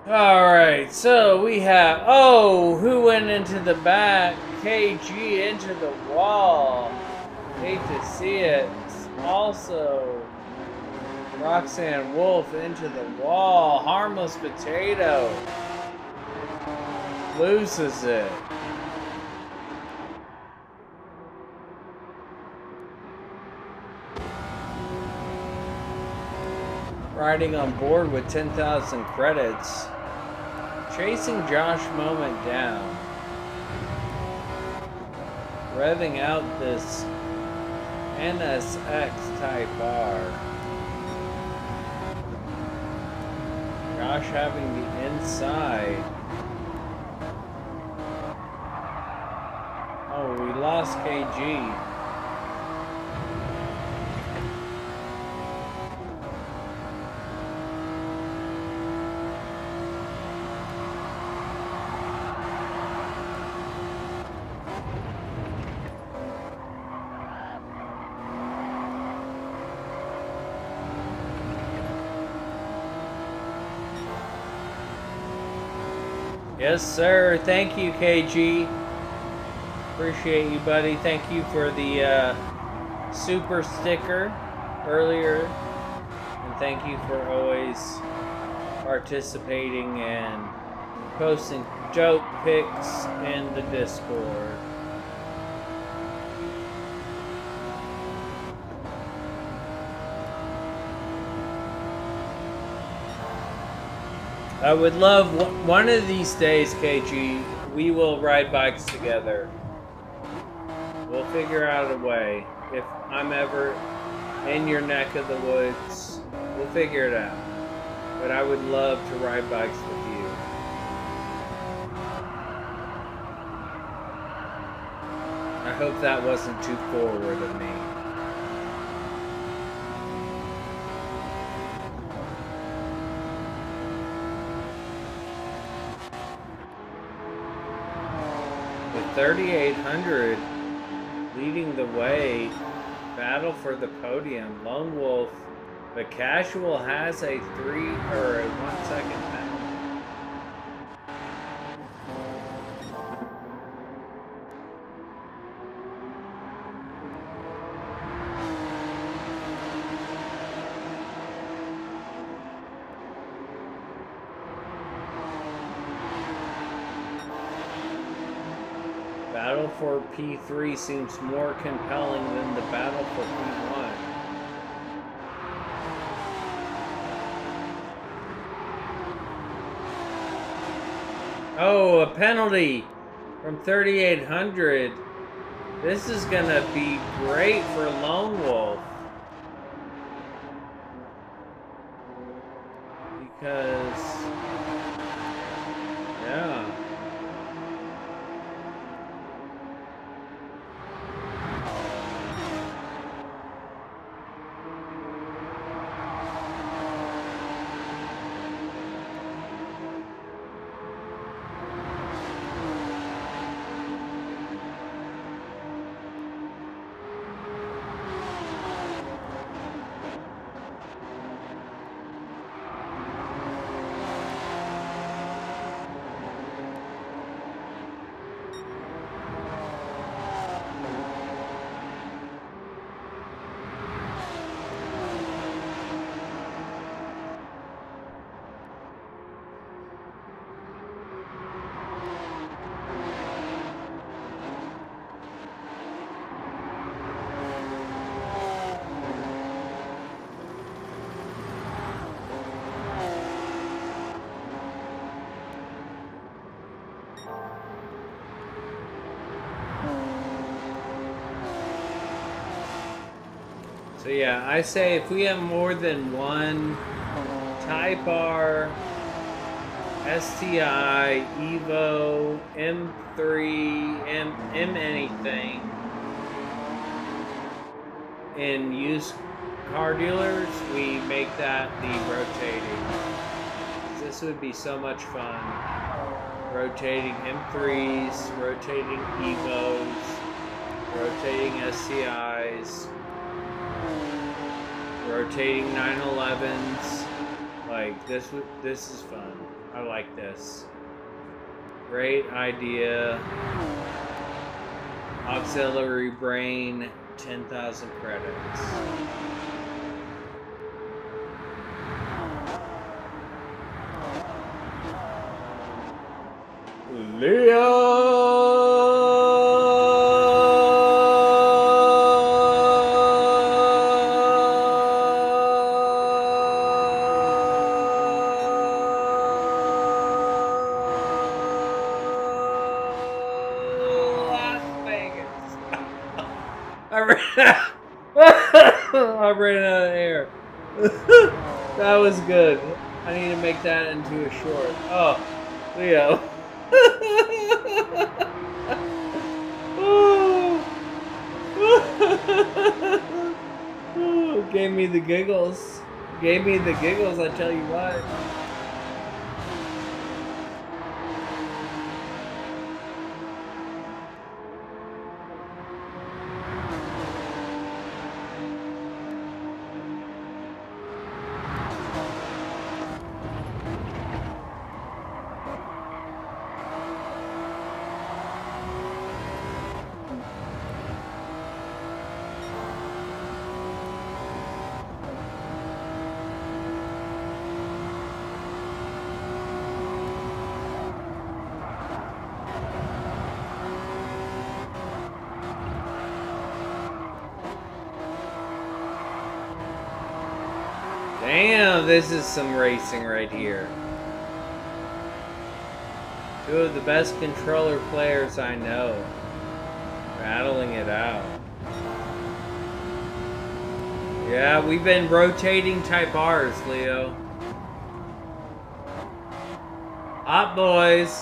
Alright, so we have, who went into the back? KG into the wall. Hate to see it. Also, Roxanne Wolf into the wall. Harmless Potato loses it. Riding on board with 10,000 credits. Chasing Josh Moment down. Revving out this NSX Type R. Josh having the inside. Oh, we lost KG. Yes, sir. Thank you, KG. Appreciate you, buddy. Thank you for the super sticker earlier. And thank you for always participating and posting joke pics in the Discord. I would love one of these days, KG, we will ride bikes together. We'll figure out a way. If I'm ever in your neck of the woods, we'll figure it out. But I would love to ride bikes with you. I hope that wasn't too forward of me. With 3,800 leading the way, battle for the podium, Lone Wolf, but Casual has a 1 second penalty. Battle for P3 seems more compelling than the battle for P1. Oh, a penalty from 3,800. This is gonna be great for Lone Wolf. Because, yeah. So yeah, I say if we have more than one Type R, STI, Evo, M3, M anything in used car dealers, we make that the rotating. This would be so much fun. Rotating M3s, rotating Evos, rotating STIs, rotating 911s. Like this is fun. I like this. Great idea. Auxiliary brain, 10,000 credits. I ran out of air. That was good. I need to make that into a short. Oh, Leo. Gave me the giggles. Gave me the giggles, I tell you what. this is some racing right here. Two of the best controller players I know. Battling it out. Yeah, we've been rotating Type R's, Leo. Hot boys.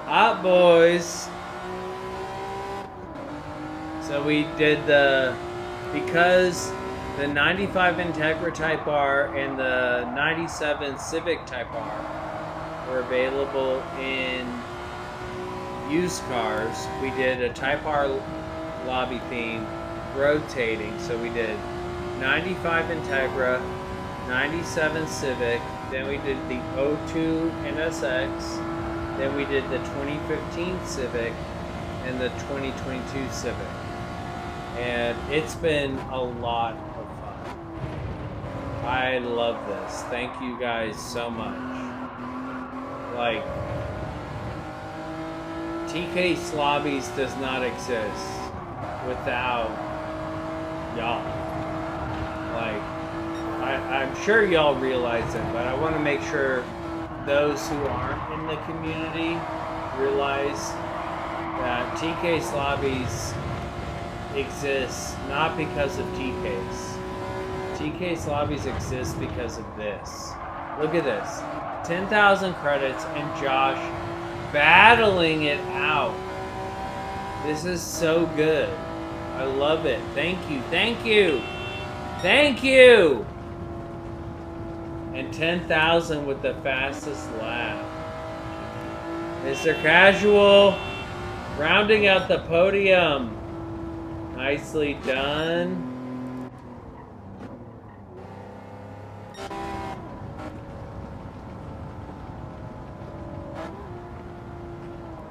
Hot boys. So we did because the 95 Integra Type R and the 97 Civic Type R were available in used cars, we did a Type R lobby theme rotating. So we did 95 Integra, 97 Civic, then we did the 02 NSX, then we did the 2015 Civic, and the 2022 Civic. And it's been a lot of fun. I love this. Thank you guys so much. Like, TK Slobbies does not exist without y'all. Like, I'm sure y'all realize it, but I want to make sure those who aren't in the community realize that TK Slobbies exists not because of TK's. TK Slobbies exists because of this. Look at this. 10,000 credits and Josh battling it out. This is so good. I love it. Thank you. Thank you. Thank you. And 10,000 with the fastest lap. Mr. Casual rounding out the podium. Nicely done.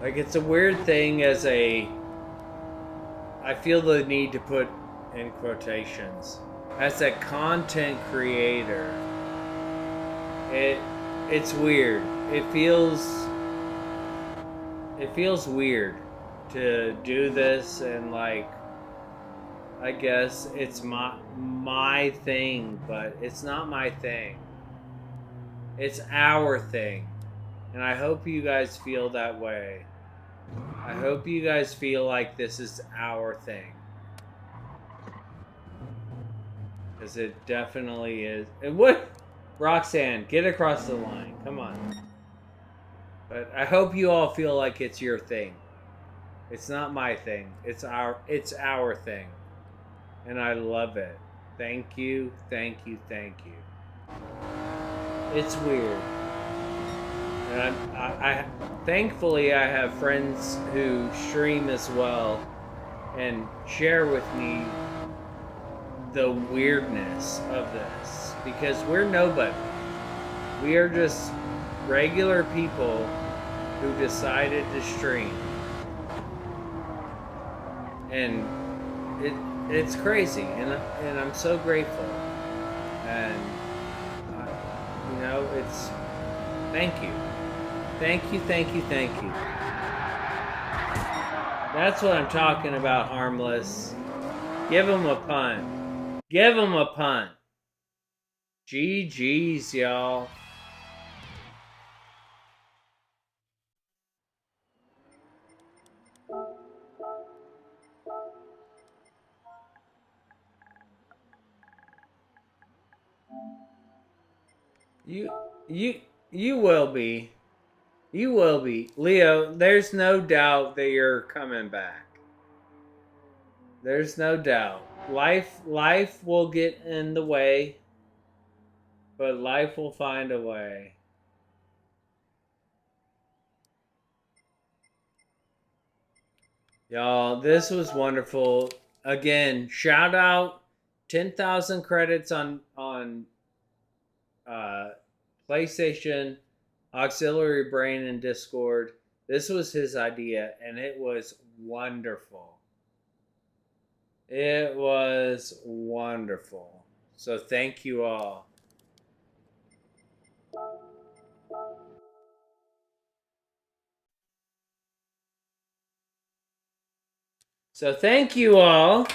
Like, it's a weird thing as I feel the need to put in quotations. As a content creator, it's weird. It feels weird to do this, and like, I guess it's my thing, but it's not my thing. It's our thing. And I hope you guys feel that way. I hope you guys feel like this is our thing. Because it definitely is. And what? Roxanne, get across the line. Come on. But I hope you all feel like it's your thing. It's not my thing. It's our thing. And I love it. Thank you, thank you, thank you. It's weird. And I thankfully I have friends who stream as well and share with me the weirdness of this, because we're nobody. We are just regular people who decided to stream. And it's crazy, and I'm so grateful. And you know, it's thank you. Thank you, thank you, thank you. That's what I'm talking about, Harmless. Give him a punt. Give him a punt. GG's, y'all. You will be. You will be. Leo, there's no doubt that you're coming back. There's no doubt. Life will get in the way, but life will find a way. Y'all, this was wonderful. Again, shout out 10,000 credits on PlayStation, Auxiliary Brain, and Discord. This was his idea, and it was wonderful. It was wonderful. So thank you all. So thank you all.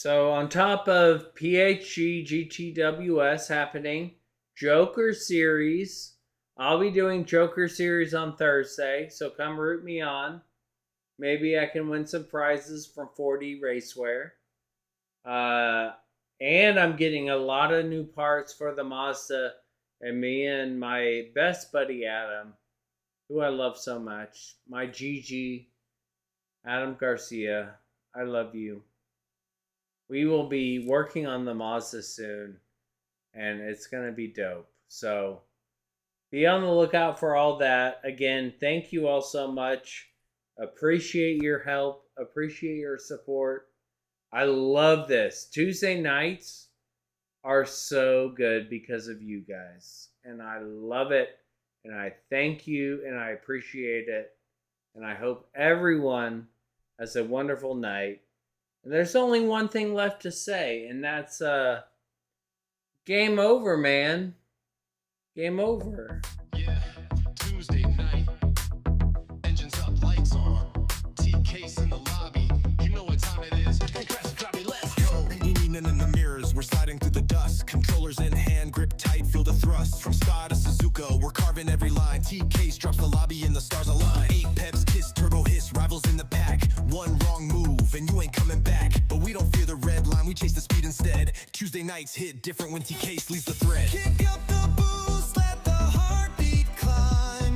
So on top of PHG GTWS happening, Joker Series. I'll be doing Joker Series on Thursday, so come root me on. Maybe I can win some prizes from 4D Racewear. And I'm getting a lot of new parts for the Mazda, and me and my best buddy Adam, who I love so much, my GG, Adam Garcia, I love you. We will be working on the Mazda soon, and it's going to be dope. So be on the lookout for all that. Again, thank you all so much. Appreciate your help. Appreciate your support. I love this. Tuesday nights are so good because of you guys. And I love it. And I thank you and I appreciate it. And I hope everyone has a wonderful night. And there's only one thing left to say, and that's game over, man. Game over. Yeah, Tuesday night. Engines up, lights on. T-case in the lobby. You know what time it is. Hey, crash, drop me, let's go. Leaning in the mirrors, we're sliding through the dust. Controllers in hand, grip tight, feel the thrust. From Spa to Suzuka, we're carving every line. T-case drops the lobby and the stars align. 8 peps, kiss, turbo hiss, rivals in the pack. One wrong move and you ain't coming back. But we don't fear the red line, we chase the speed instead. Tuesday nights hit different when T-case leaves the thread. Kick up the boost, let the heartbeat climb.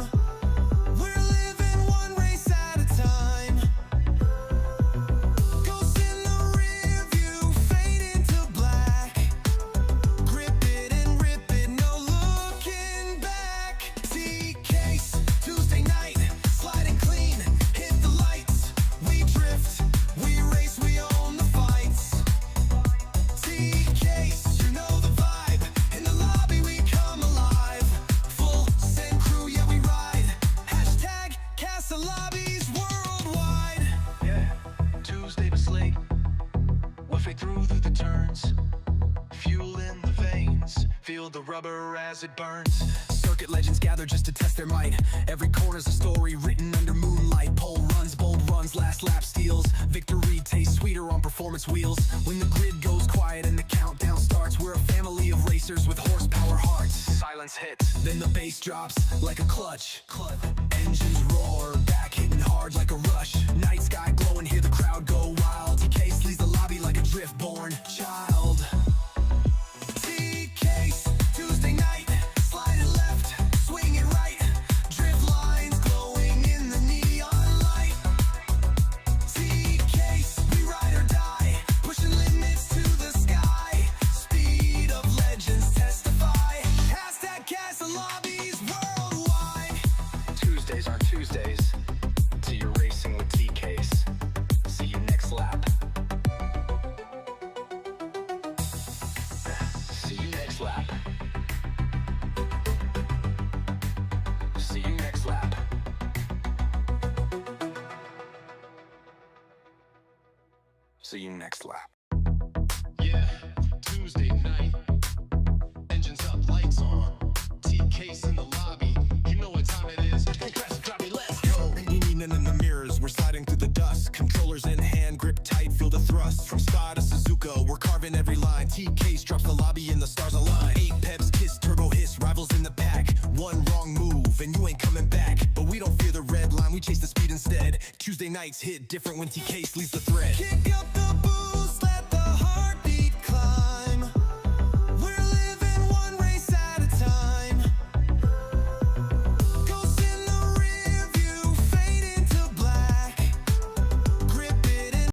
We're living one race at a time. Ghosts in the rear view, fade into black. Grip it and rip it, no looking back. T-case, Tuesday night, sliding clean, hit the lights. We drift, we race, we own the fights. T-case, you know the vibe. In the lobby we come alive. Full send crew, yeah we ride. Hashtag Casa Lobbies worldwide. Yeah, Tuesday was late. Whiffing through the turns. Fuel in the veins. Feel the rubber as it burns. Circuit legends gather just to test their might. Every corner's a story written under moonlight. Pole runs, bold runs, last lap steals. Victory tastes sweeter on performance wheels. When the grid goes quiet and the countdown starts, we're a family of racers with horsepower hearts. Silence hits. Then the bass drops like a clutch. Engines roar, back hitting hard like a rush. Night sky glowing, hear the crowd go wild. T-case leaves the lobby like a drift-born child. T-case, Tuesday night, sliding left, swinging right. Drift lines glowing in the neon light. T-case, we ride or die, pushing limits to the sky. Speed of legends testify. Hashtag Casa Lobbies worldwide. Tuesdays aren't Tuesdays till you're racing with T-case. See you next lap. See you next lap. See you next lap. See you next lap. Yeah, Tuesday night. Engines up, lights on. T-case in the lobby. You know what time it is. Hey, crash, drop me, let's go. Leaning in the mirrors, we're sliding through the dust. Controllers in hand, grip tight, feel the thrust. From Spa to Suzuka, we're carving every line. T-case drops the lobby and the stars align. 8 peps, kiss, turbo hiss, rivals in the pack. One wrong move and you ain't coming back. But we don't fear the red line, we chase the speed instead. Tuesday nights hit different when T-case leaves the thread. Kick up the